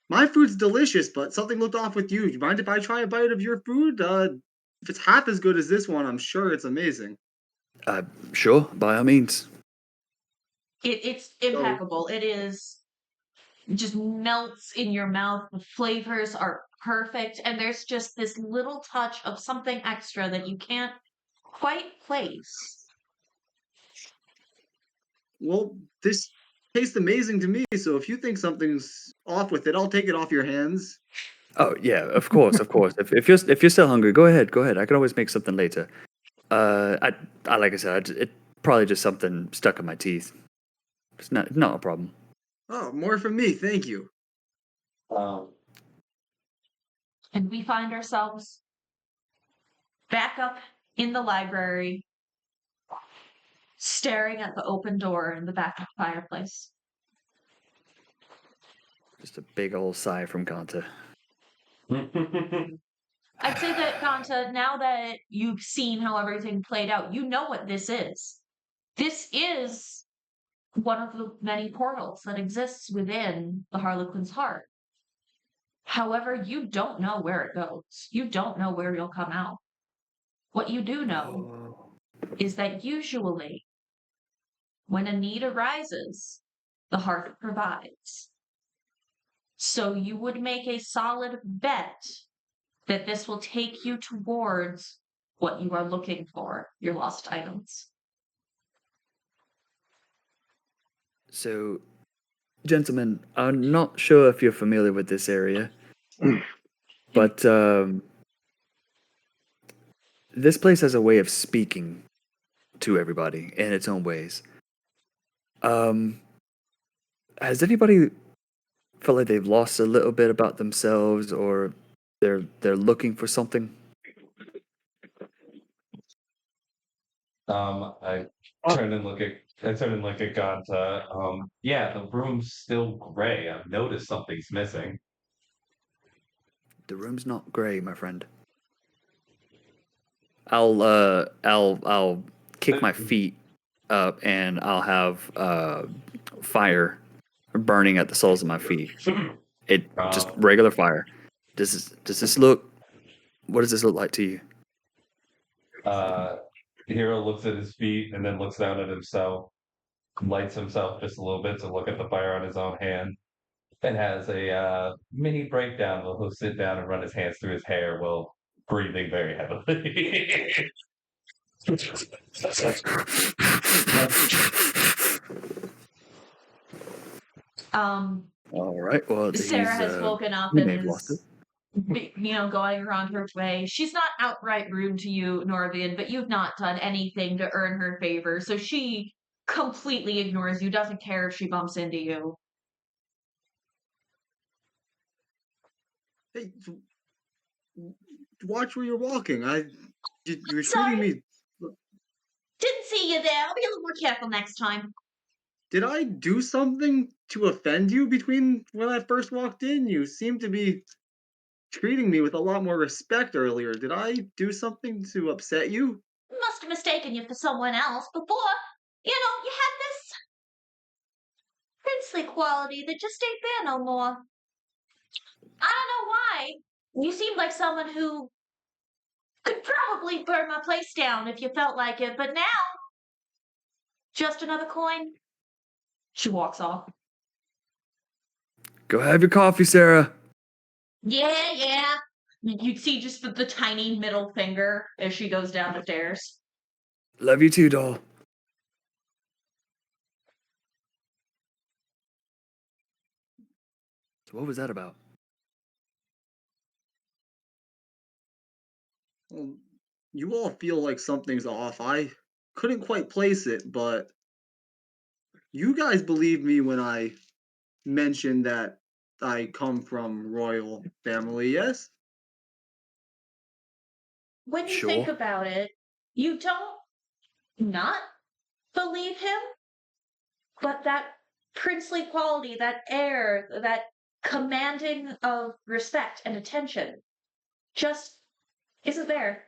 Speaker 5: my food's delicious, but something looked off with you. Do you mind if I try a bite of your food? If it's half as good as this one, I'm sure it's amazing.
Speaker 1: Sure, by all means.
Speaker 2: It's impeccable. It is just melts in your mouth. The flavors are perfect, and there's just this little touch of something extra that you can't quite place.
Speaker 5: Well, this tastes amazing to me, so if you think something's off with it, I'll take it off your hands.
Speaker 1: Oh yeah, of course, of course. If you're still hungry, go ahead. I can always make something later. I like I said, it probably just something stuck in my teeth. It's not a problem.
Speaker 5: Oh, more from me, thank you.
Speaker 2: And we find ourselves back up in the library, staring at the open door in the back of the fireplace.
Speaker 1: Just a big old sigh from Ganta.
Speaker 2: I'd say that, Ganta, now that you've seen how everything played out, you know what this is. This is one of the many portals that exists within the Harlequin's heart. However, you don't know where it goes. You don't know where you'll come out. What you do know is that usually, when a need arises, the Hearth provides. So you would make a solid bet that this will take you towards what you are looking for, your lost items.
Speaker 1: So, gentlemen, I'm not sure if you're familiar with this area, but this place has a way of speaking to everybody in its own ways. Has anybody felt like they've lost a little bit about themselves, or they're looking for something?
Speaker 4: I turn and look at Ganta. Yeah, the room's still gray. I've noticed something's missing.
Speaker 1: The room's not gray, my friend. I'll kick my feet up and I'll have fire burning at the soles of my feet. It just regular fire. Does this look? What does this look like to you?
Speaker 4: Hero looks at his feet and then looks down at himself, lights himself just a little bit to look at the fire on his own hand, and has a mini breakdown where he'll sit down and run his hands through his hair while breathing very heavily.
Speaker 1: All right. Well,
Speaker 2: Sarah has woken up
Speaker 1: he
Speaker 2: and
Speaker 1: may have lost it.
Speaker 2: is, going around her way. She's not outright rude to you, Norvian, but you've not done anything to earn her favor, so she completely ignores you, doesn't care if she bumps into you.
Speaker 5: Hey, watch where you're walking. You're
Speaker 2: Sorry.
Speaker 5: treating me.
Speaker 2: Didn't see you there. I'll be a little more careful next time.
Speaker 5: Did I do something to offend you between when I first walked in? You seem to be treating me with a lot more respect earlier. Did I do something to upset you?
Speaker 2: Must have mistaken you for someone else before. You had this princely quality that just ain't there no more. I don't know why. You seemed like someone who could probably burn my place down if you felt like it, but now, just another coin. She walks off.
Speaker 1: Go have your coffee, Sarah.
Speaker 2: Yeah. You'd see just the tiny middle finger as she goes down the stairs.
Speaker 1: Love you too, doll. So what was that about?
Speaker 5: Well, you all feel like something's off. I couldn't quite place it, but you guys believed me when I mentioned that I come from royal family, yes?
Speaker 2: When you think
Speaker 1: Sure.
Speaker 2: about it, you don't not believe him, but that princely quality, that air, that commanding of respect and attention just isn't there.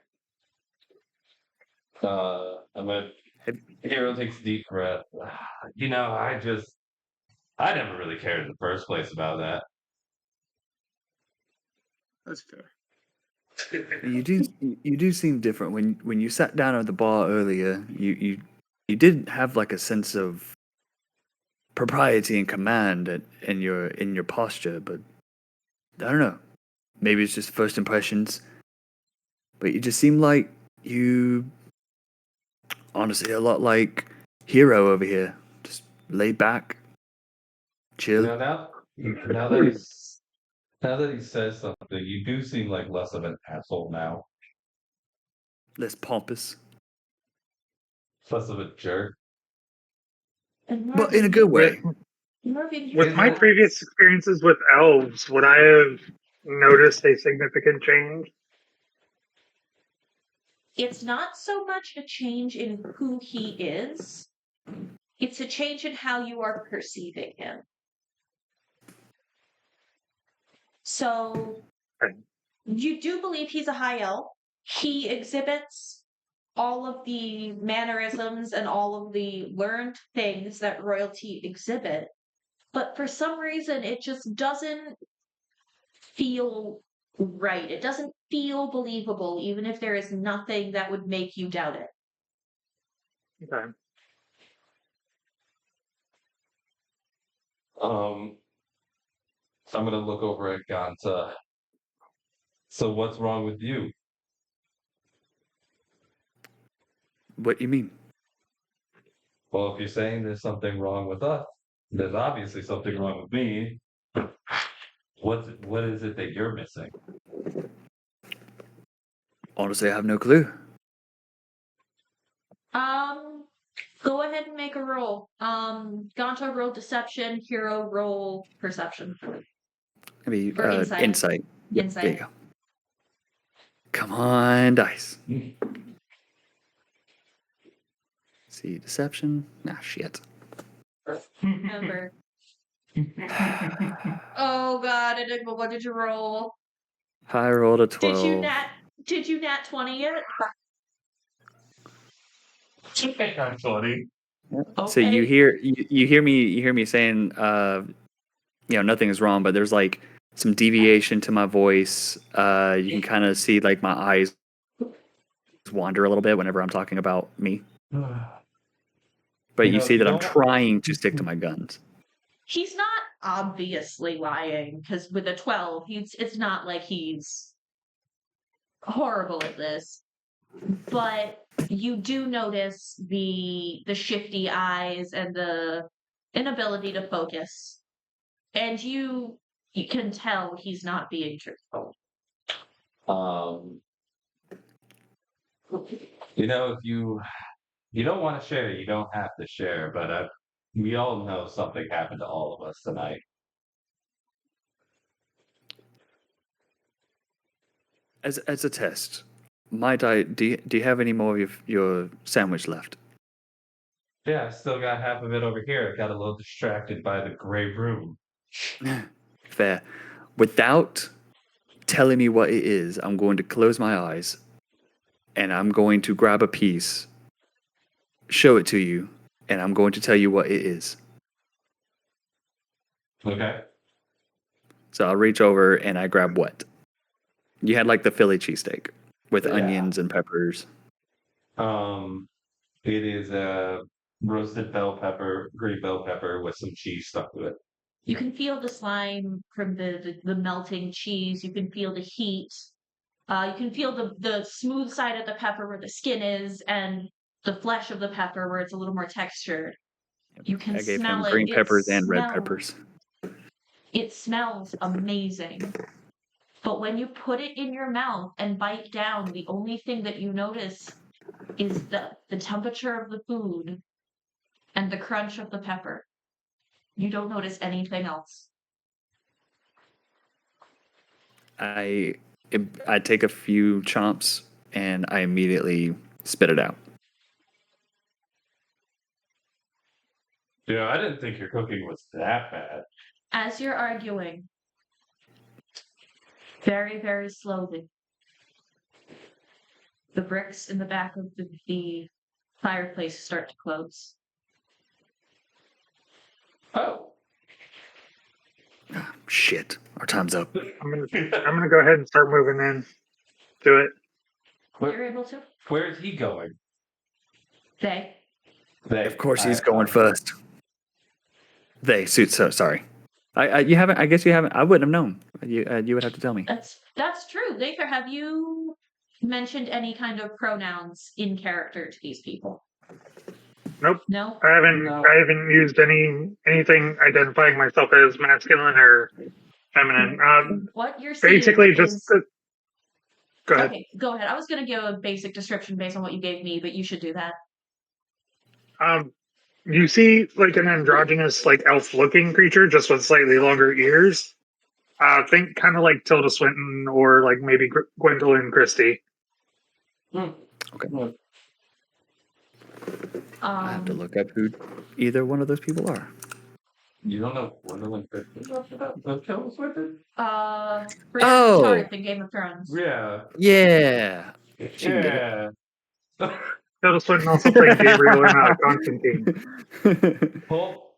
Speaker 4: I'm gonna.
Speaker 1: Have-
Speaker 4: Hero takes a deep breath. I never really cared in the first place about that.
Speaker 5: That's fair.
Speaker 1: You do seem different when you sat down at the bar earlier. You did have like a sense of propriety and command in your posture, but I don't know. Maybe it's just first impressions. But you just seem like you, honestly, a lot like Hero over here, just laid back, chill.
Speaker 4: Now that he says something, you do seem like less of an asshole now,
Speaker 1: Less pompous,
Speaker 4: less of a jerk.
Speaker 2: And
Speaker 1: but in a good way.
Speaker 2: Marvin, you
Speaker 3: With my
Speaker 2: realize
Speaker 3: previous experiences with elves, would I have noticed a significant change?
Speaker 2: it's not so much a change in who he is, it's a change in how you are perceiving him. So
Speaker 3: Okay.
Speaker 2: you do believe he's a high elf. He exhibits all of the mannerisms and all of the learned things that royalty exhibit. But for some reason, it just doesn't feel right. It doesn't feel believable, even if there is nothing that would make you doubt it.
Speaker 3: Okay.
Speaker 4: So I'm gonna look over at Ganta. So what's wrong with you?
Speaker 1: What you mean?
Speaker 4: Well, if you're saying there's something wrong with us, there's obviously something wrong with me. What is it that you're missing?
Speaker 1: Honestly, I have no clue.
Speaker 2: Go ahead and make a roll. Ganta roll deception, hero roll perception.
Speaker 1: Maybe
Speaker 2: Or insight.
Speaker 1: insight. Yep,
Speaker 2: Insight.
Speaker 1: there you go. Come on, dice. See, deception. Nah, shit.
Speaker 2: Remember. Oh god, Enigma, what did you roll?
Speaker 1: I rolled a 12.
Speaker 2: Did you nat 20 yet?
Speaker 4: Actually.
Speaker 1: So you hear me saying nothing is wrong, but there's like some deviation to my voice. You can kind of see like my eyes wander a little bit whenever I'm talking about me. But you see that I'm trying to stick to my guns.
Speaker 2: He's not obviously lying, because with a 12, it's not like he's horrible at this. But you do notice the shifty eyes and the inability to focus. And you can tell he's not being truthful.
Speaker 4: If you don't want to share, you don't have to share. But we all know something happened to all of us tonight.
Speaker 1: As a test, might I? Do you have any more of your sandwich left?
Speaker 4: Yeah, I still got half of it over here. I got a little distracted by the gray room.
Speaker 1: Fair. Without telling me what it is, I'm going to close my eyes and I'm going to grab a piece, show it to you, and I'm going to tell you what it is.
Speaker 4: Okay.
Speaker 1: So I'll reach over and I grab what? You had like the Philly cheesesteak with onions and peppers.
Speaker 4: It is a roasted bell pepper, green bell pepper with some cheese stuck to it.
Speaker 2: You can feel the slime from the melting cheese. You can feel the heat. You can feel the smooth side of the pepper where the skin is, and the flesh of the pepper where it's a little more textured. You can
Speaker 1: I gave
Speaker 2: smell
Speaker 1: him
Speaker 2: it.
Speaker 1: green peppers and red peppers.
Speaker 2: It smells amazing. But when you put it in your mouth and bite down, the only thing that you notice is the temperature of the food and the crunch of the pepper. You don't notice anything else.
Speaker 1: I take a few chomps and I immediately spit it out.
Speaker 4: Yeah, I didn't think your cooking was that bad.
Speaker 2: As you're arguing, very, very slowly, the bricks in the back of the fireplace start to close.
Speaker 4: Oh.
Speaker 1: Shit, our time's up.
Speaker 3: I'm gonna go ahead and start moving in. Do it.
Speaker 2: You're able to?
Speaker 4: Where is he going?
Speaker 2: They.
Speaker 1: Of course, he's going first. Sorry. You haven't. I guess you haven't. I wouldn't have known. You would have to tell me.
Speaker 2: That's true. Lather, have you mentioned any kind of pronouns in character to these people?
Speaker 3: Nope.
Speaker 2: No.
Speaker 3: I haven't used anything identifying myself as masculine or feminine.
Speaker 2: What you're seeing
Speaker 3: Basically,
Speaker 2: is...
Speaker 3: just go ahead.
Speaker 2: Okay, go ahead. I was going to give a basic description based on what you gave me, but you should do that.
Speaker 3: You see like an androgynous, like elf-looking creature, just with slightly longer ears. Think kind of like Tilda Swinton or like maybe Gwendolyn Christie.
Speaker 1: Okay. I have to look up who either one of those people are.
Speaker 4: You don't know Gwendolyn Christie? Tilda Swinton?
Speaker 1: Oh!
Speaker 2: Tarth in Game of Thrones.
Speaker 4: Yeah.
Speaker 1: Yeah. She can get it.
Speaker 3: Tilda Swinton also played Gabriel in Constantine.
Speaker 4: Well,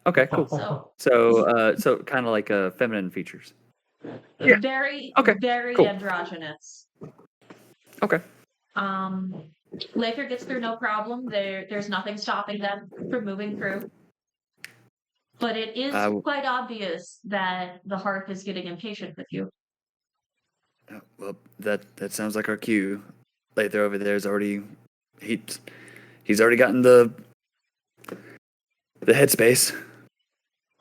Speaker 1: Okay, cool. So kind of like feminine features.
Speaker 3: Yeah.
Speaker 2: Very,
Speaker 1: Okay,
Speaker 2: very
Speaker 1: cool.
Speaker 2: androgynous.
Speaker 1: Okay.
Speaker 2: Lather gets through no problem. There's nothing stopping them from moving through. But it is quite obvious that the Hearth is getting impatient with you.
Speaker 1: Well, that sounds like our cue. Lather over there is already he's already gotten the headspace.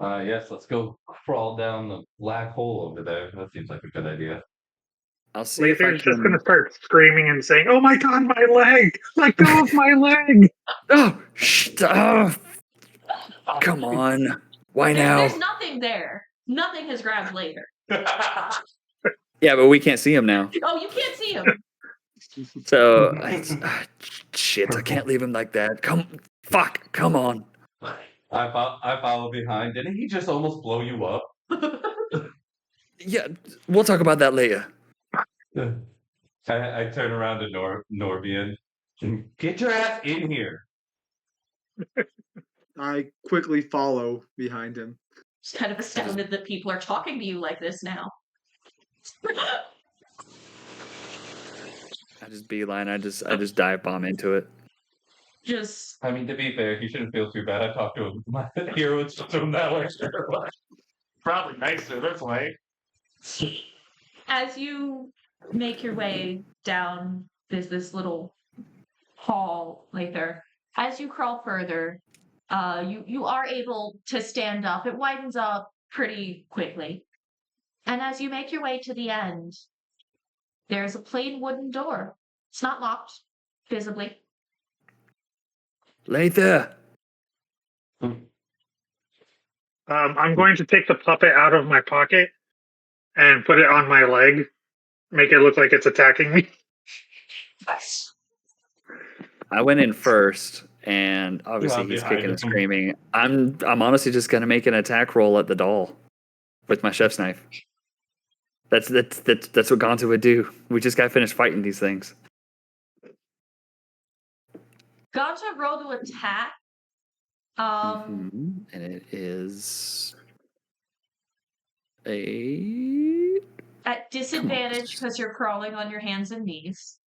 Speaker 4: Yes, let's go crawl down the black hole over there. That seems like a good idea.
Speaker 1: I'll see if I
Speaker 3: Lather's just
Speaker 1: can.
Speaker 3: gonna start screaming and saying, "Oh my god, my leg! Let go of my leg!"
Speaker 1: Oh, come on. Why now?
Speaker 2: There's nothing there. Nothing has grabbed Lather.
Speaker 1: Yeah, but we can't see him now.
Speaker 2: Oh, you can't see him.
Speaker 1: So, shit, I can't leave him like that. Come on.
Speaker 4: I follow behind. Didn't he just almost blow you up?
Speaker 1: Yeah, we'll talk about that later.
Speaker 4: I turn around to Norbian. Get your ass in here.
Speaker 5: I quickly follow behind him.
Speaker 2: Just kind of astounded that people are talking to you like this now.
Speaker 1: I just beeline. I just dive bomb into it.
Speaker 4: I mean, to be fair, he shouldn't feel too bad. I talked to him. My hero would to him that way. Probably nicer this way.
Speaker 2: As you make your way down this little hall, Lather, as you crawl further, you are able to stand up. It widens up pretty quickly. And as you make your way to the end, there's a plain wooden door. It's not locked, visibly.
Speaker 1: Lather.
Speaker 3: I'm going to take the puppet out of my pocket and put it on my leg, make it look like it's attacking me.
Speaker 2: Nice.
Speaker 1: I went in first, and obviously he's kicking and screaming. I'm honestly just gonna make an attack roll at the doll with my chef's knife. That's what Ganta would do. We just got finished fighting these things.
Speaker 2: Ganta rolled to attack.
Speaker 1: And it is a
Speaker 2: At disadvantage because you're crawling on your hands and knees.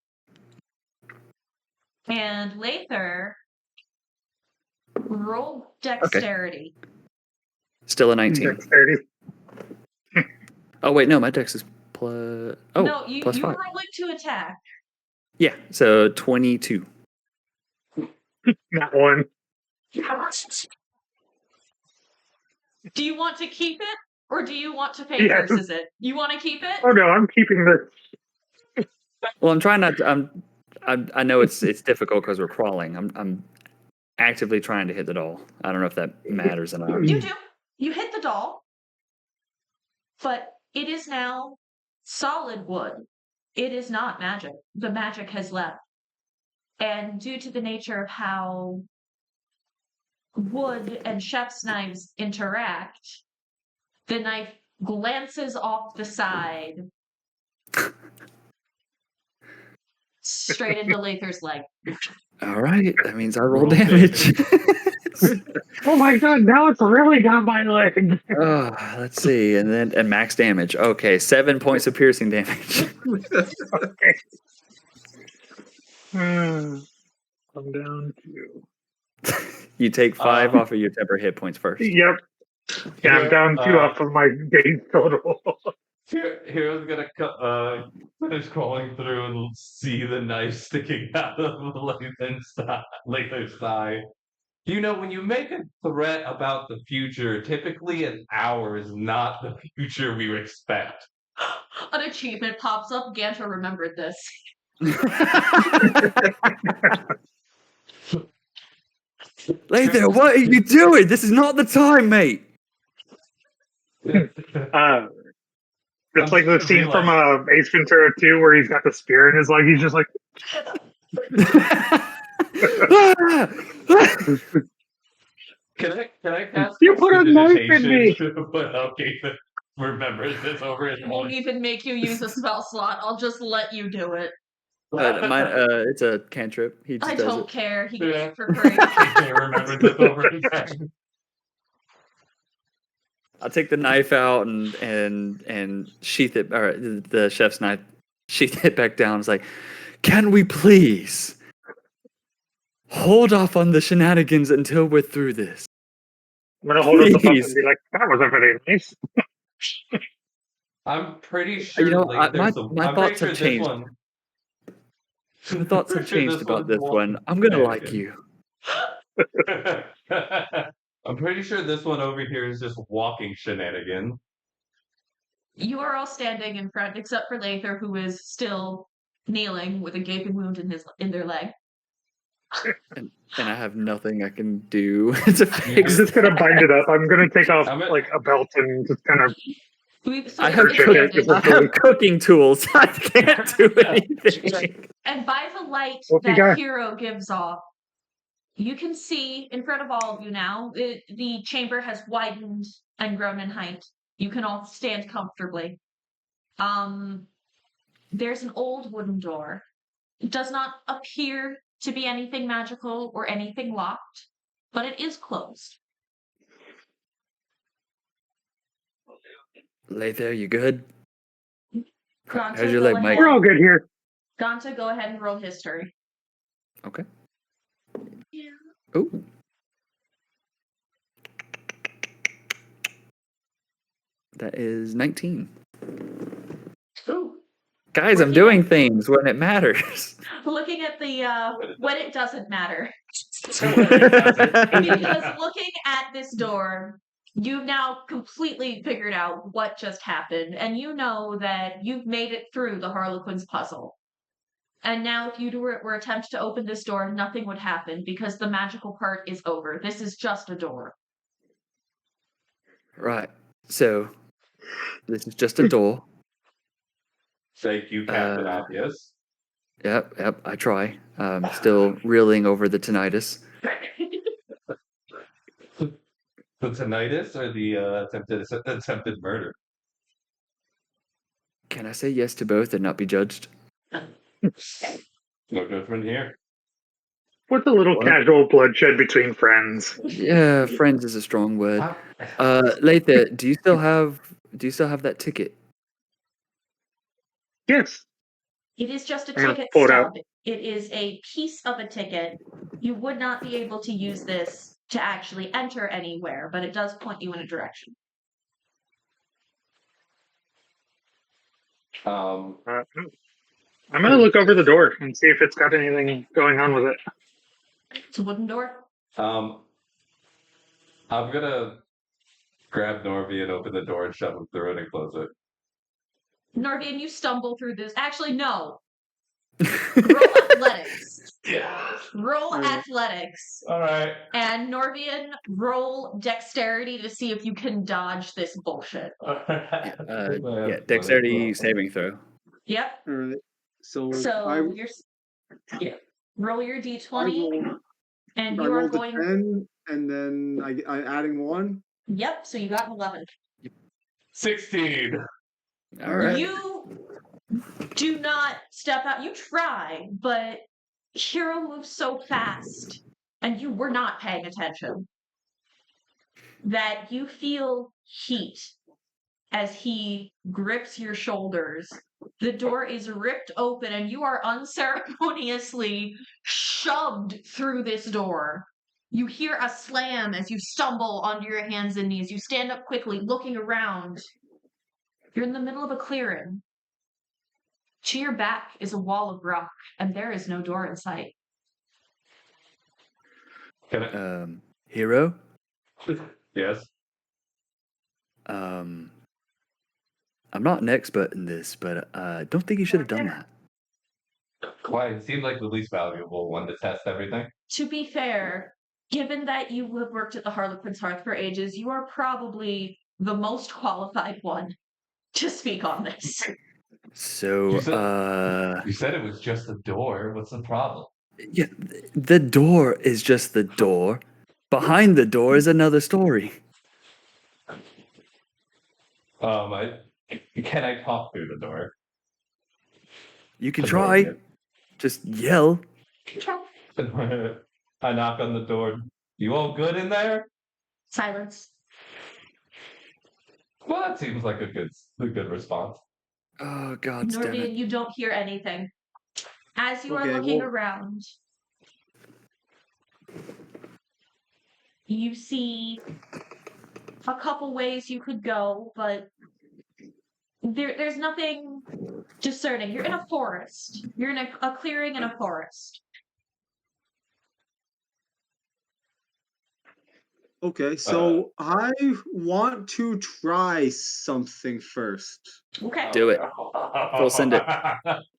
Speaker 2: And Lather, roll dexterity.
Speaker 1: Okay. Still a 19.
Speaker 3: Dexterity.
Speaker 1: Oh wait, no, my dex is plus. Oh,
Speaker 2: no, you
Speaker 1: plus 5.
Speaker 2: rolling to attack.
Speaker 1: Yeah, so 22.
Speaker 3: Not one.
Speaker 2: Do you want to keep it, or do you want to pay versus it? You want to keep it?
Speaker 3: Oh no, I'm keeping this.
Speaker 1: Well, I'm trying not to. I know it's difficult because we're crawling. I'm actively trying to hit the doll. I don't know if that matters or not.
Speaker 2: You do. You hit the doll, but it is now solid wood. It is not magic. The magic has left. And due to the nature of how wood and chef's knives interact, the knife glances off the side straight into Lather's leg.
Speaker 1: All right, that means I roll damage.
Speaker 3: Oh my god, now it's really got my leg.
Speaker 1: Let's see, and max damage. Okay, 7 points of piercing damage.
Speaker 3: Okay. I'm down to.
Speaker 1: You take 5 off of your temper hit points first.
Speaker 3: Yep. Yeah, I'm down 2 off of my base total.
Speaker 4: Hero's gonna finish crawling through and see the knife sticking out of Lather's thigh. You know, when you make a threat about the future, typically an hour is not the future we expect.
Speaker 2: An achievement pops up. Ganta remembered this.
Speaker 1: Lather, what are you doing? This is not the time, mate.
Speaker 3: It's like the scene from Ace Ventura 2 where he's got the spear in his leg. He's just like,
Speaker 4: Can I cast?
Speaker 3: You put a knife in me.
Speaker 4: But okay, remember this over his
Speaker 2: I won't even make you use a spell slot. I'll just let you do it.
Speaker 1: It's a cantrip. He just
Speaker 2: I
Speaker 1: does
Speaker 2: don't
Speaker 1: it.
Speaker 2: care. He gets it for free.
Speaker 4: I can't remember this over again.
Speaker 1: I'll take the knife out and sheath it, or the chef's knife, sheath it back down. It's like, can we please hold off on the shenanigans until we're through this?
Speaker 3: I'm going to hold up the puppet
Speaker 1: Please.
Speaker 3: and be like, that wasn't very nice.
Speaker 4: I'm pretty sure.
Speaker 1: You know,
Speaker 4: like,
Speaker 1: my
Speaker 4: I'm
Speaker 1: thoughts
Speaker 4: pretty
Speaker 1: have
Speaker 4: sure this
Speaker 1: changed.
Speaker 4: one.
Speaker 1: My thoughts have
Speaker 4: Pretty sure
Speaker 1: changed about
Speaker 4: one's
Speaker 1: this
Speaker 4: more
Speaker 1: one. I'm gonna like
Speaker 4: shenanigans.
Speaker 1: you.
Speaker 4: I'm pretty sure this one over here is just walking shenanigan.
Speaker 2: You are all standing in front, except for Lather, who is still kneeling with a gaping wound in their leg.
Speaker 1: And I have nothing I can do to
Speaker 3: I'm
Speaker 1: fix
Speaker 3: just going to
Speaker 1: that.
Speaker 3: bind it up. I'm going to take off
Speaker 4: I'm at-
Speaker 3: like a belt and just kind of.
Speaker 1: I have
Speaker 3: Check it,
Speaker 1: cooking, I have cooking tools. I can't do anything.
Speaker 2: And by the light
Speaker 3: What you
Speaker 2: that
Speaker 3: got?
Speaker 2: Hero gives off, you can see in front of all of you now, the chamber has widened and grown in height. You can all stand comfortably. There's an old wooden door. It does not appear to be anything magical or anything locked, but it is closed.
Speaker 1: Lather, you good?
Speaker 2: Ganta,
Speaker 1: How's your
Speaker 2: go
Speaker 1: leg, Mike?
Speaker 2: ahead.
Speaker 3: We're all good here.
Speaker 2: Ganta, go ahead and roll history.
Speaker 1: Okay. Ooh. That is 19.
Speaker 2: Ooh.
Speaker 1: Guys, I'm doing things when it matters.
Speaker 2: Looking at the when it doesn't matter.
Speaker 1: Because
Speaker 2: Because looking at this door, you've now completely figured out what just happened, and you know that you've made it through the Harlequin's puzzle. And now, if you were attempt to open this door, nothing would happen because the magical part is over. This is just a door.
Speaker 1: Right. So, this is just a door.
Speaker 4: Thank you, Captain Obvious.
Speaker 1: Yep, I try. Still reeling over the tinnitus.
Speaker 4: The tinnitus or the attempted murder?
Speaker 1: Can I say yes to both and not be judged?
Speaker 4: No judgment here.
Speaker 3: What's a little
Speaker 1: What?
Speaker 3: casual bloodshed between friends?
Speaker 1: Yeah, friends is a strong word. Latha, do you still have that ticket?
Speaker 3: Yes.
Speaker 2: It is just a
Speaker 3: I'm gonna
Speaker 2: ticket
Speaker 3: pull it out.
Speaker 2: stub. It is a piece of a ticket. You would not be able to use this to actually enter anywhere, but it does point you in a direction.
Speaker 3: I'm going to look over the door and see if it's got anything going on with it.
Speaker 2: It's a wooden door.
Speaker 4: I'm gonna grab Norby and open the door and shove him through it and close it.
Speaker 2: Norvian, you stumble through this. Actually, no. Roll athletics. Roll
Speaker 5: Alright.
Speaker 2: athletics.
Speaker 4: All right.
Speaker 2: And Norvian, roll dexterity to see if you can dodge this bullshit.
Speaker 1: Yeah, dexterity saving throw.
Speaker 2: Yep.
Speaker 5: Alright. So,
Speaker 2: So roll your
Speaker 5: I
Speaker 2: d20,
Speaker 5: rolled,
Speaker 2: and
Speaker 5: I
Speaker 2: you are
Speaker 5: rolled a
Speaker 2: going.
Speaker 5: 10, and then I adding 1.
Speaker 2: Yep. So you got an 11.
Speaker 4: 16.
Speaker 1: All right.
Speaker 2: You do not step out. You try, but Hero moves so fast, and you were not paying attention, that you feel heat as he grips your shoulders. The door is ripped open, and you are unceremoniously shoved through this door. You hear a slam as you stumble onto your hands and knees. You stand up quickly, looking around. You're in the middle of a clearing. To your back is a wall of rock, and there is no door in sight.
Speaker 4: Can I?
Speaker 1: Hero.
Speaker 4: Yes.
Speaker 1: I'm not an expert in this, but I don't think you should have done that.
Speaker 4: Why? It seemed like the least valuable one to test everything.
Speaker 2: To be fair, given that you have worked at the Harlequin's Hearth for ages, you are probably the most qualified one to speak on this.
Speaker 1: So,
Speaker 4: You said it was just a door. What's the problem?
Speaker 1: yeah, the door is just the door. Behind the door is another story.
Speaker 4: Can I talk through the door?
Speaker 1: You can try. Just yell.
Speaker 4: I knock on the door. You all good in there?
Speaker 2: Silence.
Speaker 4: Well, that seems like a good response.
Speaker 1: Oh, God damn
Speaker 2: Norvian,
Speaker 1: it.
Speaker 2: you don't hear anything. As you are
Speaker 5: Okay,
Speaker 2: looking
Speaker 5: well-
Speaker 2: around, you see a couple ways you could go, but there's nothing discerning. You're in a forest. You're in a clearing in a forest.
Speaker 5: Okay, so I want to try something first.
Speaker 2: Okay.
Speaker 1: Do it. Full send it.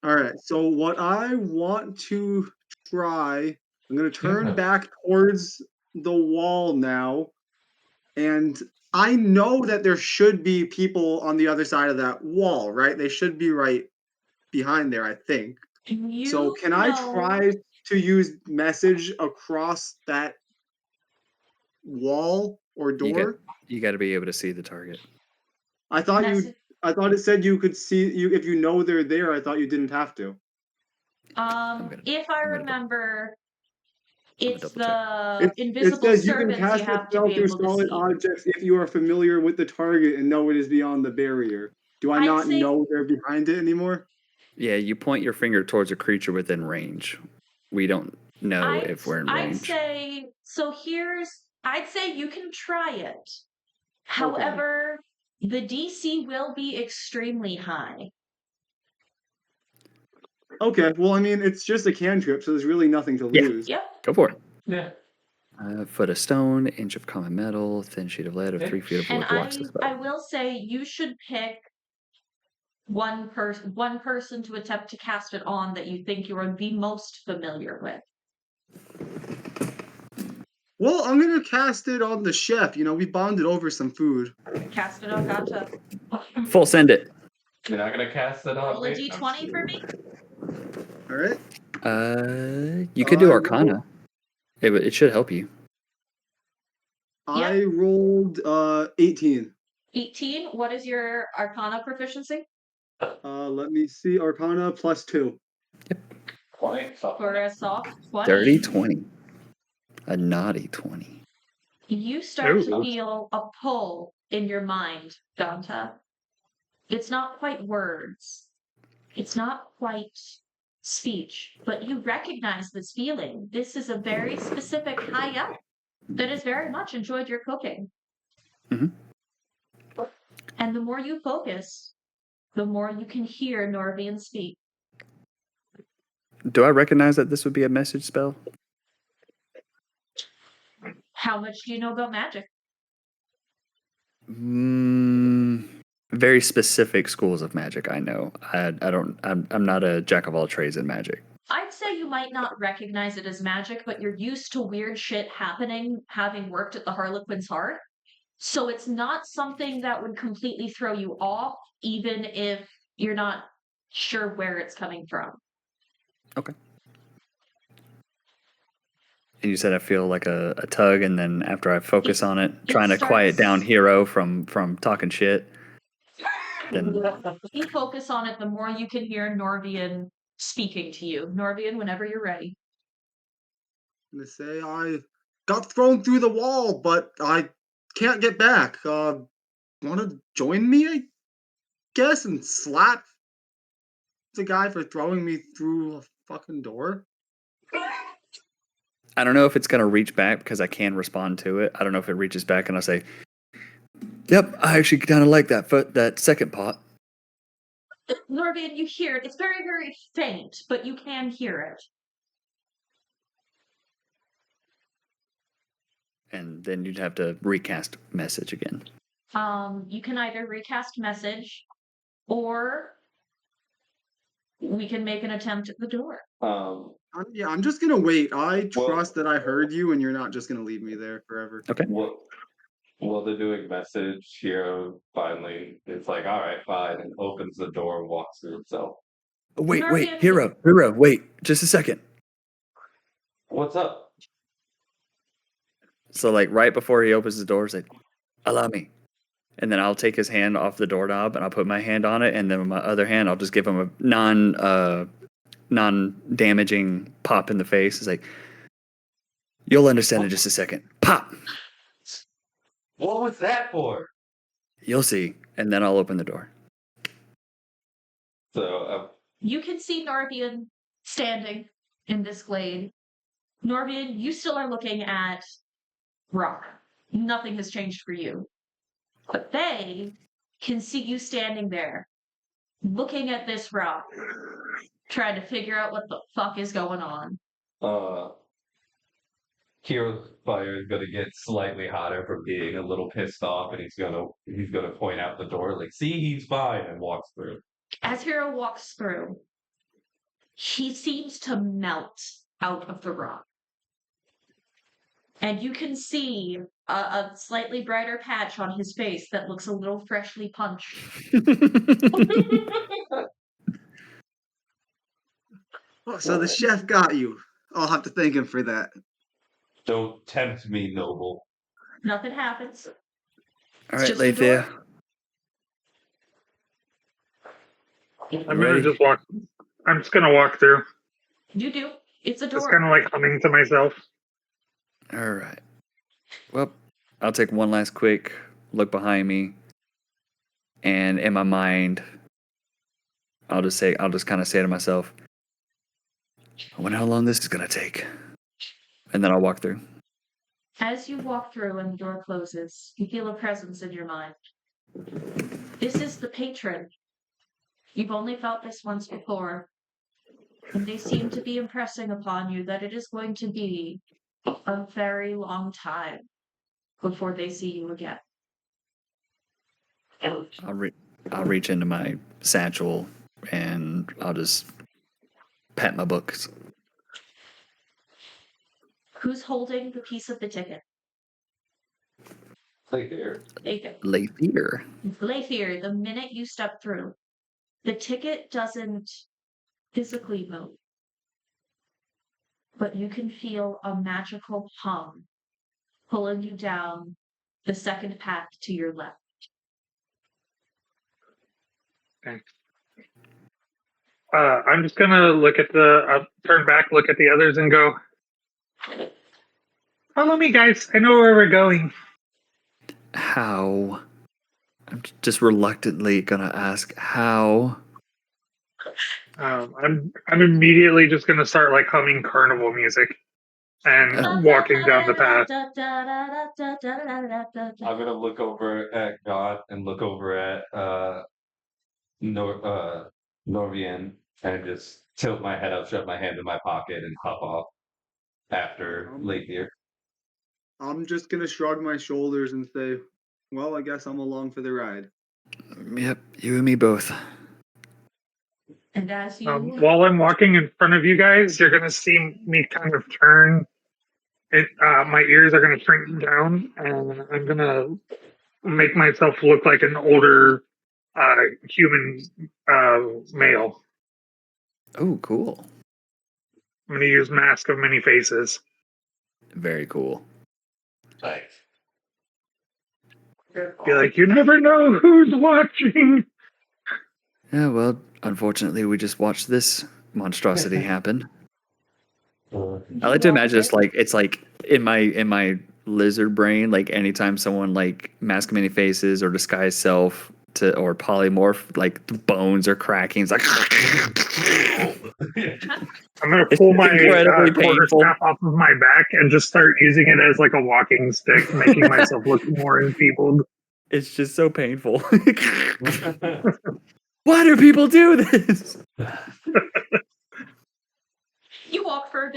Speaker 5: Alright, so what I want to try, I'm going to turn back towards the wall now, and I know that there should be people on the other side of that wall, right? They should be right behind there, I think. So can I try to use message across that wall or door?
Speaker 1: You got to be able to see the target.
Speaker 5: I thought it said you could see you if you know they're there. I thought you didn't have to.
Speaker 2: If I remember, it's
Speaker 1: double
Speaker 2: the
Speaker 5: It
Speaker 2: invisible
Speaker 5: says you can
Speaker 2: servants you
Speaker 5: cast a
Speaker 2: have to
Speaker 5: spell
Speaker 2: be
Speaker 5: through
Speaker 2: able to
Speaker 5: solid
Speaker 2: see.
Speaker 5: objects if you are familiar with the target and know it is beyond the barrier. Do I
Speaker 2: I'd
Speaker 5: not
Speaker 2: say-
Speaker 5: know they're behind it anymore?
Speaker 1: Yeah, you point your finger towards a creature within range. We don't know if we're in range.
Speaker 2: I'd say you can try it. However, the DC will be extremely high.
Speaker 5: Okay, well, I mean, it's just a cantrip, so there's really nothing to
Speaker 1: Yeah.
Speaker 5: lose.
Speaker 2: Yep.
Speaker 1: Go for it.
Speaker 4: Yeah.
Speaker 1: Foot of stone, inch of common metal, thin sheet of lead, or 3 feet of
Speaker 2: And
Speaker 1: wood blocks the
Speaker 2: I
Speaker 1: spell.
Speaker 2: will say you should pick one person to attempt to cast it on that you think you are the most familiar with.
Speaker 5: Well, I'm gonna cast it on the chef. You know, we bonded over some food.
Speaker 2: Cast it on Ganta.
Speaker 1: Full send it.
Speaker 4: You're not gonna cast it on
Speaker 2: Roll a
Speaker 4: me?
Speaker 2: d20 for me.
Speaker 5: All right.
Speaker 1: You could do
Speaker 5: I
Speaker 1: Arcana. It should help you.
Speaker 5: I rolled 18.
Speaker 2: 18. What is your Arcana proficiency?
Speaker 5: Let me see. Arcana +2.
Speaker 4: 20.
Speaker 2: For a soft 20.
Speaker 1: Dirty 20. A naughty 20.
Speaker 2: You start to
Speaker 3: Ooh.
Speaker 2: feel a pull in your mind, Ganta. It's not quite words. It's not quite speech, but you recognize this feeling. This is a very specific high up that has very much enjoyed your cooking.
Speaker 1: Mhm.
Speaker 2: And the more you focus, the more you can hear Norvian speak.
Speaker 1: Do I recognize that this would be a message spell?
Speaker 2: How much do you know about magic?
Speaker 1: Very specific schools of magic. I know. I'm not a jack of all trades in magic.
Speaker 2: I'd say you might not recognize it as magic, but you're used to weird shit happening having worked at the Harlequin's Hearth. So it's not something that would completely throw you off, even if you're not sure where it's coming from.
Speaker 1: Okay. And you said I feel like a tug, and then after I focus on it, trying to quiet down Hero from talking shit. Then
Speaker 2: You focus on it, the more you can hear Norvian speaking to you. Norvian, whenever you're ready.
Speaker 5: They say I got thrown through the wall, but I can't get back. Want to join me, I guess, and slap the guy for throwing me through a fucking door?
Speaker 1: I don't know if it's gonna reach back because I can respond to it. I don't know if it reaches back and I'll say, "Yep, I actually kind of like that second pot."
Speaker 2: Norvian, you hear it. It's very, very faint, but you can hear it.
Speaker 1: And then you'd have to recast message again.
Speaker 2: You can either recast message, or we can make an attempt at the door.
Speaker 5: I'm just gonna wait. I trust that I heard you, and you're not just gonna leave me there forever.
Speaker 1: Okay.
Speaker 4: While they're doing message, Hero finally is like, all right, fine, and opens the door and walks through himself.
Speaker 1: Wait, Hero, wait, just a second.
Speaker 4: What's up?
Speaker 1: So like right before he opens the door, he's like, "Allow me," and then I'll take his hand off the doorknob and I'll put my hand on it, and then with my other hand I'll just give him a non-damaging pop in the face. It's like, "You'll understand in just a second." Pop.
Speaker 4: What was that for?
Speaker 1: You'll see, and then I'll open the door.
Speaker 4: So
Speaker 2: you can see Norvian standing in this glade. Norvian, you still are looking at rock. Nothing has changed for you. But they can see you standing there, looking at this rock, trying to figure out what the fuck is going on.
Speaker 4: Hero's fire is gonna get slightly hotter from being a little pissed off, and he's gonna point out the door, like, see, he's fine, and walks through.
Speaker 2: As Hero walks through, he seems to melt out of the rock. And you can see a slightly brighter patch on his face that looks a little freshly punched.
Speaker 5: Oh, so the chef got you. I'll have to thank him for that.
Speaker 4: Don't tempt me, noble.
Speaker 2: Nothing happens.
Speaker 1: All right, lay there.
Speaker 3: I'm just gonna walk through.
Speaker 2: You do. It's a door.
Speaker 3: Just kind of like humming to myself.
Speaker 1: All right. Well, I'll take one last quick look behind me, and in my mind, I'll just kind of say to myself, "I wonder how long this is gonna take," and then I'll walk through.
Speaker 2: As you walk through and the door closes, you feel a presence in your mind. This is the patron. You've only felt this once before, and they seem to be impressing upon you that it is going to be a very long time before they see you again.
Speaker 1: I'll reach into my satchel and I'll just pat my books.
Speaker 2: Who's holding the piece of the ticket?
Speaker 4: Lathier.
Speaker 2: Lathier, the minute you step through, the ticket doesn't physically move, but you can feel a magical hum pulling you down the second path to your left.
Speaker 3: Okay. I'm just gonna I'll turn back, look at the others, and go, follow me, guys. I know where we're going.
Speaker 1: How? I'm just reluctantly gonna ask how.
Speaker 3: I'm immediately just gonna start like humming carnival music and walking down the path.
Speaker 4: I'm gonna look over at God and look over at Norvian and just tilt my head up, shove my hand in my pocket, and hop off after Lathier.
Speaker 5: I'm just gonna shrug my shoulders and say, well, I guess I'm along for the ride.
Speaker 1: Yep, you and me both.
Speaker 2: And as you
Speaker 3: While I'm walking in front of you guys, you're going to see me kind of turn. My ears are going to shrink down, and I'm going to make myself look like an older human male.
Speaker 1: Oh, cool.
Speaker 3: I'm going to use Mask of Many Faces.
Speaker 1: Very cool.
Speaker 4: Nice.
Speaker 3: Be like, you never know who's watching.
Speaker 1: Yeah, well, unfortunately, we just watched this monstrosity happen. I like to imagine it's like in my lizard brain, like anytime someone like mask many faces or disguise self or polymorph, like the bones are cracking. It's like
Speaker 3: I'm going to pull my
Speaker 1: incredibly
Speaker 3: quarter
Speaker 1: painful.
Speaker 3: staff off of my back and just start using it as like a walking stick, making myself look more enfeebled.
Speaker 1: It's just so painful. Why do people do this?
Speaker 2: you walk for a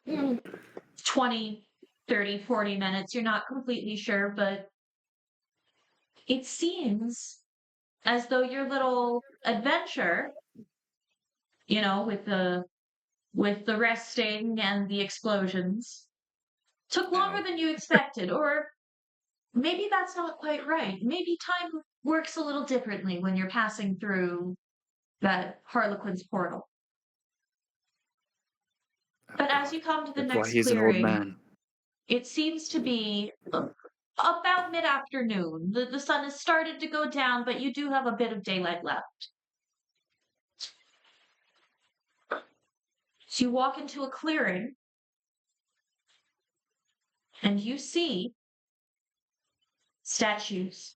Speaker 2: bit. 20, 30, 40 minutes. You're not completely sure, but it seems as though your little adventure, with the resting and the explosions, took longer than you expected, or maybe that's not quite right. Maybe time works a little differently when you're passing through that Harlequin's portal. But as you come to the
Speaker 1: That's why
Speaker 2: next
Speaker 1: he's an old
Speaker 2: clearing,
Speaker 1: man.
Speaker 2: it seems to be about mid-afternoon. The sun has started to go down, but you do have a bit of daylight left. So you walk into a clearing, and you see statues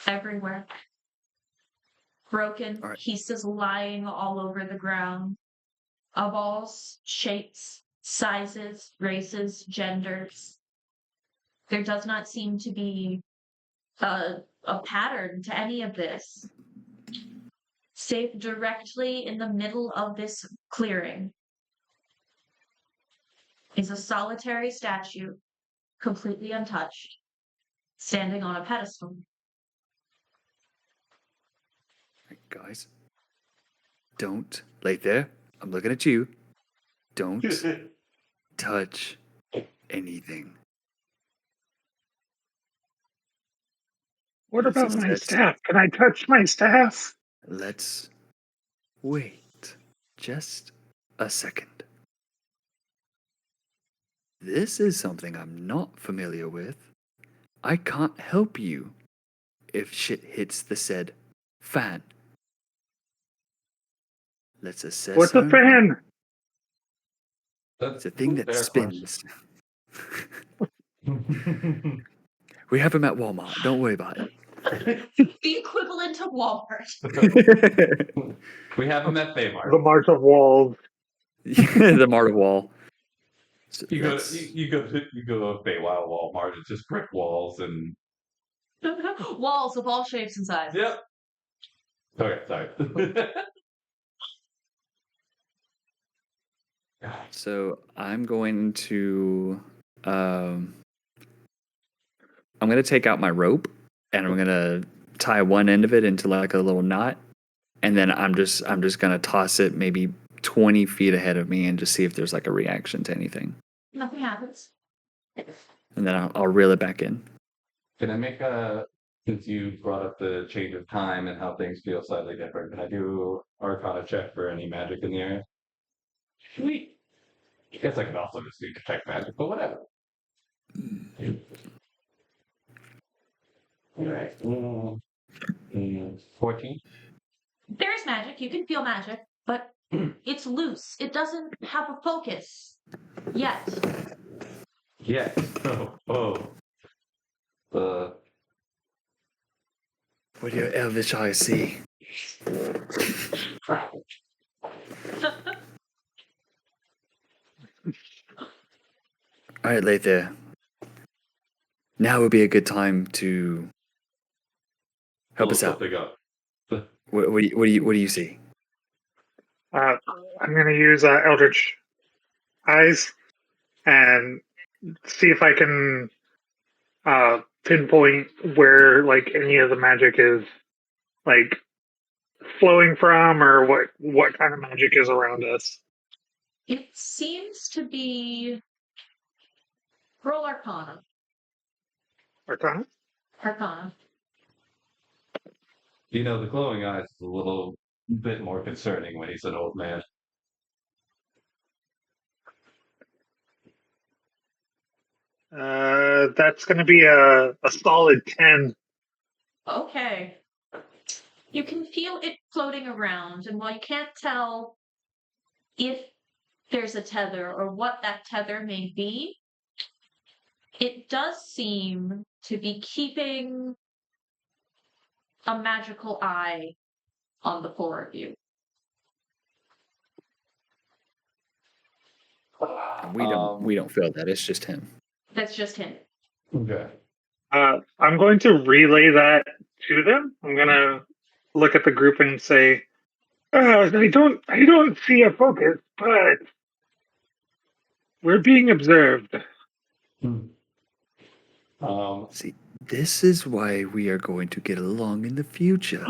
Speaker 2: everywhere. Broken pieces lying all over the ground, of all shapes, sizes, races, genders. There does not seem to be a pattern to any of this. Save directly in the middle of this clearing is a solitary statue, completely untouched, standing on a pedestal.
Speaker 1: Guys, don't lay there. I'm looking at you. Don't touch anything.
Speaker 3: What about my staff? Can I touch my staff?
Speaker 1: Let's wait just a second. This is something I'm not familiar with. I can't help you if shit hits the said fan. Let's assess.
Speaker 3: What's a fan?
Speaker 1: It's a thing that spins. We have them at Walmart. Don't worry about it.
Speaker 2: The equivalent of Walmart.
Speaker 4: We have them at Baymart.
Speaker 3: The March of Walls.
Speaker 1: The Mart of Wall. So
Speaker 4: You go to Baywile Walmart. It's just brick walls and
Speaker 2: walls of all shapes and sizes.
Speaker 4: Yep. Okay, sorry.
Speaker 1: So I'm going to take out my rope and I'm gonna tie one end of it into like a little knot, and then I'm just gonna toss it maybe 20 feet ahead of me and just see if there's like a reaction to anything.
Speaker 2: Nothing happens.
Speaker 1: And then I'll reel it back in.
Speaker 4: Can I make since you brought up the change of time and how things feel slightly different, can I do Arcana check for any magic in the area? Sweet. I guess I could also just do detect magic, but whatever. Alright. 14?
Speaker 2: There is magic. You can feel magic, but it's loose. It doesn't have a focus yet.
Speaker 4: Yes.
Speaker 1: What do your elvish eyes see? All right, Lather. Now would be a good time to help us out. What do you see?
Speaker 3: I'm going to use Eldritch Eyes and see if I can pinpoint where like any of the magic is like flowing from, or what kind of magic is around us?
Speaker 2: It seems to be roll Arcana.
Speaker 3: Arcana?
Speaker 2: Arcana.
Speaker 4: The glowing eyes is a little bit more concerning when he's an old man.
Speaker 3: That's going to be a solid 10.
Speaker 2: Okay. You can feel it floating around, and while you can't tell if there's a tether or what that tether may be, it does seem to be keeping a magical eye on the four of you.
Speaker 1: We don't feel that. It's just him.
Speaker 2: That's just him.
Speaker 4: Okay.
Speaker 3: I'm going to relay that to them. I'm going to look at the group and say, I don't see a focus, but we're being observed.
Speaker 1: See, this is why we are going to get along in the future.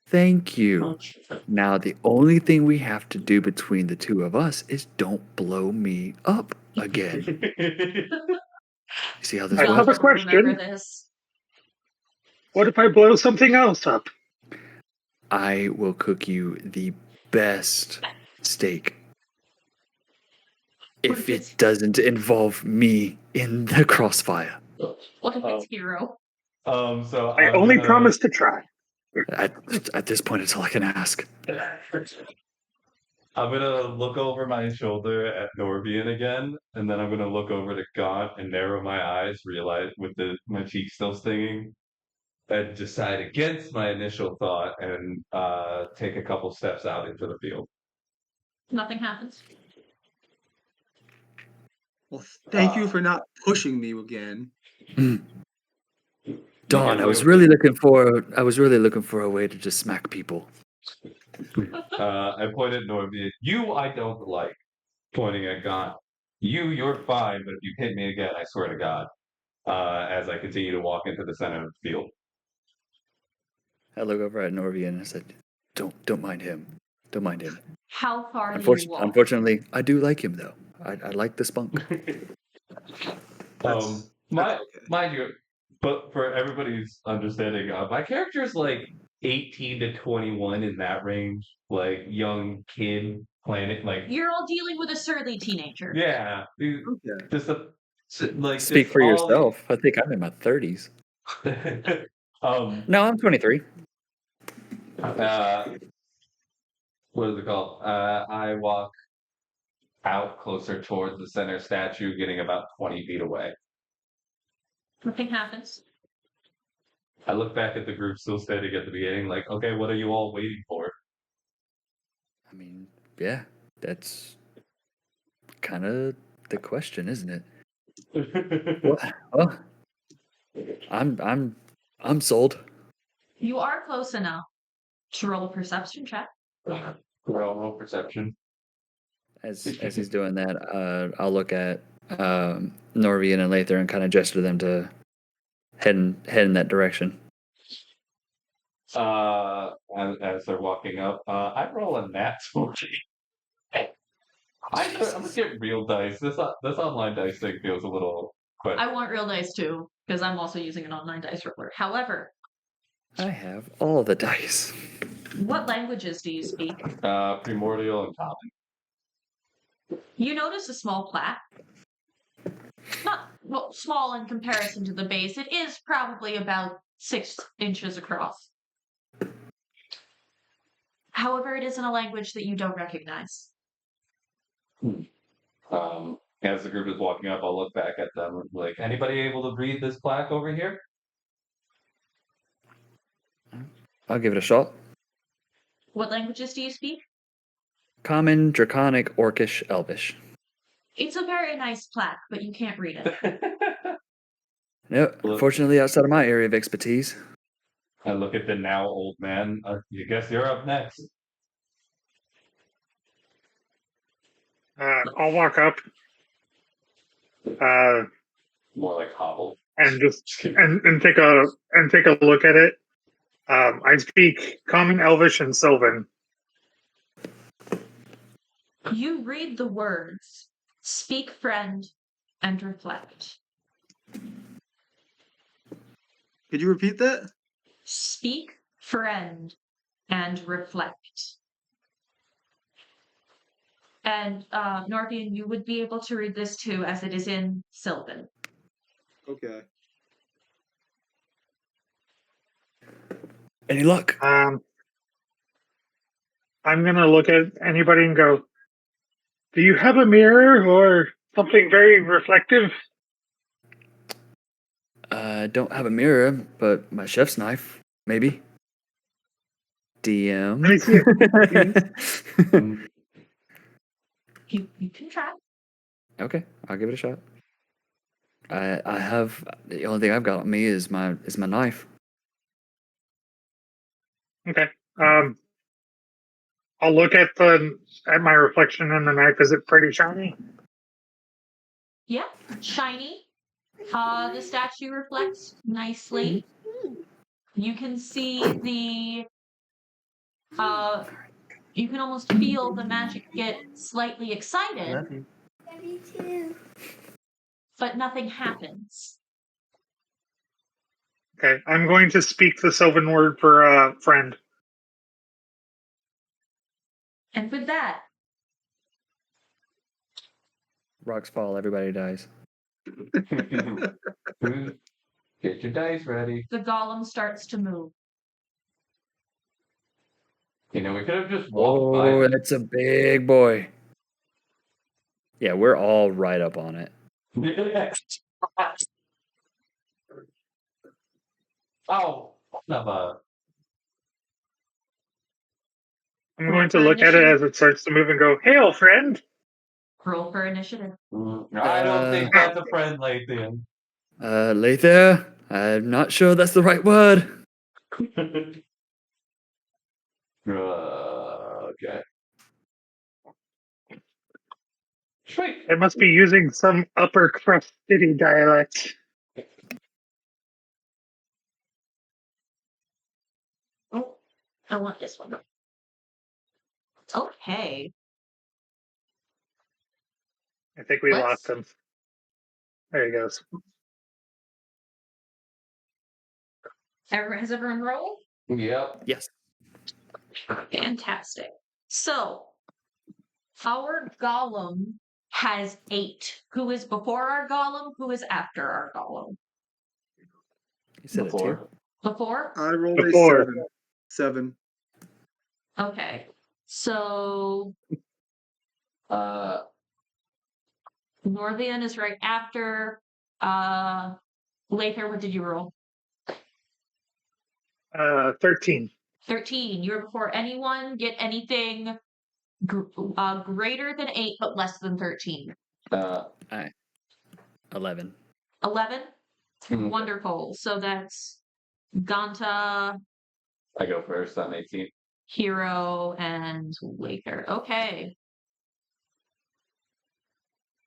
Speaker 1: Thank you. Now, the only thing we have to do between the two of us is don't blow me up again. See how this
Speaker 3: I have a
Speaker 1: works?
Speaker 3: question.
Speaker 2: Remember this.
Speaker 3: What if I blow something else up?
Speaker 1: I will cook you the best steak if it doesn't involve me in the crossfire.
Speaker 2: What if it's Hero?
Speaker 4: So
Speaker 3: I only promise to try.
Speaker 1: At this point, it's all I can ask.
Speaker 4: I'm gonna look over my shoulder at Norbian again, and then I'm gonna look over to Gaunt and narrow my eyes, realize with my cheek still stinging, and decide against my initial thought and take a couple steps out into the field.
Speaker 2: Nothing happens.
Speaker 5: Well, thank you for not pushing me again.
Speaker 1: Dawn, I was really looking for a way to just smack people.
Speaker 4: I point at Norbian. You, I don't like. Pointing at Gaunt. You're fine, but if you hit me again, I swear to God. As I continue to walk into the center of the field.
Speaker 1: I look over at Norby and I said, "Don't mind him. Don't mind him."
Speaker 2: How far do you walk?
Speaker 1: Unfortunately, I do like him though. I like the spunk.
Speaker 4: Mind you, but for everybody's understanding, my character is like 18 to 21 in that range, like young kid planet, like
Speaker 2: You're all dealing with a surly teenager.
Speaker 4: yeah,
Speaker 5: Okay.
Speaker 4: just a like
Speaker 1: Speak
Speaker 4: just
Speaker 1: for
Speaker 4: all
Speaker 1: yourself. I think I'm in my 30s. No, I'm 23.
Speaker 4: What is it called? I walk out closer towards the center statue, getting about 20 feet away.
Speaker 2: Nothing happens.
Speaker 4: I look back at the group still standing at the beginning, like, okay, what are you all waiting for?
Speaker 1: I mean, yeah, that's kind of the question, isn't it? Well, I'm sold.
Speaker 2: You are close enough to roll a perception check.
Speaker 4: Roll perception.
Speaker 1: As he's doing that, I'll look at Norvian and Lather and kind of gesture them to head in that direction.
Speaker 4: As they're walking up, I roll a nat 20. I'm gonna get real dice. This online dice thing feels a little quick.
Speaker 2: I want real dice too, because I'm also using an online dice roller. However,
Speaker 1: I have all the dice.
Speaker 2: what languages do you speak?
Speaker 4: Primordial and common.
Speaker 2: You notice a small plaque. Not small in comparison to the base. It is probably about 6 inches across. However, it is in a language that you don't recognize.
Speaker 4: As the group is walking up, I'll look back at them like, anybody able to read this plaque over here?
Speaker 1: I'll give it a shot.
Speaker 2: What languages do you speak?
Speaker 1: Common, Draconic, Orcish, Elvish.
Speaker 2: It's a very nice plaque, but you can't read it.
Speaker 1: No, unfortunately, outside of my area of expertise.
Speaker 4: I look at the now old man. I guess you're up next.
Speaker 3: I'll walk up.
Speaker 4: More like hobble.
Speaker 3: And just and take a look at it. I speak Common, Elvish, and Sylvan.
Speaker 2: You read the words, speak friend, and reflect.
Speaker 5: Could you repeat that?
Speaker 2: Speak friend and reflect. And Norvian, you would be able to read this too, as it is in Sylvan.
Speaker 5: Okay.
Speaker 1: Any luck?
Speaker 3: I'm gonna look at anybody and go, "Do you have a mirror or something very reflective?"
Speaker 1: I don't have a mirror, but my chef's knife, maybe. DM.
Speaker 3: Let me see it.
Speaker 2: You can try.
Speaker 1: Okay, I'll give it a shot. I have the only thing I've got on me is my knife.
Speaker 3: Okay. I'll look at my reflection in the knife. Is it pretty shiny?
Speaker 2: Yeah, shiny. The statue reflects nicely. You can see you can almost feel the magic get slightly excited,
Speaker 1: you.
Speaker 6: Me too.
Speaker 2: but nothing happens.
Speaker 3: Okay. I'm going to speak the Sylvan word for friend.
Speaker 2: And with that,
Speaker 1: Rocks fall, everybody dies.
Speaker 4: Get your dice ready.
Speaker 2: the golem starts to move.
Speaker 4: We could have just walked by
Speaker 1: Oh,
Speaker 4: them.
Speaker 1: that's a big boy. Yeah, we're all right up on it.
Speaker 4: Oh, never.
Speaker 3: I'm going to look at it as it starts to move and go, "Hail, friend!"
Speaker 2: Roll for initiative.
Speaker 4: I don't think that's a friend, Lathan.
Speaker 1: Lather, I'm not sure that's the right word.
Speaker 4: Okay. Sweet.
Speaker 3: It must be using some upper crust city dialect.
Speaker 2: Oh, I want this one. Okay.
Speaker 3: I think we
Speaker 2: Let's-
Speaker 3: lost him. There he goes.
Speaker 2: Has everyone rolled?
Speaker 4: Yep.
Speaker 1: Yes.
Speaker 2: Fantastic. So, our golem has 8. Who is before our golem? Who is after our golem?
Speaker 1: You said it too.
Speaker 2: Before?
Speaker 5: I rolled a
Speaker 3: Before.
Speaker 5: 7. 7.
Speaker 2: Okay. So, Norvian is right after. Lather, what did you roll?
Speaker 3: 13.
Speaker 2: 13. You're before anyone. Get anything greater than 8, but less than 13.
Speaker 1: 11.
Speaker 2: 11?
Speaker 4: Mhm.
Speaker 2: Wonderful. So that's Ganta,
Speaker 4: I go first. I'm 18.
Speaker 2: Hero, and Lather. Okay.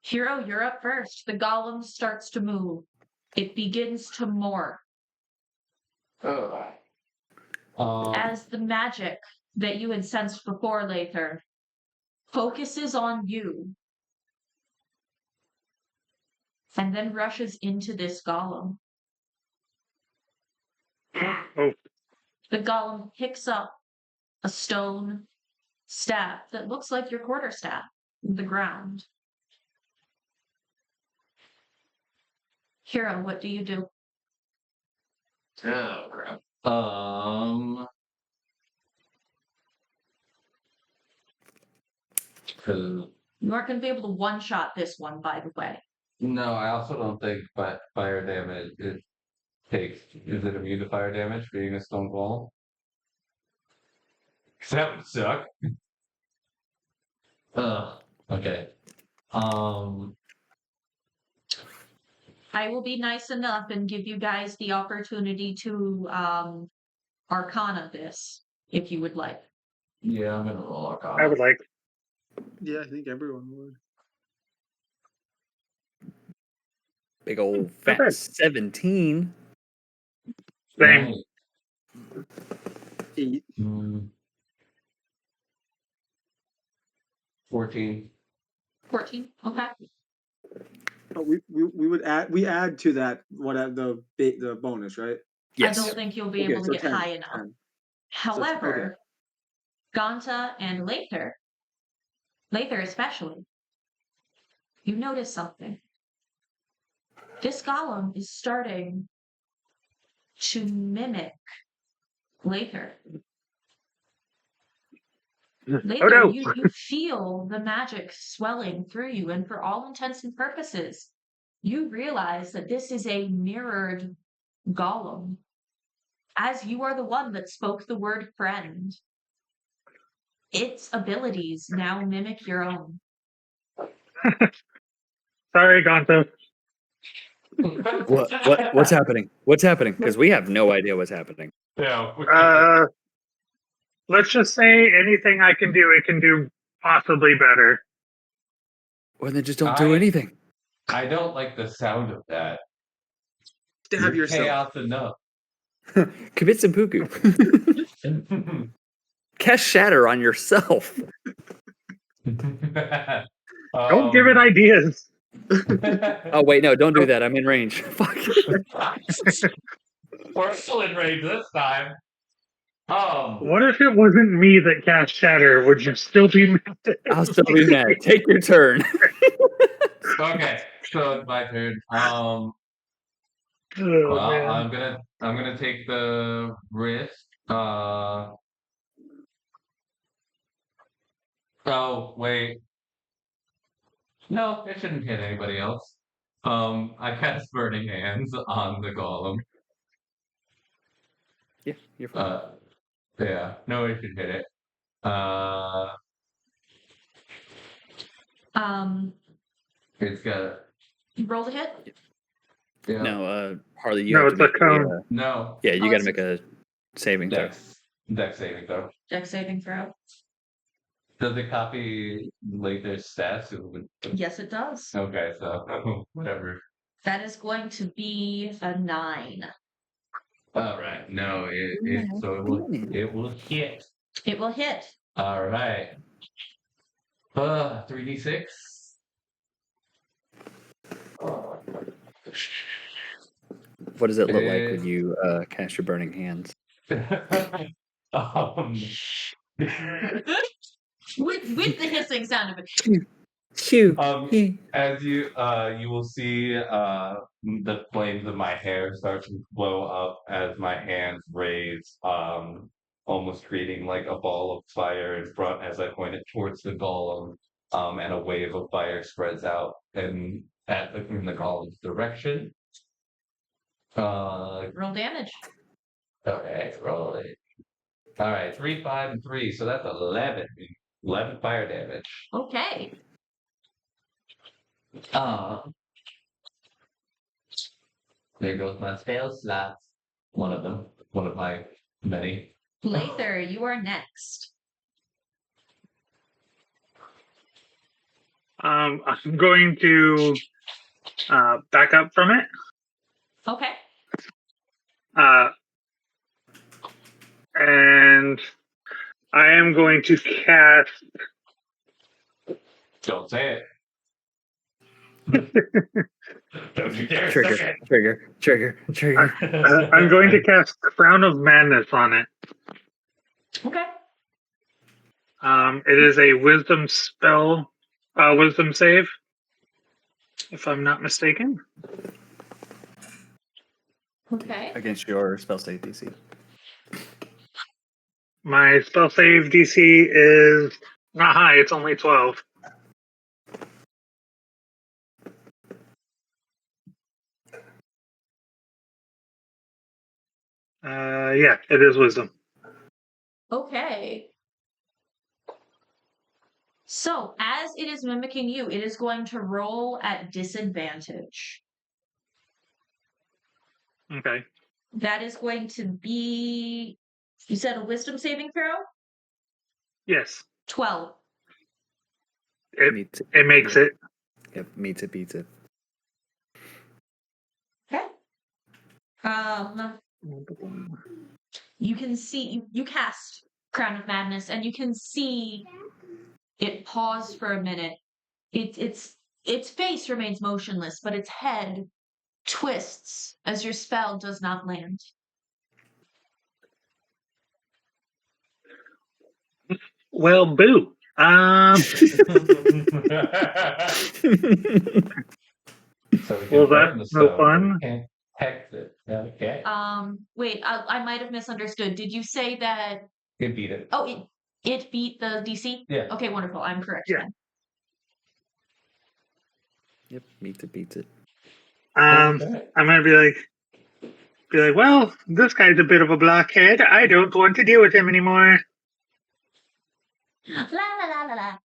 Speaker 2: Hero, you're up first. The golem starts to move. It begins to morph as the magic that you had sensed before, Lather, focuses on you and then rushes into this golem.
Speaker 3: Oh,
Speaker 2: The golem picks up a stone staff that looks like your quarterstaff from the ground. Hero, what do you do?
Speaker 4: Oh, crap.
Speaker 2: You aren't going to be able to one-shot this one, by the way.
Speaker 4: No, I also don't think fire damage takes. Is it immune to fire damage being a stone wall? Because that would suck. Ugh. Okay.
Speaker 2: I will be nice enough and give you guys the opportunity to Arcana this, if you would like.
Speaker 4: Yeah, I'm gonna roll Arcana.
Speaker 3: I would like.
Speaker 5: Yeah, I think everyone would.
Speaker 1: Big old fat
Speaker 3: Okay.
Speaker 1: 17.
Speaker 3: Same.
Speaker 4: Nice.
Speaker 5: 8.
Speaker 4: 14.
Speaker 2: 14. Okay.
Speaker 5: But we would add to that the bonus, right?
Speaker 1: Yes.
Speaker 2: I don't think you'll be
Speaker 5: Okay,
Speaker 2: able to
Speaker 5: so
Speaker 2: get
Speaker 5: 10,
Speaker 2: high enough.
Speaker 5: 10.
Speaker 2: However, Ganta and Lather especially, you notice something. This golem is starting to mimic Lather. Lather,
Speaker 3: Oh no!
Speaker 2: you feel the magic swelling through you, and for all intents and purposes, you realize that this is a mirrored golem, as you are the one that spoke the word friend. Its abilities now mimic your own.
Speaker 3: Sorry, Ganta.
Speaker 1: What's happening? What's happening? Because we have no idea what's happening.
Speaker 4: Yeah.
Speaker 3: Let's just say anything I can do, it can do possibly better.
Speaker 1: Well, then just don't do anything.
Speaker 4: I don't like the sound of that.
Speaker 5: Stab
Speaker 4: You're
Speaker 5: yourself.
Speaker 4: chaos enough.
Speaker 1: Commit seppuku. Cast shatter on yourself.
Speaker 3: Don't give it ideas.
Speaker 1: Oh wait, no, don't do that. I'm in range. Fuck.
Speaker 4: We're still in range this time.
Speaker 3: What if it wasn't me that cast shatter? Would you still be mad?
Speaker 1: I'll still be mad. Take your turn.
Speaker 4: Okay, so it's my turn.
Speaker 3: Oh,
Speaker 4: Well,
Speaker 3: man.
Speaker 4: I'm gonna take the risk. Oh wait, no, it shouldn't hit anybody else. I cast Burning Hands on the golem.
Speaker 1: Yeah, you're fine.
Speaker 4: Yeah, no, it should hit it. It's got.
Speaker 2: Roll the hit.
Speaker 4: Yeah.
Speaker 1: No, Harley, you
Speaker 3: No,
Speaker 1: have
Speaker 3: it's
Speaker 1: to
Speaker 3: a
Speaker 1: make
Speaker 3: cone.
Speaker 4: No.
Speaker 1: yeah, you
Speaker 2: Oh,
Speaker 1: got to
Speaker 2: it's-
Speaker 1: make a saving throw.
Speaker 4: Dex saving throw.
Speaker 2: Dex saving throw.
Speaker 4: Does it copy Lather's stats?
Speaker 2: Yes, it does.
Speaker 4: Okay, so whatever.
Speaker 2: That is going to be a 9.
Speaker 4: All right. No, it will hit.
Speaker 2: It will hit.
Speaker 4: All right. 3d6.
Speaker 1: What does it look like when you cast your burning hands?
Speaker 2: With the hissing sound of it.
Speaker 1: Shoo.
Speaker 4: As you will see the flames of my hair start to blow up as my hands raise, almost creating like a ball of fire in front as I point it towards the golem, and a wave of fire spreads out in the golem's direction.
Speaker 2: Roll damage.
Speaker 4: Okay, roll it. All right, 3, 5, and 3, so that's 11. 11 fire damage.
Speaker 2: Okay.
Speaker 4: There goes my spell slots. One of them. One of my many.
Speaker 2: Lather, you are next.
Speaker 3: I'm going to back up from it.
Speaker 2: Okay.
Speaker 3: And I am going to cast.
Speaker 4: Don't say it. Don't you dare say it.
Speaker 1: Trigger.
Speaker 3: I'm going to cast Crown of Madness on it.
Speaker 2: Okay.
Speaker 3: It is a wisdom spell, wisdom save, if I'm not mistaken.
Speaker 2: Okay.
Speaker 1: Against your spell save DC.
Speaker 3: My spell save DC is not high, it's only 12. Yeah, it is wisdom.
Speaker 2: Okay. So, as it is mimicking you, it is going to roll at disadvantage.
Speaker 3: Okay.
Speaker 2: That is going to be, you said a wisdom saving throw?
Speaker 3: Yes.
Speaker 2: 12.
Speaker 3: It makes it.
Speaker 1: Yep, meets it, beats it.
Speaker 2: Okay. you can see you cast Crown of Madness, and you can see it pause for a minute. Its face remains motionless, but its head twists as your spell does not land.
Speaker 3: Well, boo.
Speaker 4: So we
Speaker 3: Well,
Speaker 4: can burn the
Speaker 3: that's no
Speaker 4: stone, but
Speaker 3: fun.
Speaker 4: we can't hex it. Okay.
Speaker 2: Wait, I might have misunderstood. Did you say that?
Speaker 4: It beat it.
Speaker 2: Oh, it beat the DC?
Speaker 4: Yeah.
Speaker 2: Okay, wonderful. I'm correct
Speaker 3: Yeah.
Speaker 2: then.
Speaker 1: Yep, beats it.
Speaker 3: I'm gonna be like, well, this guy's a bit of a blockhead. I don't want to deal with him anymore.
Speaker 2: La la la la la.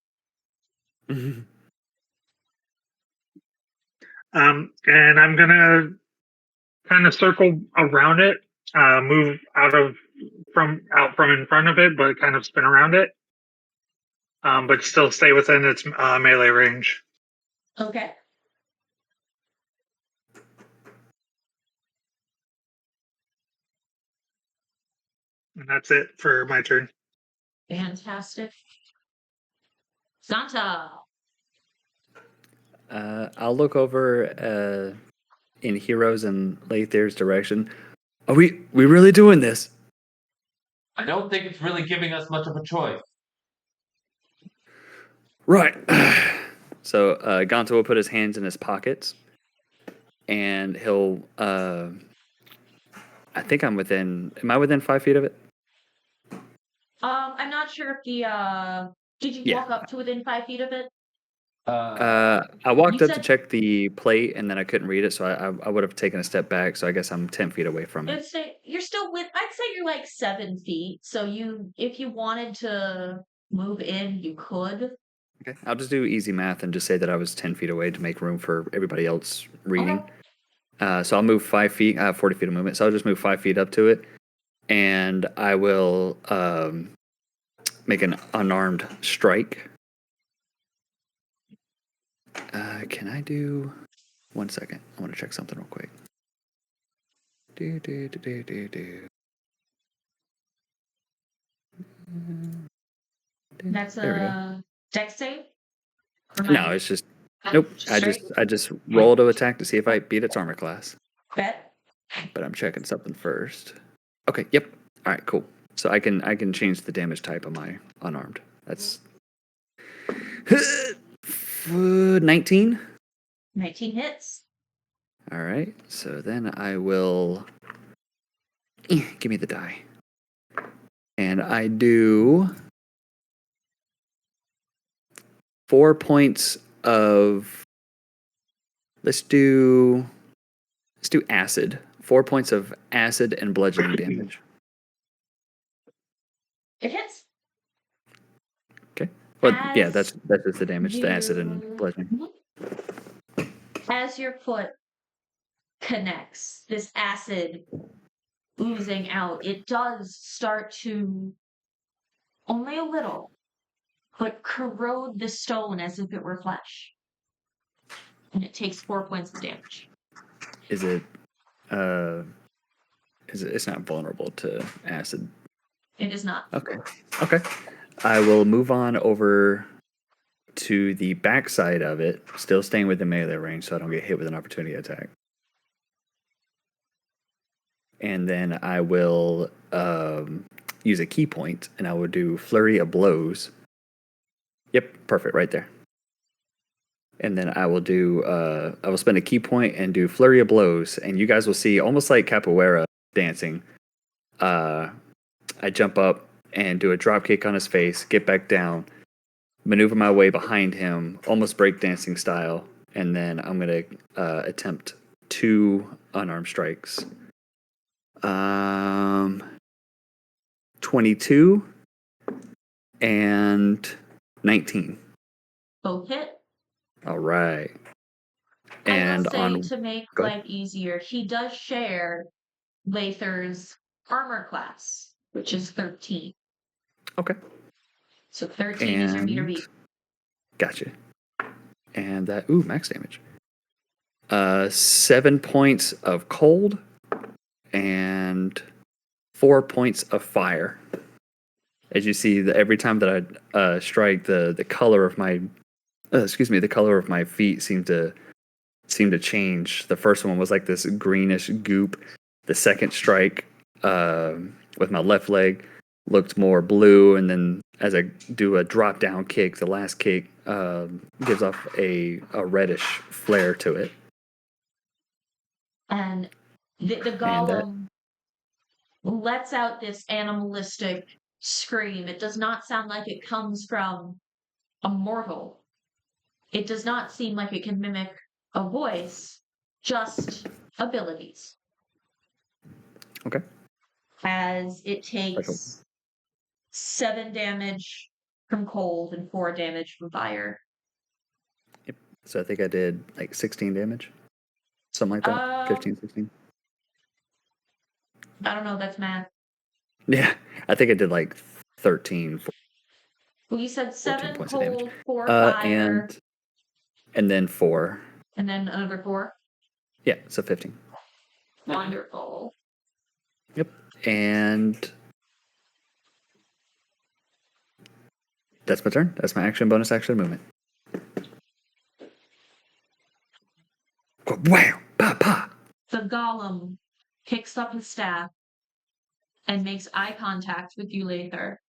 Speaker 3: And I'm gonna kind of circle around it, move out from in front of it, but kind of spin around it, but still stay within its melee range.
Speaker 2: Okay.
Speaker 3: And that's it for my turn.
Speaker 2: Fantastic. Ganta.
Speaker 1: I'll look over in Heroes and Lathair's direction. Are we really doing this?
Speaker 4: I don't think it's really giving us much of a choice.
Speaker 1: Right. So Ganta will put his hands in his pockets, and he'll. I think I'm within. Am I within 5 feet of it?
Speaker 2: I'm not sure if the did you walk up to within 5 feet of it?
Speaker 1: I walked
Speaker 2: You
Speaker 1: up to
Speaker 2: said-
Speaker 1: check the plate, and then I couldn't read it, so I would have taken a step back. So I guess I'm 10 feet away from it.
Speaker 2: I'd say you're still I'd say you're like 7 feet. So if you wanted to move in, you could.
Speaker 1: Okay, I'll just do easy math and just say that I was 10 feet away to make room for everybody else reading.
Speaker 2: Okay.
Speaker 1: So I'll move 5 feet. I have 40 feet of movement, so I'll just move 5 feet up to it, and I will make an unarmed strike. Can I do? 1 second. I want to check something real quick. Do.
Speaker 2: That's
Speaker 1: There we go.
Speaker 2: a dex save?
Speaker 1: No, it's just nope. I just roll to attack to see if I beat its armor class.
Speaker 2: Bet.
Speaker 1: But I'm checking something first. Okay. Yep. All right. Cool. So I can change the damage type of my unarmed. That's 19.
Speaker 2: 19 hits.
Speaker 1: All right. So then I will give me the die, and I do 4 points of. Let's do acid. 4 points of acid and bludgeoning damage.
Speaker 2: It hits.
Speaker 1: Okay. Well, yeah,
Speaker 2: As
Speaker 1: that's just the damage, the acid and bludgeoning.
Speaker 2: As your foot connects, this acid oozing out, it does start to, only a little, but corrode the stone as if it were flesh. And it takes 4 points of damage.
Speaker 1: Is it? It's not vulnerable to acid.
Speaker 2: It is not.
Speaker 1: Okay. I will move on over to the backside of it, still staying within melee range, so I don't get hit with an opportunity attack. And then I will use a key point, and I will do Flurry of Blows. Yep, perfect, right there. And then I will do. I will spend a key point and do Flurry of Blows, and you guys will see almost like capoeira dancing. I jump up and do a drop kick on his face, get back down, maneuver my way behind him, almost breakdancing style, and then I'm gonna attempt 2 unarmed strikes. 22 and 19.
Speaker 2: Both hit.
Speaker 1: All right.
Speaker 2: I
Speaker 1: And
Speaker 2: will say, to make
Speaker 1: go ahead.
Speaker 2: life easier, he does share Lather's armor class, which is 13.
Speaker 1: Okay.
Speaker 2: So 13 is your meter beat.
Speaker 1: Gotcha. And that max damage. 7 points of cold and 4 points of fire. As you see, every time that I strike, the color of my the color of my feet seemed to change. The first one was like this greenish goop. The second strike with my left leg looked more blue, and then as I do a drop down kick, the last kick gives off a reddish flare to it.
Speaker 2: And the golem lets out this animalistic scream. It does not sound like it comes from a mortal. It does not seem like it can mimic a voice, just abilities.
Speaker 1: Okay.
Speaker 2: As it takes 7 damage from cold and 4 damage from fire.
Speaker 1: Yep. So I think I did like 16 damage. Something like that. 15, 16.
Speaker 2: I don't know, that's math.
Speaker 1: Yeah. I think I did like 13.
Speaker 2: Well, you said 7
Speaker 1: points of damage.
Speaker 2: cold, 4 fire.
Speaker 1: And then 4.
Speaker 2: And then another 4?
Speaker 1: Yeah, so 15.
Speaker 2: Wonderful.
Speaker 1: Yep. And that's my turn. That's my action, bonus action, movement. Wow! Pa pa!
Speaker 2: The golem picks up his staff and makes eye contact with you, Lather.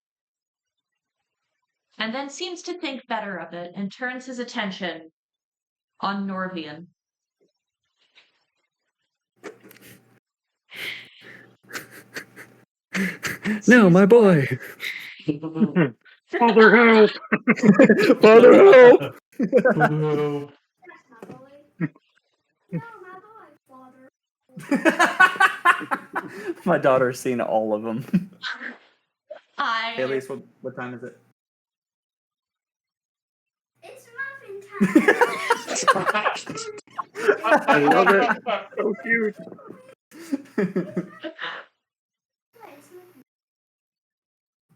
Speaker 2: And then seems to think better of it and turns his attention on Norvian.
Speaker 1: No, my boy!
Speaker 3: Father, help!
Speaker 1: Father, help!
Speaker 4: No.
Speaker 1: My daughter's seen all of them.
Speaker 2: I
Speaker 1: Elise, what time is it?
Speaker 6: It's muffin time.
Speaker 3: I love it. So cute.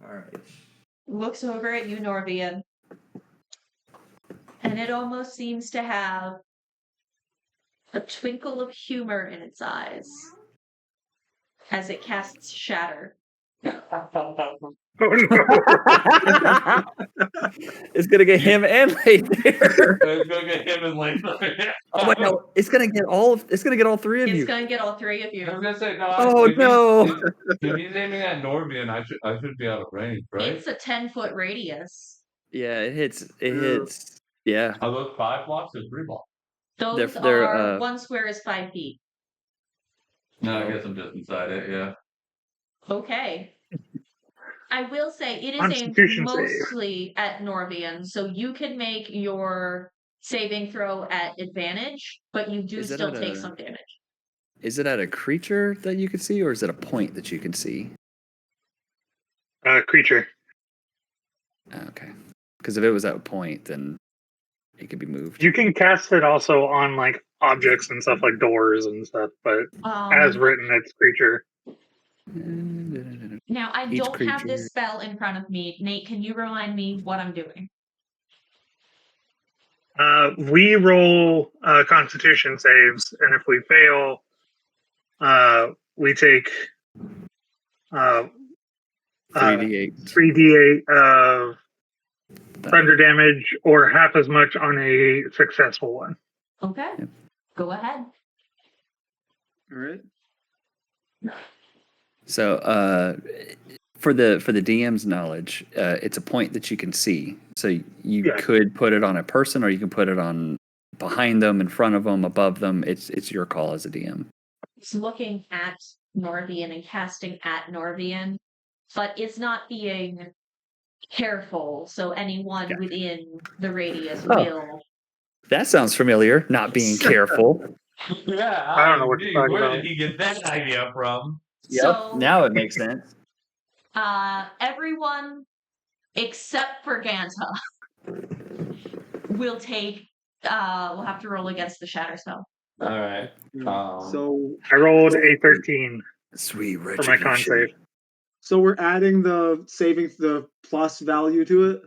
Speaker 1: All right.
Speaker 2: looks over at you, Norvian. And it almost seems to have a twinkle of humor in its eyes as it casts Shatter.
Speaker 3: Oh no!
Speaker 1: It's gonna get him and Lather.
Speaker 4: It's gonna get him and Lather.
Speaker 1: Oh wait, no! It's gonna get all 3 of you.
Speaker 2: It's going to get all 3 of
Speaker 4: I
Speaker 2: you.
Speaker 4: was gonna say no.
Speaker 1: Oh, no.
Speaker 4: If he's aiming at Norvian, I should be out of range, right?
Speaker 2: It's a 10-foot radius.
Speaker 1: Yeah, it hits. It hits. Yeah.
Speaker 4: Are those 5 blocks or 3 blocks?
Speaker 2: Those
Speaker 1: They're,
Speaker 2: are 1 square is 5 feet.
Speaker 4: No, I guess I'm just inside it. Yeah.
Speaker 2: Okay. I will say it is aimed
Speaker 3: Constitution save.
Speaker 2: mostly at Norvian, so you can make your saving throw at advantage, but you do
Speaker 1: Is it
Speaker 2: still
Speaker 1: at
Speaker 2: take
Speaker 1: a-
Speaker 2: some damage.
Speaker 1: Is it at a creature that you can see, or is it a point that you can see?
Speaker 3: Creature.
Speaker 1: Okay. Because if it was at a point, then it could be moved.
Speaker 3: You can cast it also on like objects and stuff like doors and stuff, but as written, it's creature.
Speaker 2: Now, I
Speaker 1: Each
Speaker 2: don't have
Speaker 1: creature-
Speaker 2: this spell in front of me. Nate, can you remind me what I'm doing?
Speaker 3: We roll Constitution saves, and if we fail, we take
Speaker 1: 3d8.
Speaker 3: 3d8 of thunder damage, or half as much on a successful one.
Speaker 2: Okay.
Speaker 1: Yep.
Speaker 2: Go ahead.
Speaker 5: All right.
Speaker 1: So, for the DM's knowledge, it's a point that you can see. So you could put it on a person, or you can put it on behind them, in front of them, above them. It's your call as a DM.
Speaker 2: It's looking at Norvian and casting at Norvian, but it's not being careful, so anyone within the radius will.
Speaker 1: That sounds familiar. Not being careful.
Speaker 4: Yeah.
Speaker 3: I don't know what you're talking
Speaker 4: Where
Speaker 3: about.
Speaker 4: did he get that idea from?
Speaker 2: So-
Speaker 1: Now it makes sense.
Speaker 2: Everyone except for Ganta will take. We'll have to roll against the shatter spell.
Speaker 4: All right.
Speaker 5: So
Speaker 3: I rolled a 13
Speaker 1: Sweet
Speaker 3: for my con
Speaker 1: retribution.
Speaker 3: save.
Speaker 5: we're adding the plus value to it.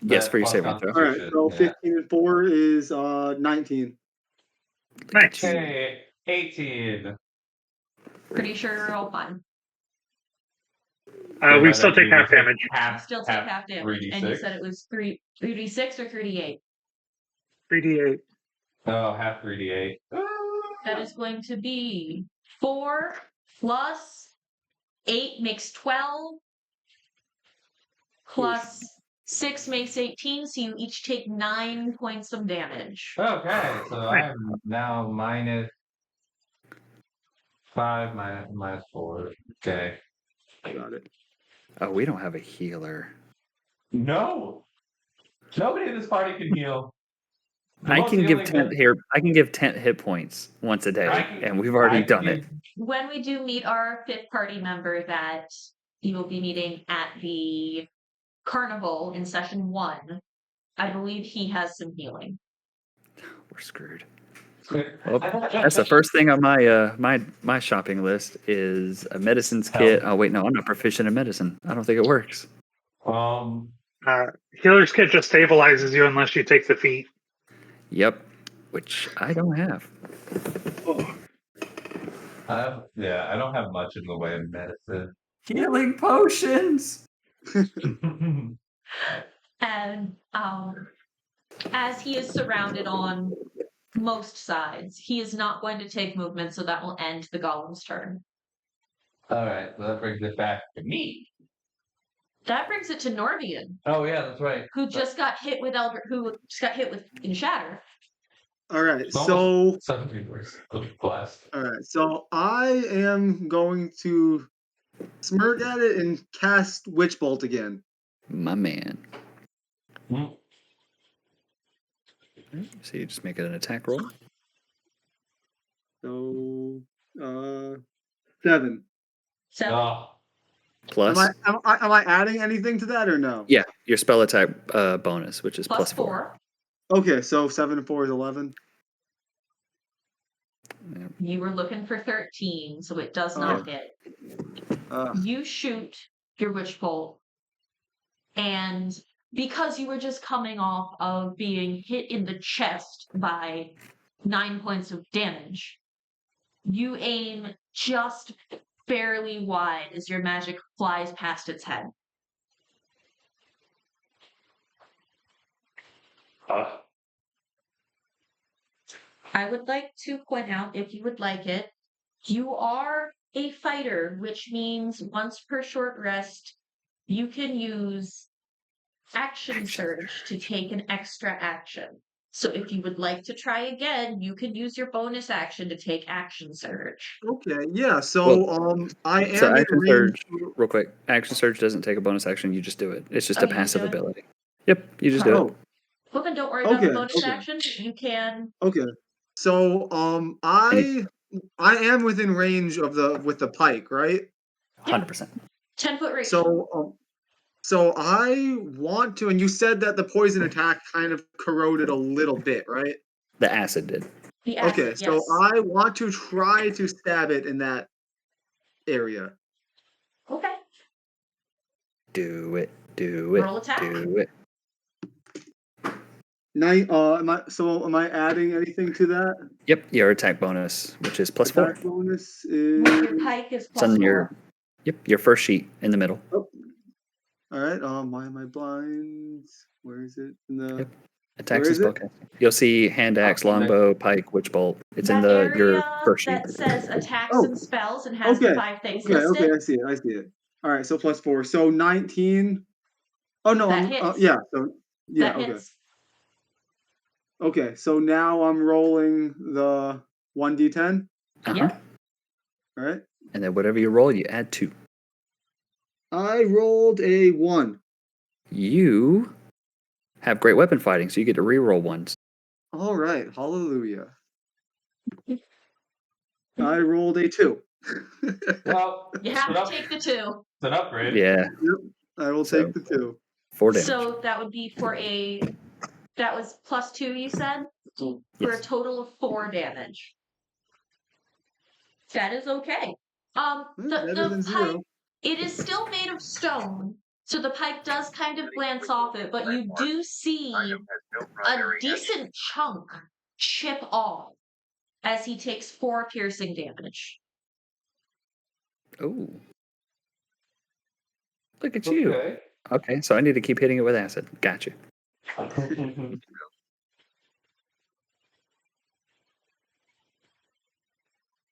Speaker 1: Yes, for your saving throw.
Speaker 5: All right. So
Speaker 4: Yeah.
Speaker 5: 15 and 4 is 19.
Speaker 3: Nice.
Speaker 4: Hey, 18.
Speaker 2: Pretty sure you're all fine.
Speaker 3: We still take half damage.
Speaker 2: Still take half damage. And you said it was 3d6 or 3d8?
Speaker 3: 3d8.
Speaker 4: Oh, half 3d8.
Speaker 2: That is going to be 4 plus 8 makes 12 plus 6 makes 18, so you each take 9 points of damage.
Speaker 4: Okay, so I am now -5, -4. Okay.
Speaker 5: Got it.
Speaker 1: Oh, we don't have a healer.
Speaker 4: No! Nobody in this party can heal.
Speaker 1: I can give 10 here. I can give 10 hit points once a day, and we've already done it.
Speaker 2: When we do meet our 5th party member that you will be meeting at the carnival in session 1, I believe he has some healing.
Speaker 1: We're screwed. Well, that's the first thing on my shopping list is a medicines kit. Oh wait, no, I'm not proficient in medicine. I don't think it works.
Speaker 3: Healer's kit just stabilizes you unless you take the feat.
Speaker 1: Yep, which I don't have.
Speaker 4: Yeah, I don't have much in the way of medicine.
Speaker 1: Healing potions.
Speaker 2: And as he is surrounded on most sides, he is not going to take movement, so that will end the golem's turn.
Speaker 4: Alright, so that brings it back to me.
Speaker 2: That brings it to Norvian.
Speaker 4: Oh yeah, that's right.
Speaker 2: Who just got hit with in Shatter.
Speaker 5: All right, so
Speaker 4: 17 words. Blast.
Speaker 5: all right, so I am going to smirk at it and cast Witch Bolt again.
Speaker 1: My man.
Speaker 4: Hmm.
Speaker 1: So you just make it an attack roll.
Speaker 5: So 7.
Speaker 2: 7.
Speaker 4: Oh,
Speaker 1: Plus.
Speaker 5: Am I adding anything to that or no?
Speaker 1: Yeah, your spell attack bonus, which is plus 4.
Speaker 5: Okay, so 7 and 4 is 11.
Speaker 1: Yep.
Speaker 2: You were looking for 13, so it does not hit. You shoot your Witch Bolt, and because you were just coming off of being hit in the chest by 9 points of damage, you aim just barely wide as your magic flies past its head. I would like to point out, if you would like it, you are a fighter, which means once per short rest, you can use action surge to take an extra action. So if you would like to try again, you can use your bonus action to take action surge.
Speaker 5: Okay, yeah. So I am
Speaker 1: So
Speaker 5: in
Speaker 1: action
Speaker 5: range.
Speaker 1: surge, real quick. Action surge doesn't take a bonus action. You just do it. It's just a
Speaker 2: you
Speaker 1: passive
Speaker 2: do it?
Speaker 1: ability. Yep, you just do it.
Speaker 2: Well, then don't worry about the
Speaker 5: Okay,
Speaker 2: bonus
Speaker 5: okay.
Speaker 2: action. You can.
Speaker 5: Okay. So I am within range of with the pike, right?
Speaker 1: 100%.
Speaker 2: 10-foot range.
Speaker 5: So I want to, and you said that the poison attack kind of corroded a little bit, right?
Speaker 1: The acid did.
Speaker 2: The acid,
Speaker 5: Okay, so I want to try to stab it in that area.
Speaker 2: Okay.
Speaker 1: Do it. Do it.
Speaker 2: Roll attack.
Speaker 1: Do it.
Speaker 5: Am I adding anything to that?
Speaker 1: Yep, your attack bonus, which is plus 4.
Speaker 5: Attack bonus is.
Speaker 2: Your pike is plus 4.
Speaker 1: Yep, your first sheet in the middle.
Speaker 5: Oh. All right. Why am I blind? Where is it? In the.
Speaker 1: Yep. Attacks and spellcasting. You'll see hand axe, longbow, pike, witch bolt. It's in your first sheet.
Speaker 2: That says attacks and spells and has the 5 things listed.
Speaker 5: Okay, I see it. All right, so plus 4, so 19. Oh no,
Speaker 2: that hits.
Speaker 5: yeah. So yeah,
Speaker 2: that
Speaker 5: okay.
Speaker 2: Hits.
Speaker 5: Okay, so now I'm rolling the 1d10.
Speaker 2: Yep.
Speaker 5: All right.
Speaker 1: And then whatever you roll, you add 2.
Speaker 5: I rolled a 1.
Speaker 1: You have great weapon fighting, so you get to reroll ones.
Speaker 5: All right, hallelujah. I rolled a 2.
Speaker 4: Well,
Speaker 2: You have to take the 2.
Speaker 4: It's an upgrade.
Speaker 1: Yeah.
Speaker 5: Yep, I will take the 2.
Speaker 1: 4 damage.
Speaker 2: So that would be that was plus 2, you said? For a total of 4 damage. That is okay. The pipe, it is still made of stone, so the pipe does kind of glance off it, but you do see a decent chunk chip off as he takes 4 piercing damage.
Speaker 1: Oh. Look at you.
Speaker 4: Okay.
Speaker 1: Okay, so I need to keep hitting it with acid. Gotcha.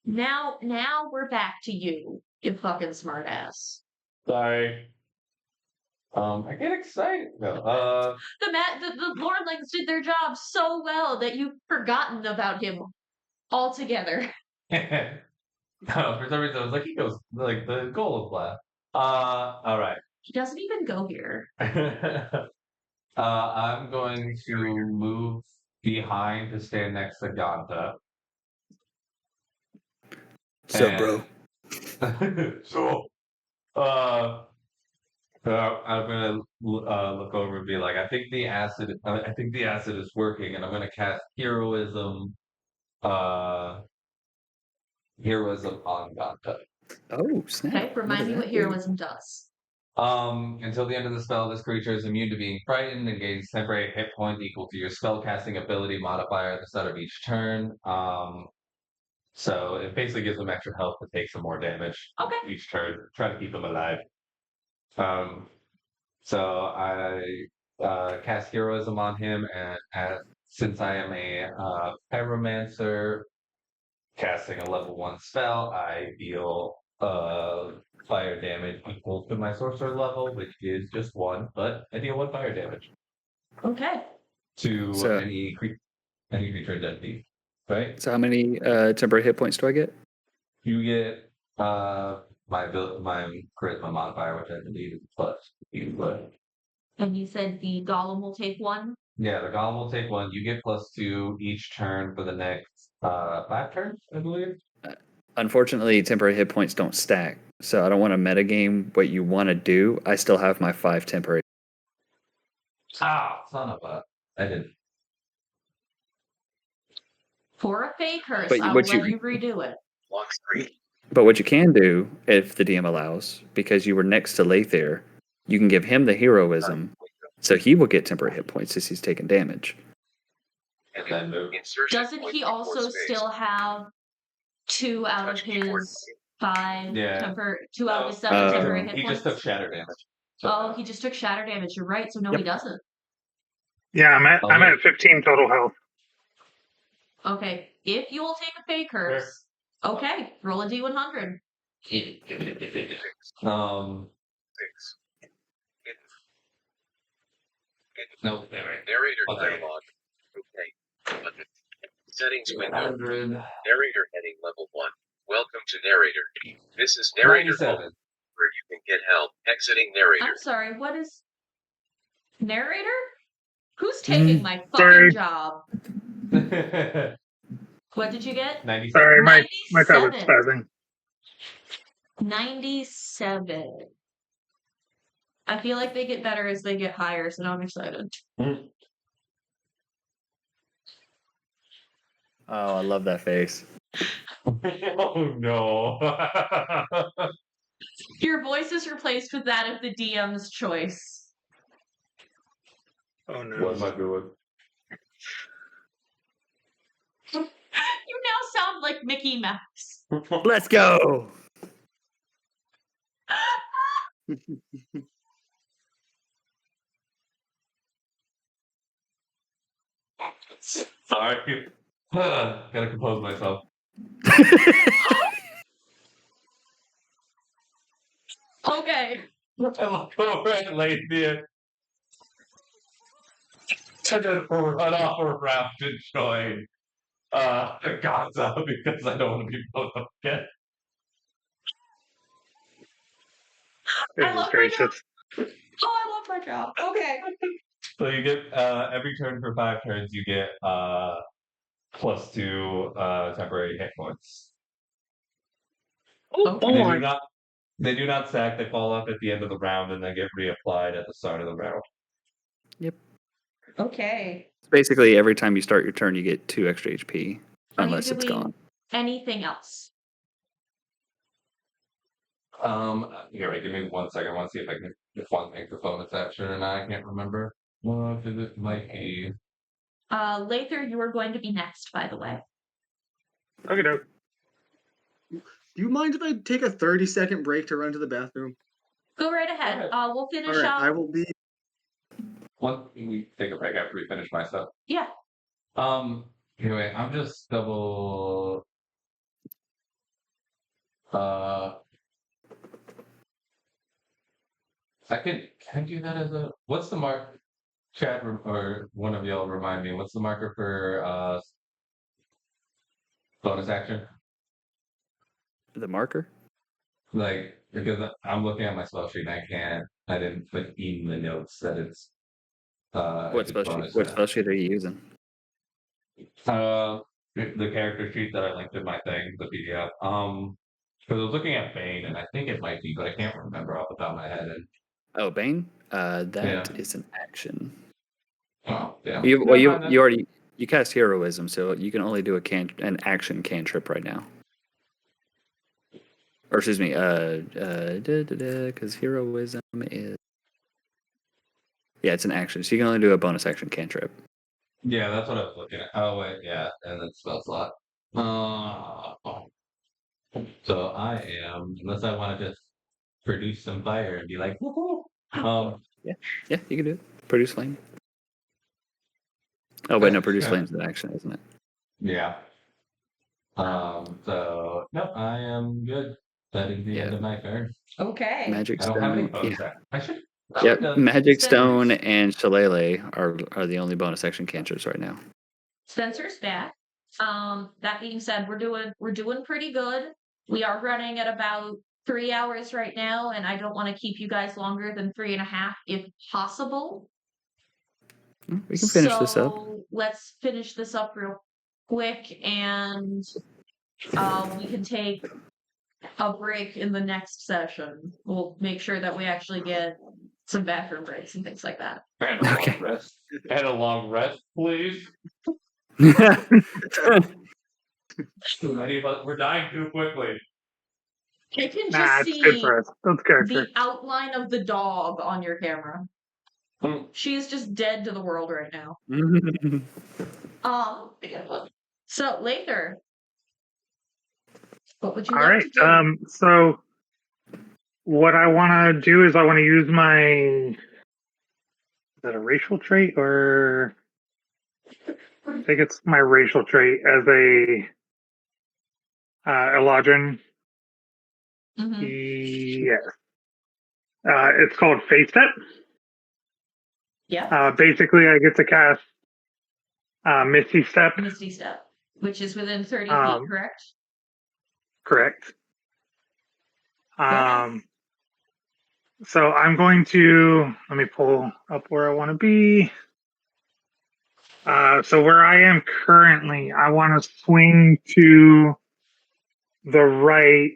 Speaker 2: Now we're back to you, you fucking smartass.
Speaker 4: Sorry. I get excited. No.
Speaker 2: The Lordlings did their job so well that you've forgotten about him altogether.
Speaker 4: No, for some reason I was like, he goes like the goal of black. All right.
Speaker 2: He doesn't even go here.
Speaker 4: I'm going to move behind to stand next to Ganta.
Speaker 1: So, bro.
Speaker 4: So, I'm gonna look over and be like, I think the acid is working, and I'm gonna cast heroism on Ganta.
Speaker 1: Oh, snap.
Speaker 2: Okay, remind me what heroism does.
Speaker 4: Until the end of the spell, this creature is immune to being frightened and gains temporary hit points equal to your spellcasting ability modifier at the start of each turn. So it basically gives them extra health to take some more damage each turn. Try to keep them alive. So I cast heroism on him, and since I am a pyromancer casting a level 1 spell, I deal fire damage equal to my sorcerer level, which is just 1, but I deal 1 fire damage.
Speaker 2: Okay.
Speaker 4: To any creature identity. Right?
Speaker 1: So how many temporary hit points do I get?
Speaker 4: You get my charisma modifier, which I believe is +2.
Speaker 2: And you said the golem will take 1?
Speaker 4: Yeah, the golem will take 1. You get +2 each turn for the next 5 turns, I believe.
Speaker 1: Unfortunately, temporary hit points don't stack, so I don't want to metagame what you want to do. I still have my 5 temporary.
Speaker 4: Ah, son of a... I didn't.
Speaker 2: For a fake curse,
Speaker 1: But
Speaker 2: I will let you redo it.
Speaker 1: But what you can do, if the DM allows, because you were next to Lather, you can give him the heroism, so he will get temporary hit points as he's taking damage.
Speaker 4: And then move.
Speaker 2: Doesn't he also still have 2 out of his 5 2 out of his 7 temporary hit points?
Speaker 4: He just took shatter damage.
Speaker 2: So he just took shatter damage. You're right. So no, he doesn't.
Speaker 3: Yeah, I'm at 15 total health.
Speaker 2: Okay, if you will take a fake curse, okay, roll a d100.
Speaker 4: No,
Speaker 7: narrator dialogue. Okay. Settings window. Narrator heading level 1. Welcome to narrator. This is narrator
Speaker 4: 97.
Speaker 7: mode, where you can get help. Exiting narrator.
Speaker 2: I'm sorry, what is narrator? Who's taking my fucking job? What did you get?
Speaker 4: 97.
Speaker 3: Sorry, my tablet's spazzing.
Speaker 2: 97. I feel like they get better as they get higher, so now I'm excited.
Speaker 1: Oh, I love that face.
Speaker 4: Oh no.
Speaker 2: Your voice is replaced with that of the DM's choice.
Speaker 3: Oh no.
Speaker 4: What am I doing?
Speaker 2: You now sound like Mickey Mouse.
Speaker 1: Let's go!
Speaker 4: Sorry. Gotta compose myself.
Speaker 2: Okay.
Speaker 4: I look over at Lathian. And then run off around to join Ganta because I don't want to be blown up again.
Speaker 2: I love my job. Oh, I love my job. Okay.
Speaker 4: So you get every turn for 5 turns you get +2 temporary hit points.
Speaker 2: Okay.
Speaker 4: They do not stack, they fall off at the end of the round and then get reapplied at the start of the round.
Speaker 1: Yep.
Speaker 2: Okay.
Speaker 1: Basically, every time you start your turn, you get 2 extra HP, unless it's gone.
Speaker 2: Anything else?
Speaker 4: Here, wait, give me 1 second. I want to see if one microphone is action or not. I can't remember. What it might be.
Speaker 2: Lather, you are going to be next, by the way.
Speaker 3: Okay, doke.
Speaker 5: Do you mind if I take a 30-second break to run to the bathroom?
Speaker 2: Go right ahead. We'll finish
Speaker 5: All right,
Speaker 2: up.
Speaker 5: I will be.
Speaker 4: One, we take a break after we finish my stuff.
Speaker 2: Yeah.
Speaker 4: Anyway, I'm just double. Can I do that as a? What's the mark? Chat or one of y'all remind me. What's the marker for bonus action?
Speaker 1: The marker?
Speaker 4: Like because I'm looking at my spell sheet and I didn't put in the notes that it's
Speaker 1: What
Speaker 4: it's
Speaker 1: spell sheet? What spell sheet are you using?
Speaker 4: The character sheet that I linked in my thing, the PDF. Because I was looking at Bane, and I think it might be, but I can't remember off the top of my head. And
Speaker 1: Oh, Bane. That
Speaker 4: Yeah.
Speaker 1: is an action.
Speaker 4: oh, yeah.
Speaker 1: You
Speaker 4: Never mind then.
Speaker 1: you already cast heroism, so you can only do an action cantrip right now. Or excuse me, because heroism is it's an action, so you can only do a bonus action cantrip.
Speaker 4: Yeah, that's what I was looking at. Oh wait, yeah, and then spell slot. So I am, unless I want to just produce some fire and be like, woohoo.
Speaker 1: Yeah, you can do it. Produce flame. Oh wait, no, produce flame is an action, isn't it?
Speaker 4: Yeah. So no, I am good. That is the end of my turn.
Speaker 2: Okay.
Speaker 1: Magic
Speaker 4: I don't have any
Speaker 1: stone.
Speaker 4: bonus
Speaker 1: Yeah.
Speaker 4: action. I should.
Speaker 1: Yep. Magic
Speaker 2: Spencer.
Speaker 1: stone and shillelagh are the only bonus action cantrips right now.
Speaker 2: Spencer's back. That being said, we're doing pretty good. We are running at about 3 hours right now, and I don't want to keep you guys longer than 3.5 if possible.
Speaker 1: We can finish this up.
Speaker 2: So let's finish this up real quick, and we can take a break in the next session. We'll make sure that we actually get some bathroom breaks and things like that.
Speaker 4: And a long rest. And a long rest, please. Too many of us. We're dying too quickly.
Speaker 2: I can
Speaker 3: Nah,
Speaker 2: just
Speaker 3: it's good
Speaker 2: see
Speaker 3: for us. That's character.
Speaker 2: the outline of the dog on your camera. She is just dead to the world right now. So Lather, what would you
Speaker 3: All
Speaker 2: like
Speaker 3: right.
Speaker 2: to do?
Speaker 3: So what I want to do is I want to use my. Is that a racial trait or? I think it's my racial trait as a Eladrin.
Speaker 2: Mm-hmm.
Speaker 3: Yes. It's called Face Step.
Speaker 2: Yeah.
Speaker 3: Basically, I get to cast Misty Step.
Speaker 2: Misty Step, which is within 30 feet, correct?
Speaker 3: Correct.
Speaker 2: Okay.
Speaker 3: So I'm going to let me pull up where I want to be. So where I am currently, I want to swing to the right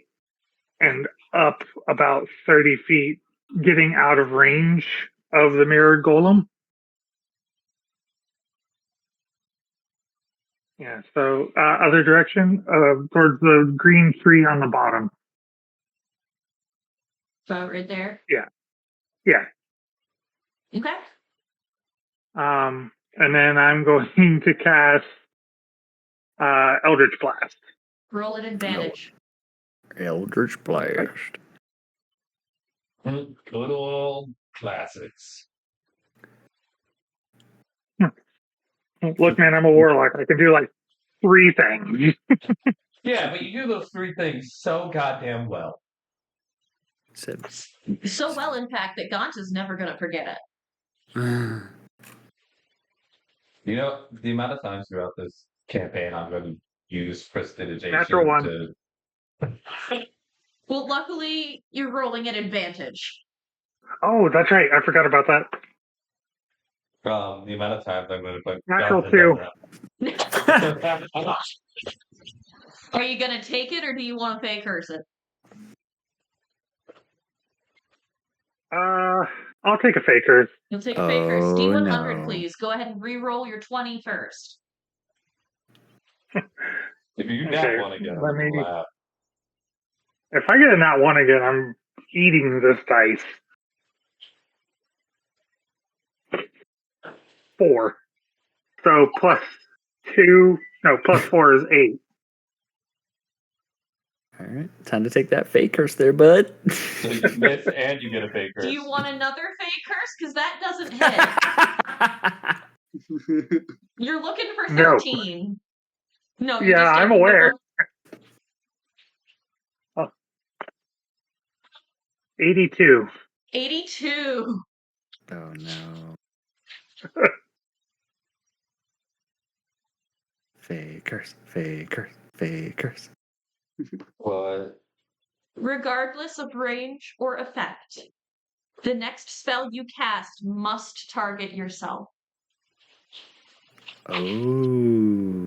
Speaker 3: and up about 30 feet, getting out of range of the mirrored golem. Yeah, so other direction, towards the green tree on the bottom.
Speaker 2: So right there.
Speaker 3: Yeah.
Speaker 2: Okay.
Speaker 3: And then I'm going to cast Eldritch Blast.
Speaker 2: Roll at advantage.
Speaker 1: Eldritch Blast.
Speaker 4: Good old classics.
Speaker 3: Look, man, I'm a warlock. I can do like 3 things.
Speaker 4: Yeah, but you do those 3 things so goddamn well.
Speaker 2: So well, in fact, that Ganta's never going to forget it.
Speaker 4: You know, the amount of times throughout this campaign I'm going to use prestidigitation
Speaker 3: Natural one.
Speaker 4: to.
Speaker 2: Well, luckily, you're rolling at advantage.
Speaker 3: Oh, that's right. I forgot about that.
Speaker 4: The amount of times I'm going to put
Speaker 3: Natural
Speaker 4: Ganta
Speaker 3: 2.
Speaker 4: down.
Speaker 2: Are you going to take it, or do you want to fake curse it?
Speaker 3: I'll take a faker.
Speaker 2: You'll take a fake curse. D100,
Speaker 1: no.
Speaker 2: please. Go ahead and re-roll your 20 first.
Speaker 4: If you
Speaker 3: Okay,
Speaker 4: not want to get
Speaker 3: let
Speaker 4: on
Speaker 3: me-
Speaker 4: the lap.
Speaker 3: If I get a nat 1 again, I'm eating this dice. 4. So plus 4 is 8.
Speaker 1: All right, time to take that fake curse there, bud.
Speaker 4: So you miss and you get a fake curse.
Speaker 2: Do you want another fake curse? Because that doesn't hit. You're looking for
Speaker 3: No.
Speaker 2: 13. No,
Speaker 3: Yeah, I'm aware. 82.
Speaker 2: 82.
Speaker 1: Oh no. Fakers, fakers, fakers.
Speaker 4: What?
Speaker 2: Regardless of range or effect, the next spell you cast must target yourself.
Speaker 1: Oh.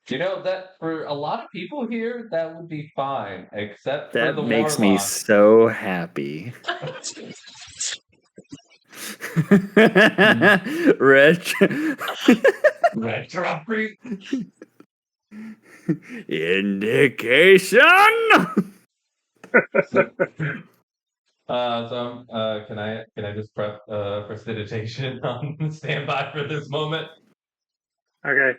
Speaker 4: You know that for a lot of people here, that would be fine, except for
Speaker 1: That
Speaker 4: the
Speaker 1: makes me
Speaker 4: warlock.
Speaker 1: so happy. Rich.
Speaker 4: Retro.
Speaker 1: Indication.
Speaker 4: Can I just prep prestidigitation on standby for this moment?
Speaker 3: Okay.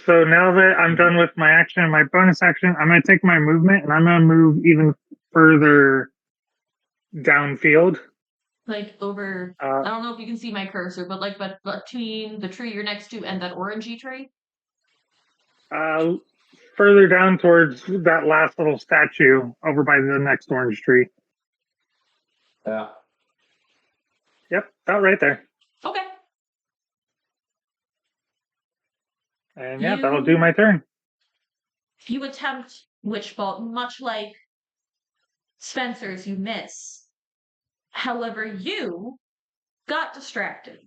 Speaker 3: So now that I'm done with my action and my bonus action, I'm gonna take my movement and I'm gonna move even further downfield.
Speaker 2: Like over, I don't know if you can see my cursor, but like between the tree you're next to and that orangey tree.
Speaker 3: Further down towards that last little statue over by the next orange tree.
Speaker 4: Yeah.
Speaker 3: Yep, about right there.
Speaker 2: Okay.
Speaker 3: And yeah, that'll do my turn.
Speaker 2: You attempt Witch Bolt, much like Spencer's, you miss. However, you got distracted.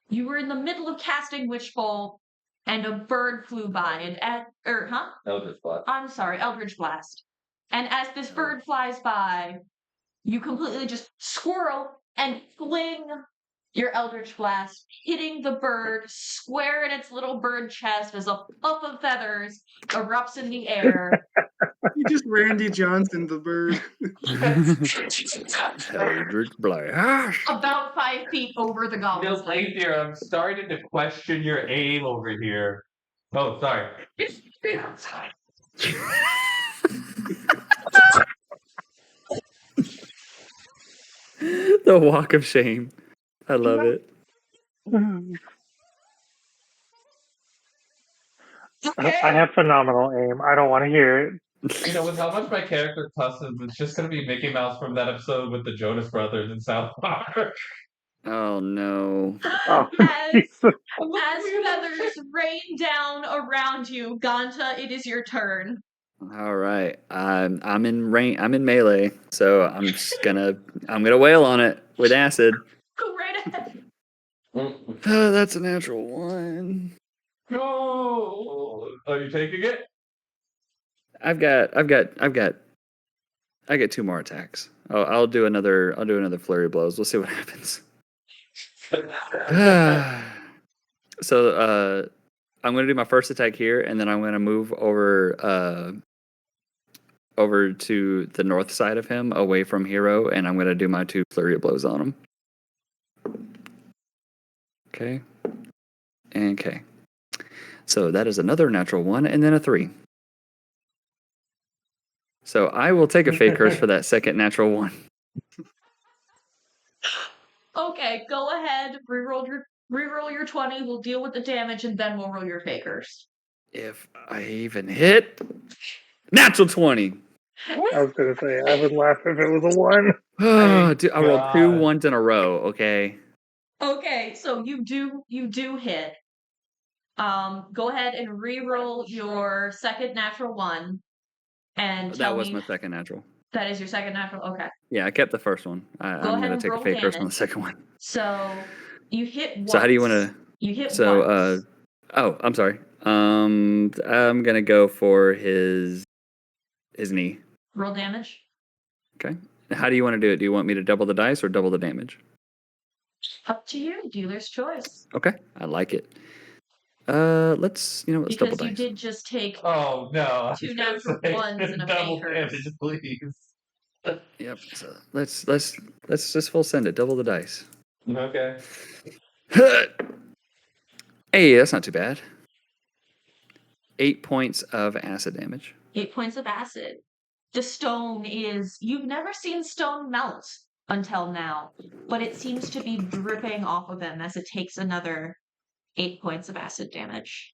Speaker 2: You were in the middle of casting Witch Bolt, and a bird flew by, and
Speaker 4: Eldritch Blast.
Speaker 2: I'm sorry, Eldritch Blast. And as this bird flies by, you completely just swirl and fling your Eldritch Blast, hitting the bird square in its little bird chest as a puff of feathers erupts in the air.
Speaker 5: You just Randy Johnson the bird.
Speaker 1: Eldritch Blast.
Speaker 2: About 5 feet over the goblin's head.
Speaker 4: Lathier, I'm starting to question your aim over here. Oh, sorry.
Speaker 1: The walk of shame. I love it.
Speaker 3: I have phenomenal aim. I don't want to hear it.
Speaker 4: You know, with how much my character cusses, it's just gonna be Mickey Mouse from that episode with the Jonas Brothers in South Park.
Speaker 1: Oh no.
Speaker 3: Oh,
Speaker 2: As
Speaker 3: Jesus.
Speaker 2: feathers rain down around you, Ganta, it is your turn.
Speaker 1: All right. I'm in melee, so I'm gonna wail on it with acid.
Speaker 2: Go right ahead.
Speaker 1: That's a natural 1.
Speaker 4: No. Are you taking it?
Speaker 1: I get 2 more attacks. Oh, I'll do another flurry of blows. We'll see what happens. So I'm gonna do my first attack here, and then I'm gonna move over to the north side of him, away from Hero, and I'm gonna do my 2 flurry of blows on him. Okay. Okay. So that is another natural 1, and then a 3. So I will take a fake curse for that second natural 1.
Speaker 2: Okay, go ahead. Reroll your 20. We'll deal with the damage, and then we'll roll your fakers.
Speaker 1: If I even hit, natural 20.
Speaker 3: I was going to say, I would laugh if it was a 1.
Speaker 1: Oh, dude, I rolled 2 1s in a row. Okay.
Speaker 2: Okay, so you do hit. Go ahead and re-roll your second natural 1, and tell
Speaker 1: That was
Speaker 2: me
Speaker 1: my second natural.
Speaker 2: that is your second natural. Okay.
Speaker 1: Yeah, I kept the first one. I'm
Speaker 2: ahead
Speaker 1: gonna
Speaker 2: and
Speaker 1: take a
Speaker 2: roll
Speaker 1: fake curse on the
Speaker 2: damage.
Speaker 1: second one.
Speaker 2: So you hit once.
Speaker 1: So how do you want to?
Speaker 2: You hit
Speaker 1: So
Speaker 2: once.
Speaker 1: oh, I'm sorry. I'm gonna go for his knee.
Speaker 2: Roll damage.
Speaker 1: Okay. How do you want to do it? Do you want me to double the dice or double the damage?
Speaker 2: Up to you. Dealer's choice.
Speaker 1: Okay, I like it. Let's double
Speaker 2: Because you
Speaker 1: dice.
Speaker 2: did just take
Speaker 4: Oh no!
Speaker 2: 2 natural 1s and a
Speaker 4: double
Speaker 2: faker.
Speaker 4: damage, please.
Speaker 1: Yep. So let's just full send it. Double the dice.
Speaker 4: Okay.
Speaker 1: Hey, that's not too bad. 8 points of acid damage.
Speaker 2: 8 points of acid. The stone is, you've never seen stone melt until now, but it seems to be dripping off of him as it takes another 8 points of acid damage.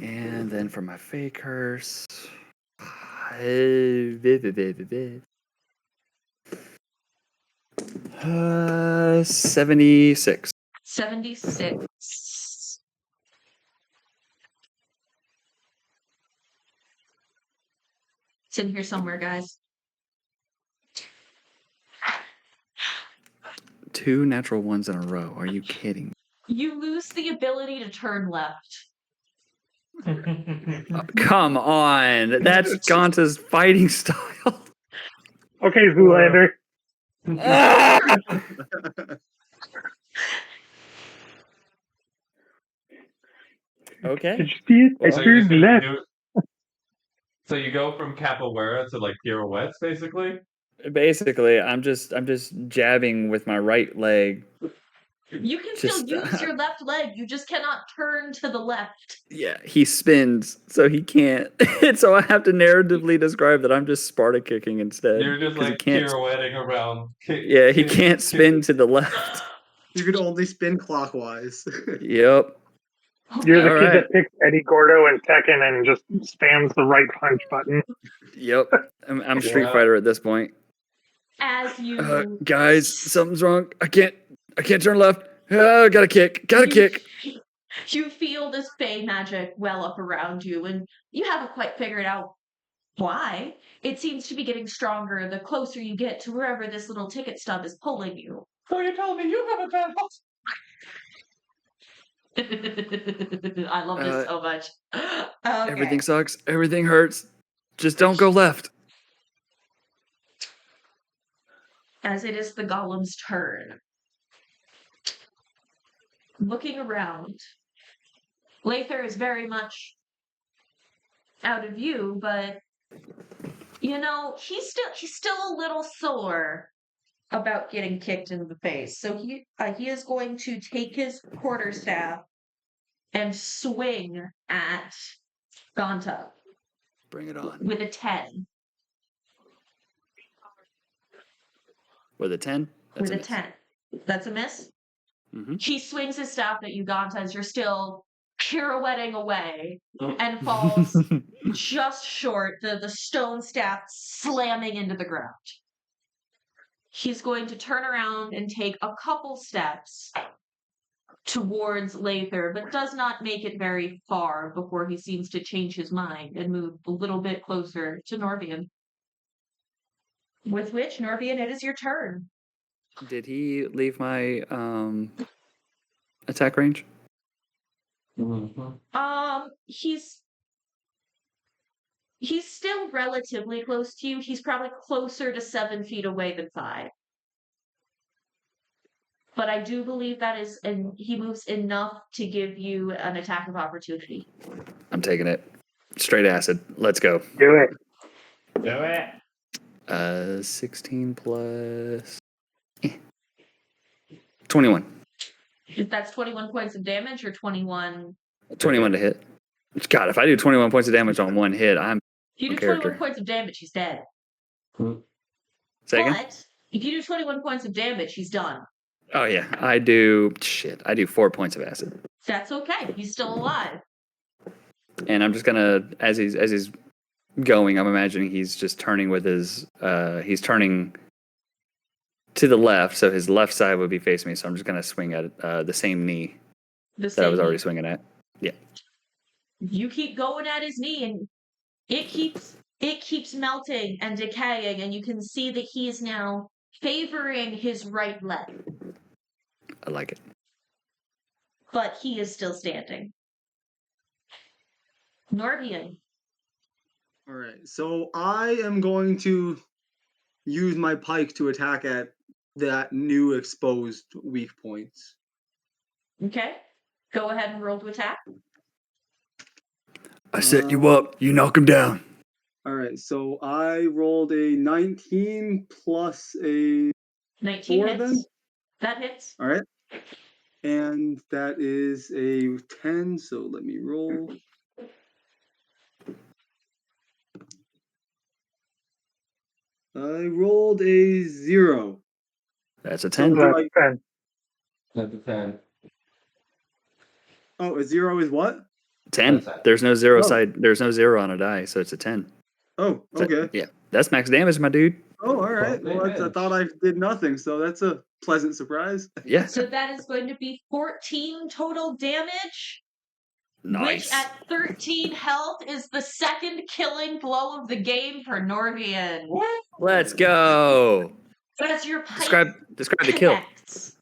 Speaker 1: And then for my fake curse. 76.
Speaker 2: 76. It's in here somewhere, guys.
Speaker 1: 2 natural ones in a row. Are you kidding?
Speaker 2: You lose the ability to turn left.
Speaker 1: Come on. That's Ganta's fighting style.
Speaker 3: Okay, Zoolander.
Speaker 1: Okay.
Speaker 3: Did you see it? I
Speaker 4: So you're just
Speaker 3: turned
Speaker 4: gonna
Speaker 3: left.
Speaker 4: do- So you go from capoeira to like pirouettes, basically.
Speaker 1: Basically, I'm just jabbing with my right leg.
Speaker 2: You can
Speaker 1: Just,
Speaker 2: still use your left leg, you just cannot turn to the left.
Speaker 1: Yeah, he spins, so he can't. So I have to narratively describe that I'm just Sparta kicking instead.
Speaker 4: You're just
Speaker 1: 'cause
Speaker 4: like pirouetting around.
Speaker 1: Yeah, he can't spin to the left.
Speaker 5: You could only spin clockwise.
Speaker 1: Yep.
Speaker 3: You're the
Speaker 1: All
Speaker 3: kid
Speaker 1: right.
Speaker 3: that picks Eddie Gordo and Tekken and just spams the right punch button.
Speaker 1: Yep. I'm Street
Speaker 4: Yeah.
Speaker 1: Fighter at this point.
Speaker 2: As you
Speaker 1: Guys, something's wrong. I can't turn left. Gotta kick.
Speaker 2: You feel this fey magic well up around you, and you haven't quite figured out why. It seems to be getting stronger the closer you get to wherever this little ticket stub is pulling you.
Speaker 4: So you're telling me you have a bad house?
Speaker 2: I love this so much. Okay.
Speaker 1: Everything sucks. Everything hurts. Just don't go left.
Speaker 2: As it is the golem's turn. Looking around, Lather is very much out of view, but you know, he's still a little sore about getting kicked in the face. So he is going to take his quarterstaff and swing at Ganta
Speaker 1: Bring it on.
Speaker 2: with a 10.
Speaker 1: With a 10? That's
Speaker 2: With a
Speaker 1: miss.
Speaker 2: 10. That's a miss?
Speaker 1: Mhm.
Speaker 2: He swings his staff at you, Ganta, as you're still pirouetting away and falls just short, the stone staff slamming into the ground. He's going to turn around and take a couple steps towards Lather, but does not make it very far before he seems to change his mind and move a little bit closer to Norvian. With which, Norvian, it is your turn.
Speaker 1: Did he leave my attack range?
Speaker 2: He's still relatively close to you. He's probably closer to 7 feet away than 5. But I do believe that is, and he moves enough to give you an attack of opportunity.
Speaker 1: I'm taking it. Straight acid. Let's go.
Speaker 3: Do it.
Speaker 4: Do it.
Speaker 1: 16 plus 21.
Speaker 2: If that's 21 points of damage or 21.
Speaker 1: 21 to hit. God, if I do 21 points of damage on one hit, I'm
Speaker 2: If you do
Speaker 1: character.
Speaker 2: 21 points of damage, he's dead.
Speaker 1: Say again?
Speaker 2: But if you do 21 points of damage, he's done.
Speaker 1: Oh yeah, I do 4 points of acid.
Speaker 2: That's okay. He's still alive.
Speaker 1: And I'm just gonna, as he's going, I'm imagining he's just turning with his, he's turning to the left, so his left side would be facing me. So I'm just gonna swing at the same knee that I was already swinging at. Yeah.
Speaker 2: You keep going at his knee, and it keeps melting and decaying, and you can see that he is now favoring his right leg.
Speaker 1: I like it.
Speaker 2: But he is still standing. Norvian.
Speaker 5: All right, so I am going to use my pike to attack at that new exposed weak points.
Speaker 2: Okay. Go ahead and roll to attack.
Speaker 1: I set you up. You knock him down.
Speaker 5: All right, so I rolled a 19 plus a
Speaker 2: 19
Speaker 5: 4
Speaker 2: hits.
Speaker 5: then.
Speaker 2: That hits.
Speaker 5: All right, and that is a 10. So let me roll. I rolled a 0.
Speaker 1: That's a
Speaker 5: So
Speaker 1: 10.
Speaker 5: do
Speaker 3: That's
Speaker 5: I?
Speaker 3: 10.
Speaker 4: That's a 10.
Speaker 5: Oh, a 0 is what?
Speaker 1: 10.
Speaker 4: That's it.
Speaker 1: There's no zero
Speaker 5: Oh.
Speaker 1: side. There's no 0 on a die, so it's a 10.
Speaker 5: Oh,
Speaker 1: So,
Speaker 5: okay.
Speaker 1: yeah, that's max damage, my dude.
Speaker 5: Oh, all right. Well, I
Speaker 4: damage.
Speaker 5: thought I did nothing, so that's a pleasant surprise.
Speaker 1: Yeah,
Speaker 2: So that is going to be 14 total damage,
Speaker 1: nice.
Speaker 2: which at 13 health is the second killing blow of the game for Norvian.
Speaker 1: Let's go.
Speaker 2: As your pipe
Speaker 1: Describe the kill.
Speaker 2: connects.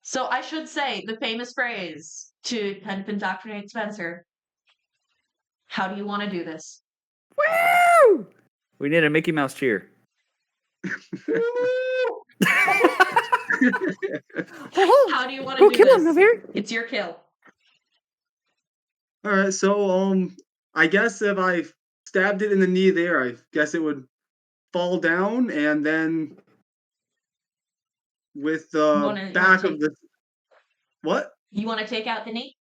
Speaker 2: So I should say the famous phrase to kind of indoctrinate Spencer. How do you want to do this?
Speaker 1: Woo! We need a Mickey Mouse cheer.
Speaker 2: How do you want to do
Speaker 1: kill him,
Speaker 2: this?
Speaker 1: Javier.
Speaker 2: It's your kill.
Speaker 5: All right, so I guess if I stabbed it in the knee there, I guess it would fall down, and then with the
Speaker 2: You wanna
Speaker 5: back of
Speaker 2: take-
Speaker 5: the what?
Speaker 2: You want to take out the knee?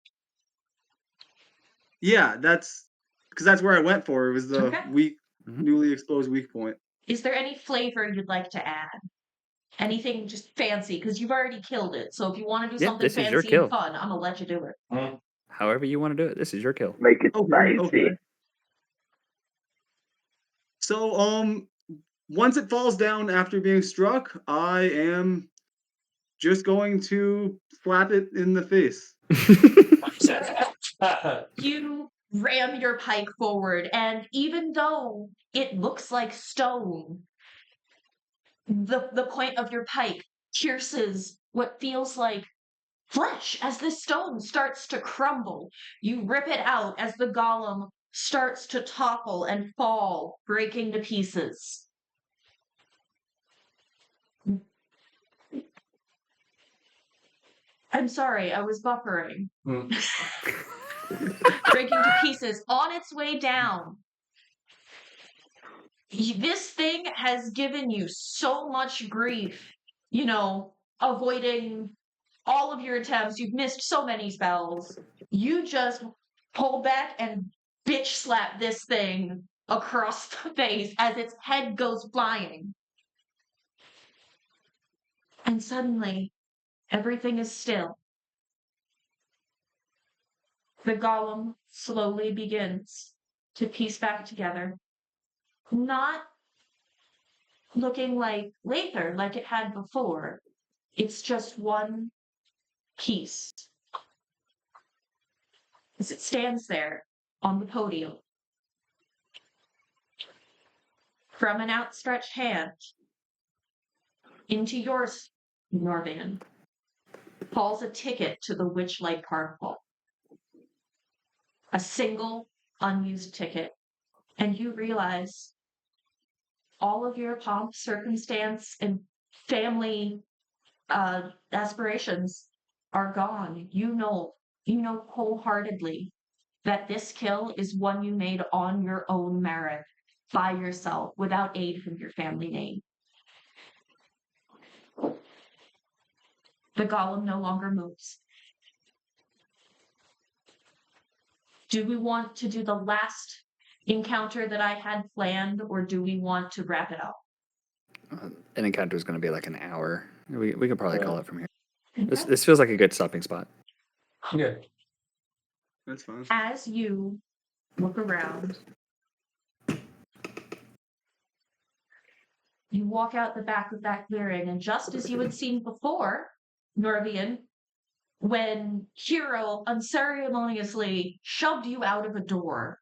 Speaker 5: Yeah, that's because that's where I went for. It was the
Speaker 2: Okay.
Speaker 5: newly exposed weak point.
Speaker 2: Is there any flavor you'd like to add? Anything just fancy? Because you've already killed it. So if you want to do
Speaker 1: Yeah,
Speaker 2: something
Speaker 1: this is your
Speaker 2: fancy
Speaker 1: kill.
Speaker 2: and fun, I'm gonna let you do it.
Speaker 1: However you want to do it. This is your kill.
Speaker 3: Make it
Speaker 5: Okay. So once it falls down after being struck, I am just going to slap it in the face.
Speaker 2: You ram your pike forward, and even though it looks like stone, the point of your pike pierces what feels like flesh as the stone starts to crumble. You rip it out as the golem starts to topple and fall, breaking to pieces. I'm sorry, I was buffering. Breaking to pieces on its way down. This thing has given you so much grief, avoiding all of your attempts. You've missed so many spells. You just pull back and bitch slap this thing across the face as its head goes flying. And suddenly, everything is still. The golem slowly begins to piece back together. Not looking like Lather like it had before. It's just one piece. As it stands there on the podium. From an outstretched hand into yours, Norvan, falls a ticket to the Witchlight Carnival. A single unused ticket. And you realize all of your pomp, circumstance, and family aspirations are gone. You know wholeheartedly that this kill is one you made on your own merit, by yourself, without aid from your family name. The golem no longer moves. Do we want to do the last encounter that I had planned, or do we want to wrap it up?
Speaker 1: An encounter is going to be like an hour. We could probably call it from here. This feels like a good stopping spot.
Speaker 4: Yeah.
Speaker 5: That's fine.
Speaker 2: As you look around, you walk out the back of that clearing, and just as you had seen before, Norvian, when Hero unceremoniously shoved you out of a door,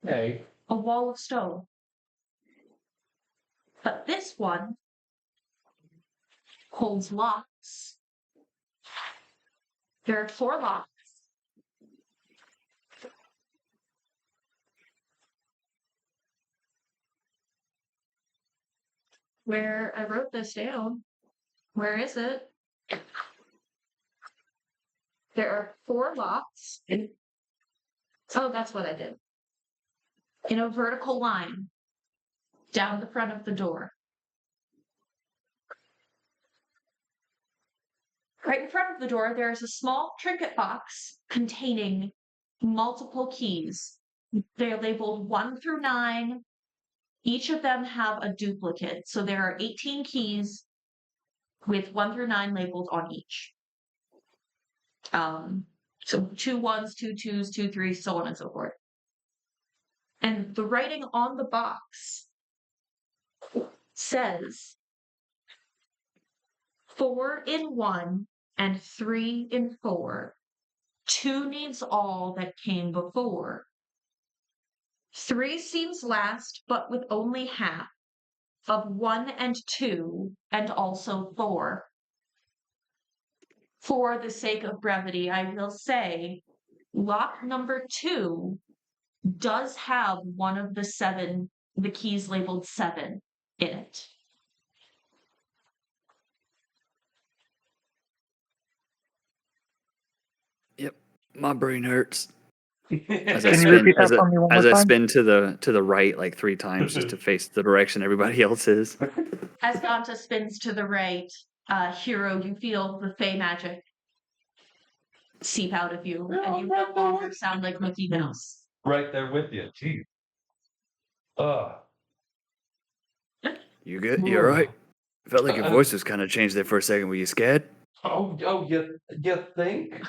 Speaker 4: Hey.
Speaker 2: a wall of stone. But this one holds locks. There are 4 locks. Where I wrote this down. Where is it? There are 4 locks. Oh, that's what I did. In a vertical line down the front of the door. Right in front of the door, there is a small trinket box containing multiple keys. They're labeled 1 through 9, Each of them have a duplicate. So there are 18 keys with 1 through 9 labeled on each. So 2 1s, 2 2s, 2 3s, so on and so forth. And the writing on the box says 4 in 1 and 3 in 4. 2 needs all that came before. 3 seems last, but with only half of 1 and 2, and also 4. For the sake of brevity, I will say lot number 2 does have one of the keys labeled 7 in it.
Speaker 1: Yep, my brain hurts. As I
Speaker 3: Can you
Speaker 1: spin,
Speaker 3: repeat
Speaker 1: as
Speaker 3: that
Speaker 1: I,
Speaker 3: for me one
Speaker 1: as
Speaker 3: more
Speaker 1: I
Speaker 3: time?
Speaker 1: spin to the right like 3 times just to face the direction everybody else is.
Speaker 2: As Ganta spins to the right, Hero, you feel the Fey magic seep out of you, and you no longer sound like Mickey Mouse.
Speaker 4: Right there with you. Jeez. Ugh.
Speaker 1: You good? You alright? Felt like your voice was kind of changed there for a second. Were you scared?
Speaker 4: You think?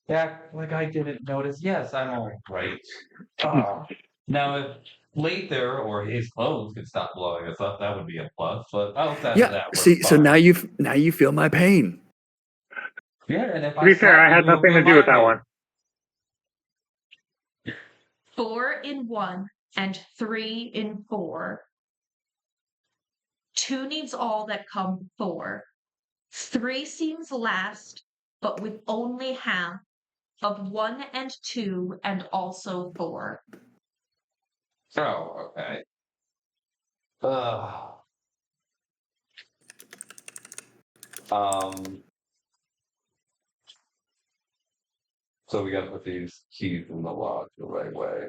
Speaker 4: Act like I didn't notice. Yes, I'm all right. Now, if Lather or his clothes could stop blowing us up, that would be a plus. But outside of
Speaker 1: Yeah.
Speaker 4: that, we're
Speaker 1: See, so
Speaker 4: fine.
Speaker 1: now you feel my pain.
Speaker 4: Yeah, and if
Speaker 3: To be fair, I had nothing to do with that one.
Speaker 2: 4 in 1 and 3 in 4. 2 needs all that come before. 3 seems last, but with only half of 1 and 2, and also 4.
Speaker 4: Oh, okay. So we gotta put these keys in the lock the right way.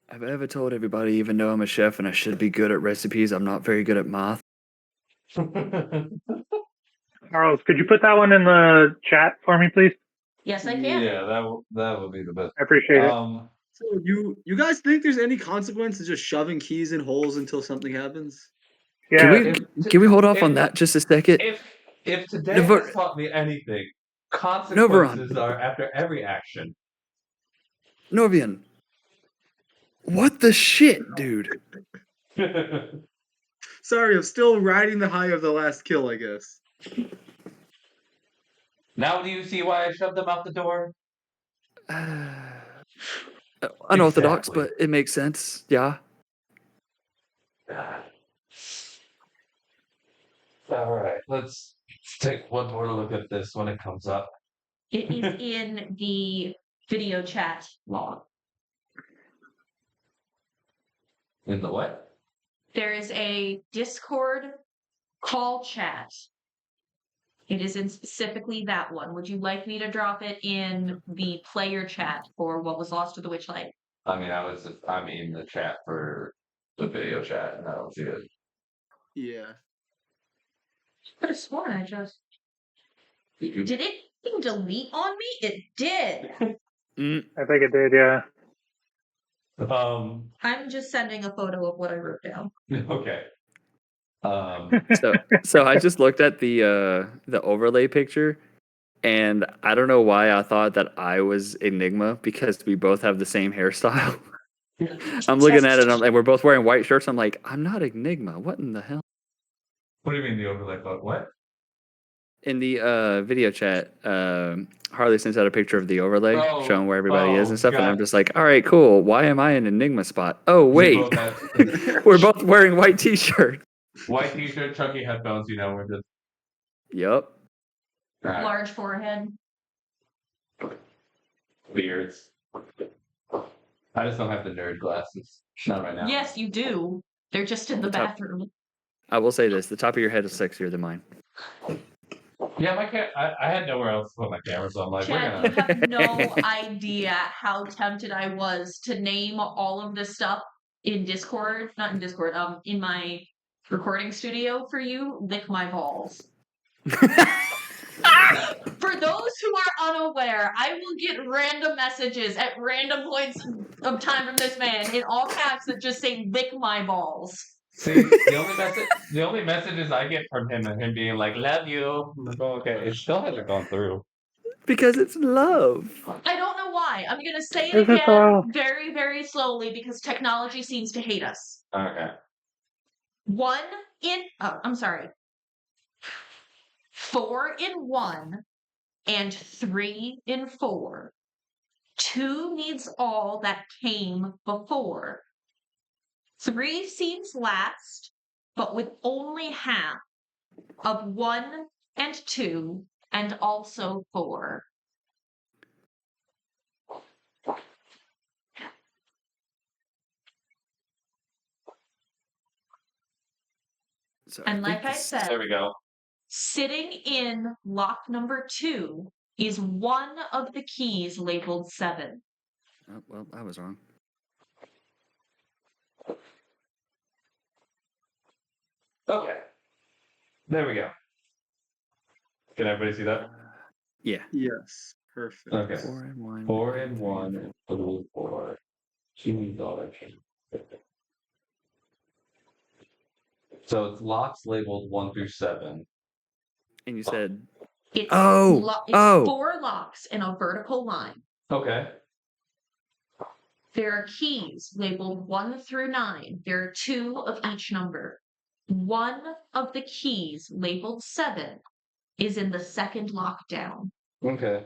Speaker 1: Have I ever told everybody, even though I'm a chef and I should be good at recipes, I'm not very good at math?
Speaker 3: Charles, could you put that one in the chat for me, please?
Speaker 2: Yes, I can.
Speaker 4: Yeah, that would be the best.
Speaker 3: I appreciate it.
Speaker 5: So you guys think there's any consequence to just shoving keys in holes until something happens?
Speaker 3: Yeah,
Speaker 1: Can we hold off on that just a second?
Speaker 4: If today
Speaker 1: Never-
Speaker 4: has taught me anything, consequences are after every action.
Speaker 1: Norvian, what the shit, dude?
Speaker 5: Sorry, I'm still riding the high of the last kill, I guess.
Speaker 4: Now do you see why I shoved them out the door?
Speaker 1: Unorthodox,
Speaker 4: Exactly.
Speaker 1: but it makes sense. Yeah.
Speaker 4: All right, let's take one more look at this when it comes up.
Speaker 2: It is in the video chat log.
Speaker 4: In the what?
Speaker 2: There is a Discord call chat. It is in specifically that one. Would you like me to drop it in the player chat for what was lost to the Witchlight?
Speaker 4: I mean, I'm in the chat for the video chat, and I don't see it.
Speaker 5: Yeah.
Speaker 2: Could have sworn I just. Did it delete on me? It did.
Speaker 3: I think it did, yeah.
Speaker 2: I'm just sending a photo of what I wrote down.
Speaker 4: Okay.
Speaker 1: So I just looked at the overlay picture, and I don't know why I thought that I was Enigma because we both have the same hairstyle. I'm looking at it, and we're both wearing white shirts. I'm like, I'm not Enigma. What in the hell?
Speaker 4: What do you mean the overlay photo? What?
Speaker 1: In the video chat, Harley sends out a picture of the overlay showing where everybody is and stuff, and I'm just like, all right, cool. Why am I an Enigma spot? Oh wait, we're both wearing white t-shirts.
Speaker 4: White t-shirt, chunky headphones. We're just.
Speaker 1: Yep.
Speaker 2: Large forehead.
Speaker 4: Beards. I just don't have the nerd glasses. Not right now.
Speaker 2: Yes, you do. They're just in the bathroom.
Speaker 1: I will say this: the top of your head is sexier than mine.
Speaker 4: Yeah, I had nowhere else to put my camera, so I'm like,
Speaker 2: Chad, you have no idea how tempted I was to name all of this stuff in Discord, not in Discord, in my recording studio for you, Lick My Balls. For those who are unaware, I will get random messages at random points of time from this man in all caps that just say "lick my balls."
Speaker 4: See, the only messages I get from him and him being like, "Love you." I'm like, oh, okay, it still hasn't gone through.
Speaker 1: Because it's love.
Speaker 2: I don't know why. I'm gonna say it
Speaker 3: Is it
Speaker 2: again
Speaker 3: though?
Speaker 2: very, very slowly because technology seems to hate us.
Speaker 4: Okay.
Speaker 2: 4 in 1 and 3 in 4. 2 needs all that came before. 3 seems last, but with only half of 1 and 2 and also 4.
Speaker 1: So
Speaker 2: And like I
Speaker 1: this-
Speaker 2: said,
Speaker 4: There we go.
Speaker 2: sitting in lock number 2 is one of the keys labeled 7.
Speaker 1: Oh, well, I was wrong.
Speaker 4: Okay. There we go. Can everybody see that?
Speaker 1: Yeah.
Speaker 5: Yes. Perfect.
Speaker 4: Okay.
Speaker 1: 4 and 1.
Speaker 4: 4 and 1 and 2 4. She needs all that change. So it's locks labeled 1 through 7.
Speaker 1: And you said,
Speaker 2: It's,
Speaker 1: Oh,
Speaker 2: it's
Speaker 1: oh.
Speaker 2: 4 locks in a vertical line.
Speaker 4: Okay.
Speaker 2: There are keys labeled 1 through 9. There are 2 of each number. One of the keys labeled 7 is in the second lockdown.
Speaker 4: Okay.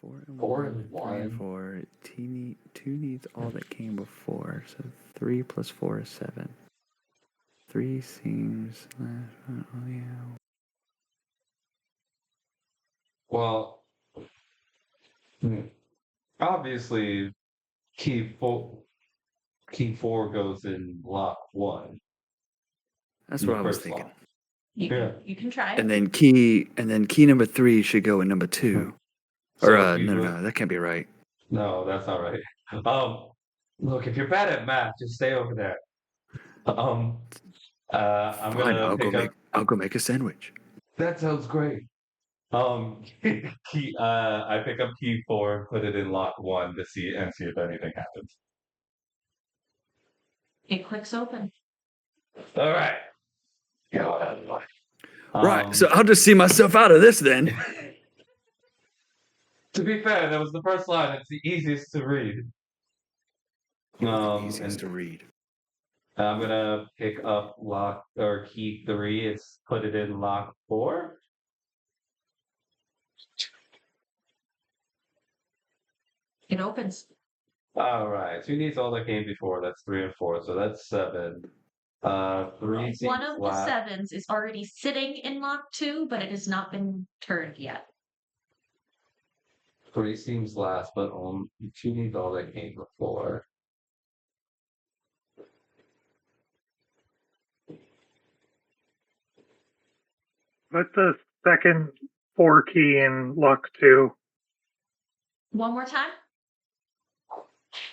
Speaker 1: Four and one. 4. 2 needs all that came before. So 3 plus 4 is 7. 3 seems less. Oh, yeah.
Speaker 4: Well, obviously, key 4 goes in lock 1.
Speaker 1: That's
Speaker 4: The
Speaker 1: what I was
Speaker 4: first
Speaker 1: thinking.
Speaker 4: lock.
Speaker 2: You can try it.
Speaker 1: And then key number 3 should go in number 2.
Speaker 4: So
Speaker 1: Or
Speaker 4: if you look-
Speaker 1: no, that can't be right.
Speaker 4: No, that's not right. Look, if you're bad at math, just stay over there. I'm
Speaker 1: Fine,
Speaker 4: gonna pick up.
Speaker 1: I'll go make a sandwich.
Speaker 4: That sounds great. I pick up key 4, put it in lock 1 to see if anything happens.
Speaker 2: It clicks open.
Speaker 4: All right. Go ahead.
Speaker 1: Right, so I'll just see myself out of this then.
Speaker 4: To be fair, that was the first line. It's the easiest to read.
Speaker 1: Easiest to read.
Speaker 4: I'm gonna pick up lock or key 3. It's put it in lock 4.
Speaker 2: It opens.
Speaker 4: All right. 2 needs all that came before. That's 3 and 4. So that's 7. 3 seems
Speaker 2: One of the
Speaker 4: last.
Speaker 2: 7s is already sitting in lock 2, but it has not been turned yet.
Speaker 4: 3 seems last, but 2 needs all that came before.
Speaker 3: Put the second 4 key in lock 2.
Speaker 2: One more time.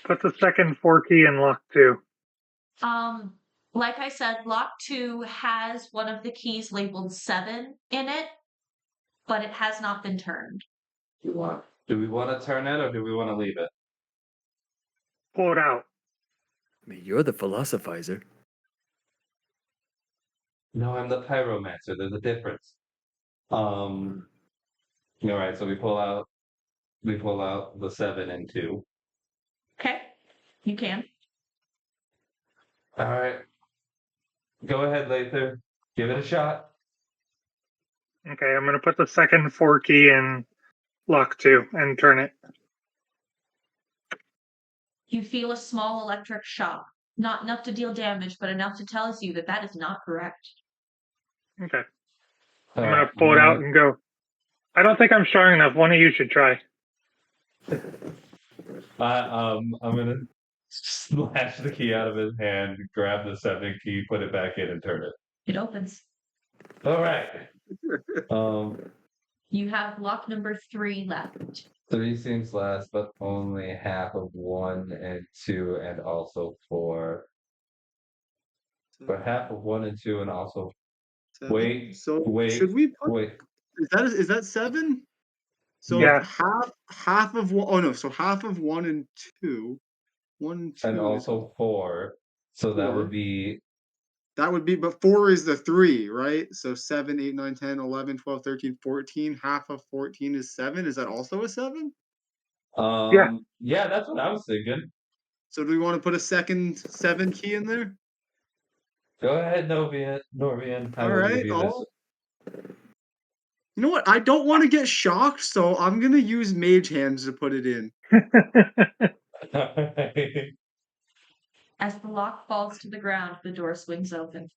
Speaker 3: Put the second 4 key in lock 2.
Speaker 2: Like I said, lock 2 has one of the keys labeled 7 in it, but it has not been turned.
Speaker 4: Do we want to turn it or do we want to leave it?
Speaker 3: Pull it out.
Speaker 1: I mean, you're the philosophizer.
Speaker 4: No, I'm the pyromancer. There's a difference. All right, so we pull out the 7 and 2.
Speaker 2: Okay, you can.
Speaker 4: All right. Go ahead, Lather. Give it a shot.
Speaker 3: Okay, I'm going to put the second 4 key in lock 2 and turn it.
Speaker 2: You feel a small electric shock. Not enough to deal damage, but enough to tell you that that is not correct.
Speaker 3: Okay. I'm going to pull it out and go. I don't think I'm strong enough. One of you should try.
Speaker 4: I'm gonna slash the key out of his hand, grab the 7 key, put it back in, and turn it.
Speaker 2: It opens.
Speaker 4: All right.
Speaker 2: You have lock number 3 left.
Speaker 4: 3 seems last, but only half of 1 and 2, and also 4. For half of 1 and 2, and also
Speaker 5: 7.
Speaker 4: wait,
Speaker 5: So
Speaker 4: wait,
Speaker 5: should we put?
Speaker 4: wait.
Speaker 5: Is that 7? So
Speaker 3: Yeah.
Speaker 5: half of 1. Oh no, so half of 1 and 2. 1 and 2
Speaker 4: And
Speaker 5: is
Speaker 4: also 4. So that
Speaker 5: 4.
Speaker 4: would be
Speaker 5: That would be, but 4 is the 3, right? So 7, 8, 9, 10, 11, 12, 13, 14. Half of 14 is 7. Is that also a 7?
Speaker 4: yeah, that's what I was thinking.
Speaker 5: So do we want to put a second 7 key in there?
Speaker 4: Go ahead, Norvian. I
Speaker 5: All
Speaker 4: will give
Speaker 5: right.
Speaker 4: you this.
Speaker 5: You know what? I don't want to get shocked, so I'm gonna use Mage Hands to put it in.
Speaker 2: As the lock falls to the ground, the door swings open.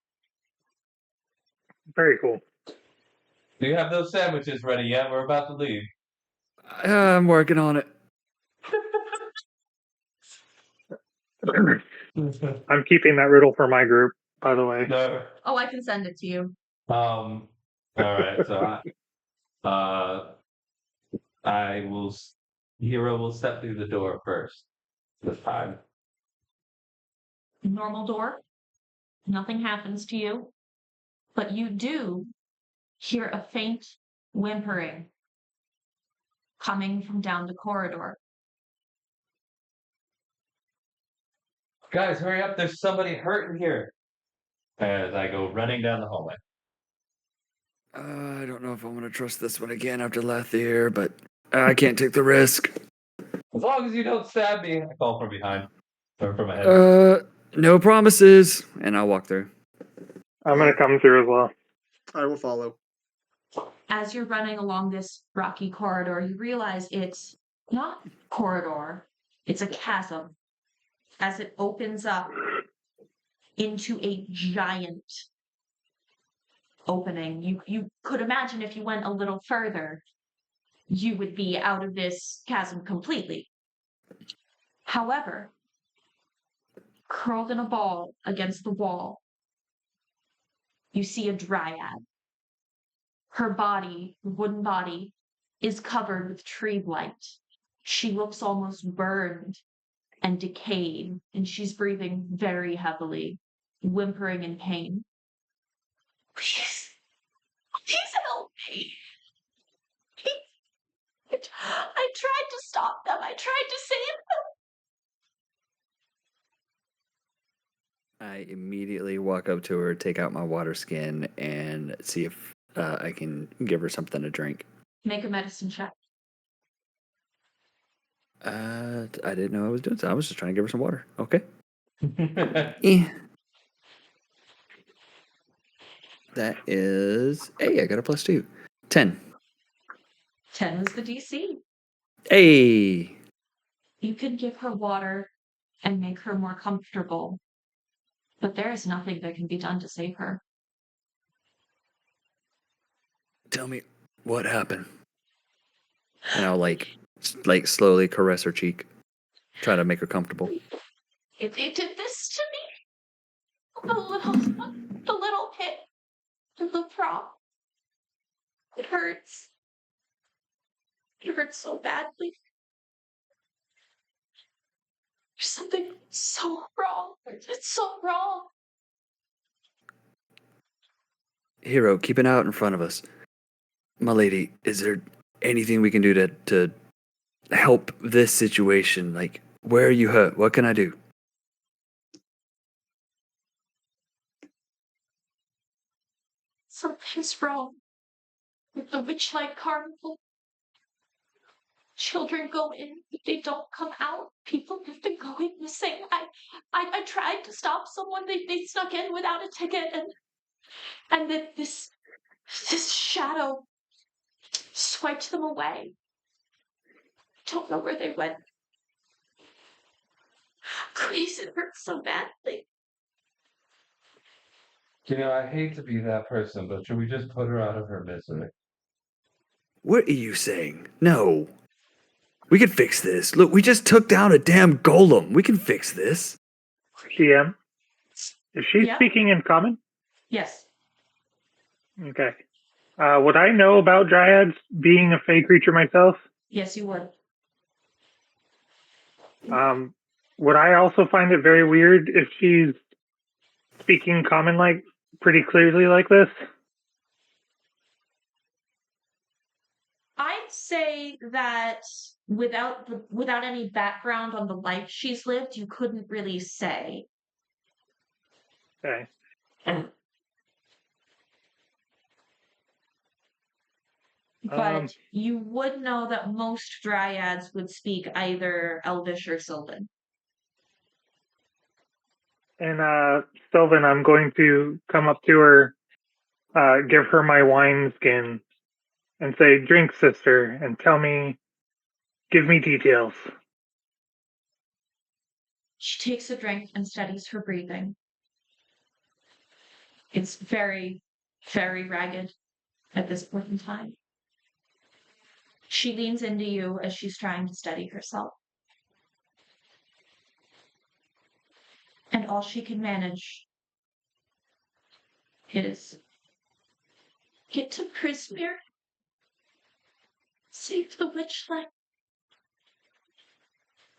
Speaker 3: Very cool.
Speaker 4: Do you have those sandwiches ready yet? We're about to leave.
Speaker 1: I'm working on it.
Speaker 3: I'm keeping that riddle for my group, by the way.
Speaker 4: No.
Speaker 2: Oh, I can send it to you.
Speaker 4: All right. So I will. Hero will step through the door first. This time.
Speaker 2: Normal door. Nothing happens to you. But you do hear a faint whimpering coming from down the corridor.
Speaker 4: Guys, hurry up! There's somebody hurt in here. As I go running down the hallway.
Speaker 1: I don't know if I'm going to trust this one again after Lathier, but I can't take the risk.
Speaker 4: As long as you don't stab me, I call from behind. Or from ahead.
Speaker 1: No promises. And I'll walk through.
Speaker 3: I'm going to come through as well.
Speaker 5: I will follow.
Speaker 2: As you're running along this rocky corridor, you realize it's not a corridor, it's a chasm. As it opens up into a giant opening. You could imagine if you went a little further, you would be out of this chasm completely. However, curled in a ball against the wall, you see a dryad. Her body, wooden body, is covered with tree blight. She looks almost burned and decayed, and she's breathing very heavily, whimpering in pain. Please help me. I tried to stop them. I tried to save them.
Speaker 1: I immediately walk up to her, take out my water skin, and see if I can give her something to drink.
Speaker 2: Make a medicine check.
Speaker 1: I didn't know I was doing so. I was just trying to give her some water. Okay. That is... Hey, I got a +2. 10.
Speaker 2: 10 was the DC.
Speaker 1: Hey!
Speaker 2: You can give her water and make her more comfortable, but there is nothing that can be done to save her.
Speaker 1: Tell me what happened. And I'll like slowly caress her cheek, try to make her comfortable.
Speaker 2: It did this to me. The little pit in the prop. It hurts. It hurts so badly. There's something so wrong. It's so wrong.
Speaker 1: Hero, keep an eye out in front of us. My lady, is there anything we can do to help this situation? Like, where are you hurt? What can I do?
Speaker 2: Something's wrong with the Witchlight Carnival. Children go in, but they don't come out. People have been going missing. I tried to stop someone. They snuck in without a ticket, and then this shadow swiped them away. Don't know where they went. Please, it hurts so badly.
Speaker 4: You know, I hate to be that person, but should we just put her out of her misery?
Speaker 1: What are you saying? No. We can fix this. Look, we just took down a damn golem. We can fix this.
Speaker 3: GM, is she
Speaker 2: Yeah.
Speaker 3: speaking in common?
Speaker 2: Yes.
Speaker 3: Okay. Would I know about dryads being a fey creature myself?
Speaker 2: Yes, you would.
Speaker 3: Would I also find it very weird if she's speaking common like pretty clearly like this?
Speaker 2: I'd say that without any background on the life she's lived, you couldn't really say.
Speaker 3: Okay.
Speaker 2: But you would know that most dryads would speak either Elvish or Sylvan.
Speaker 3: And Sylvan, I'm going to come up to her, give her my wine skin, and say, "Drink, sister, and give me details."
Speaker 2: She takes a drink and studies her breathing. It's very, very ragged at this point in time. She leans into you as she's trying to steady herself. And all she can manage is get to Prismere, save the Witchlight.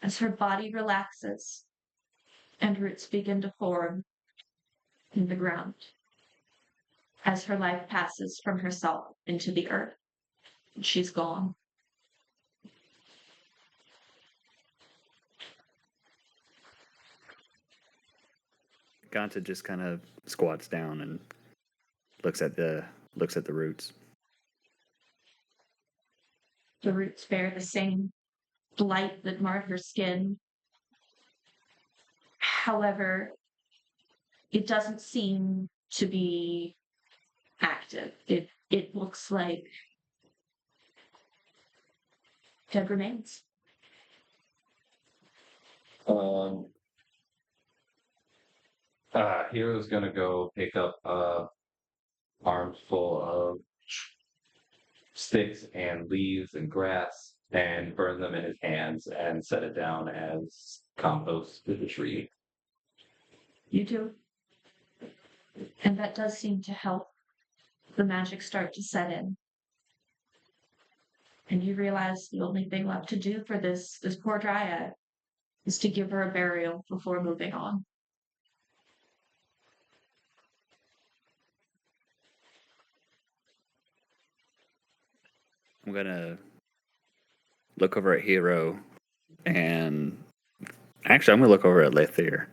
Speaker 2: As her body relaxes and roots begin to form in the ground, as her life passes from herself into the earth, and she's gone.
Speaker 1: Ganta just kind of squats down and looks at the roots.
Speaker 2: The roots bear the same blight that marred her skin. However, it doesn't seem to be active. It looks like dead remains.
Speaker 4: Hero's gonna go pick up a armful of sticks and leaves and grass and burn them in his hands and set it down as compost to the tree.
Speaker 2: You do. And that does seem to help the magic start to set in. And you realize the only thing left to do for this poor dryad is to give her a burial before moving on.
Speaker 1: I'm gonna look over at Hero, and actually, I'm gonna look over at Lethier.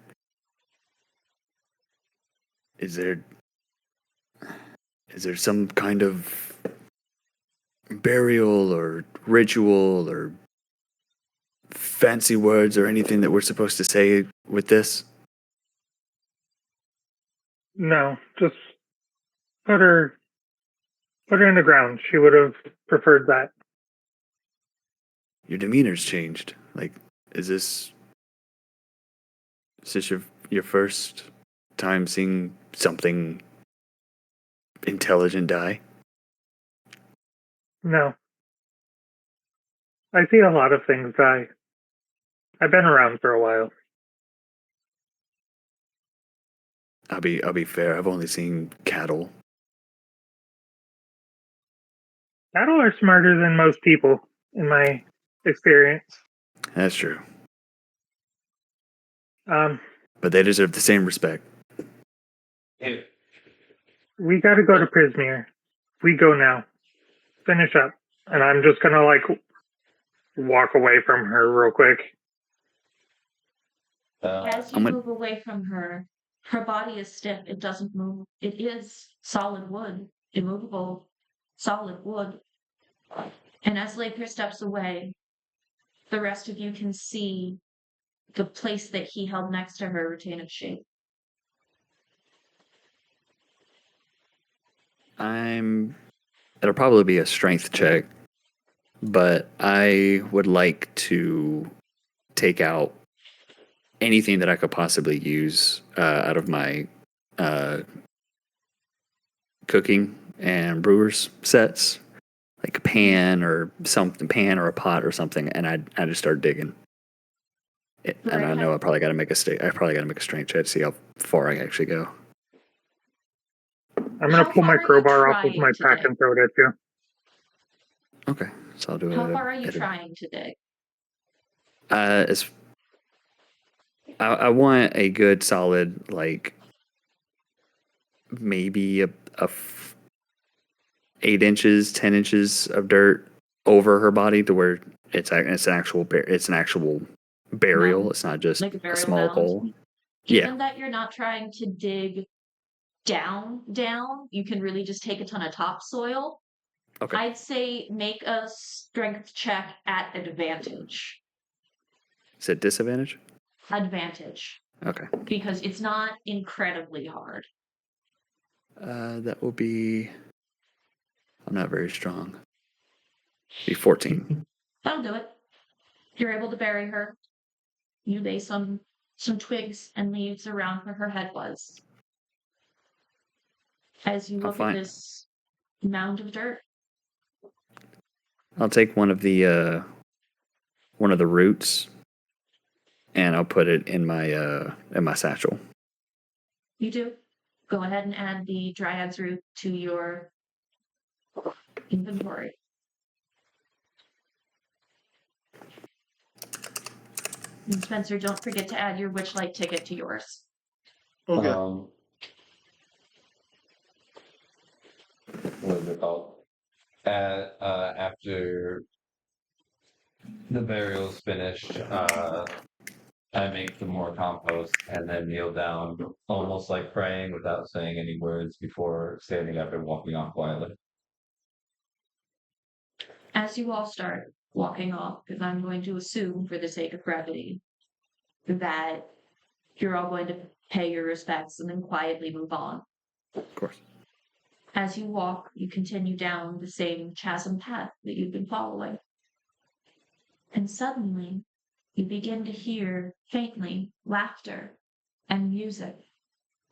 Speaker 1: Is there some kind of burial or ritual or fancy words or anything that we're supposed to say with this?
Speaker 3: No, just put her in the ground. She would have preferred that.
Speaker 1: Your demeanor's changed. Like, is this your first time seeing something intelligent die?
Speaker 3: No. I see a lot of things die. I've been around for a while.
Speaker 1: I'll be fair. I've only seen cattle.
Speaker 3: Cattle are smarter than most people, in my experience.
Speaker 1: That's true.
Speaker 3: But
Speaker 1: they deserve the same respect.
Speaker 3: We gotta go to Prismere. We go now. Finish up. And I'm just gonna, walk away from her real quick.
Speaker 2: As you move away from her, her body is stiff. It doesn't move. It is solid wood, immovable, solid wood. And as Lather steps away, the rest of you can see the place that he held next to her retain its shape.
Speaker 1: It'll probably be a strength check, but I would like to take out anything that I could possibly use out of my cooking and brewers sets, like a pan or a pot or something, and I just start digging. And I know I probably got to make a strength check to see how far I actually go.
Speaker 3: I'm gonna pull my crowbar off of my pack and throw it at you.
Speaker 1: Okay, so I'll do it.
Speaker 2: How far are you trying to dig?
Speaker 1: I want a good solid maybe 8 inches, 10 inches of dirt over her body to where it's an actual burial.
Speaker 2: Mound?
Speaker 1: It's not just
Speaker 2: Like a
Speaker 1: a
Speaker 2: burial
Speaker 1: small
Speaker 2: mound?
Speaker 1: hole.
Speaker 2: Given that you're not trying to dig down, you can really just take a ton of topsoil.
Speaker 1: Okay.
Speaker 2: I'd say make a strength check at advantage.
Speaker 1: Is it disadvantage?
Speaker 2: Advantage.
Speaker 1: Okay.
Speaker 2: Because it's not incredibly hard.
Speaker 1: That will be. I'm not very strong. Be 14.
Speaker 2: That'll do it. You're able to bury her. You lay some twigs and leaves around where her head was. As you look at this mound of dirt.
Speaker 1: I'll take one of the roots, and I'll put it in my satchel.
Speaker 2: You do. Go ahead and add the dryad's root to your inventory. And Spencer, don't forget to add your Witchlight ticket to yours.
Speaker 5: Okay.
Speaker 4: What is it called? After the burial's finished, I make some more compost and then kneel down, almost like praying without saying any words before standing up and walking off quietly.
Speaker 2: As you all start walking off, because I'm going to assume, for the sake of brevity, that you're all going to pay your respects and then quietly move on.
Speaker 1: Of course.
Speaker 2: As you walk, you continue down the same chasm path that you've been following. And suddenly, you begin to hear, faintly, laughter and music.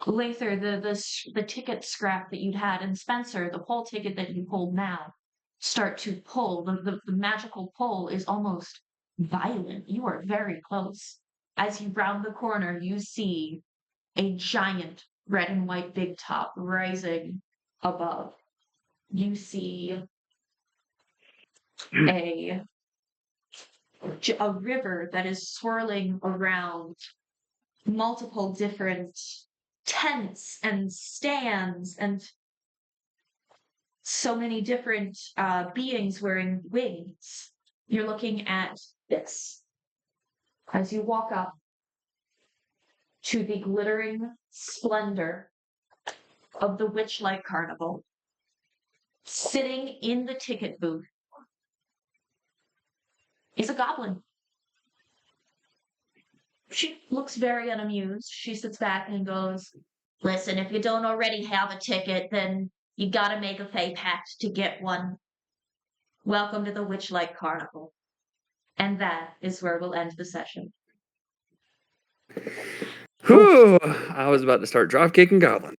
Speaker 2: Lather, the ticket scrap that you'd had, and Spencer, the whole ticket that you pulled now, start to pull. The magical pull is almost violent. You are very close. As you round the corner, you see a giant red and white big top rising above. You see a river that is swirling around multiple different tents and stands and so many different beings wearing wings. You're looking at this as you walk up to the glittering splendor of the Witchlight Carnival. Sitting in the ticket booth is a goblin. She looks very unamused. She sits back and goes, "Listen, if you don't already have a ticket, then you gotta make a fey pact to get one. Welcome to the Witchlight Carnival." And that is where we'll end the session.
Speaker 1: Whew, I was about to start drop kicking goblin.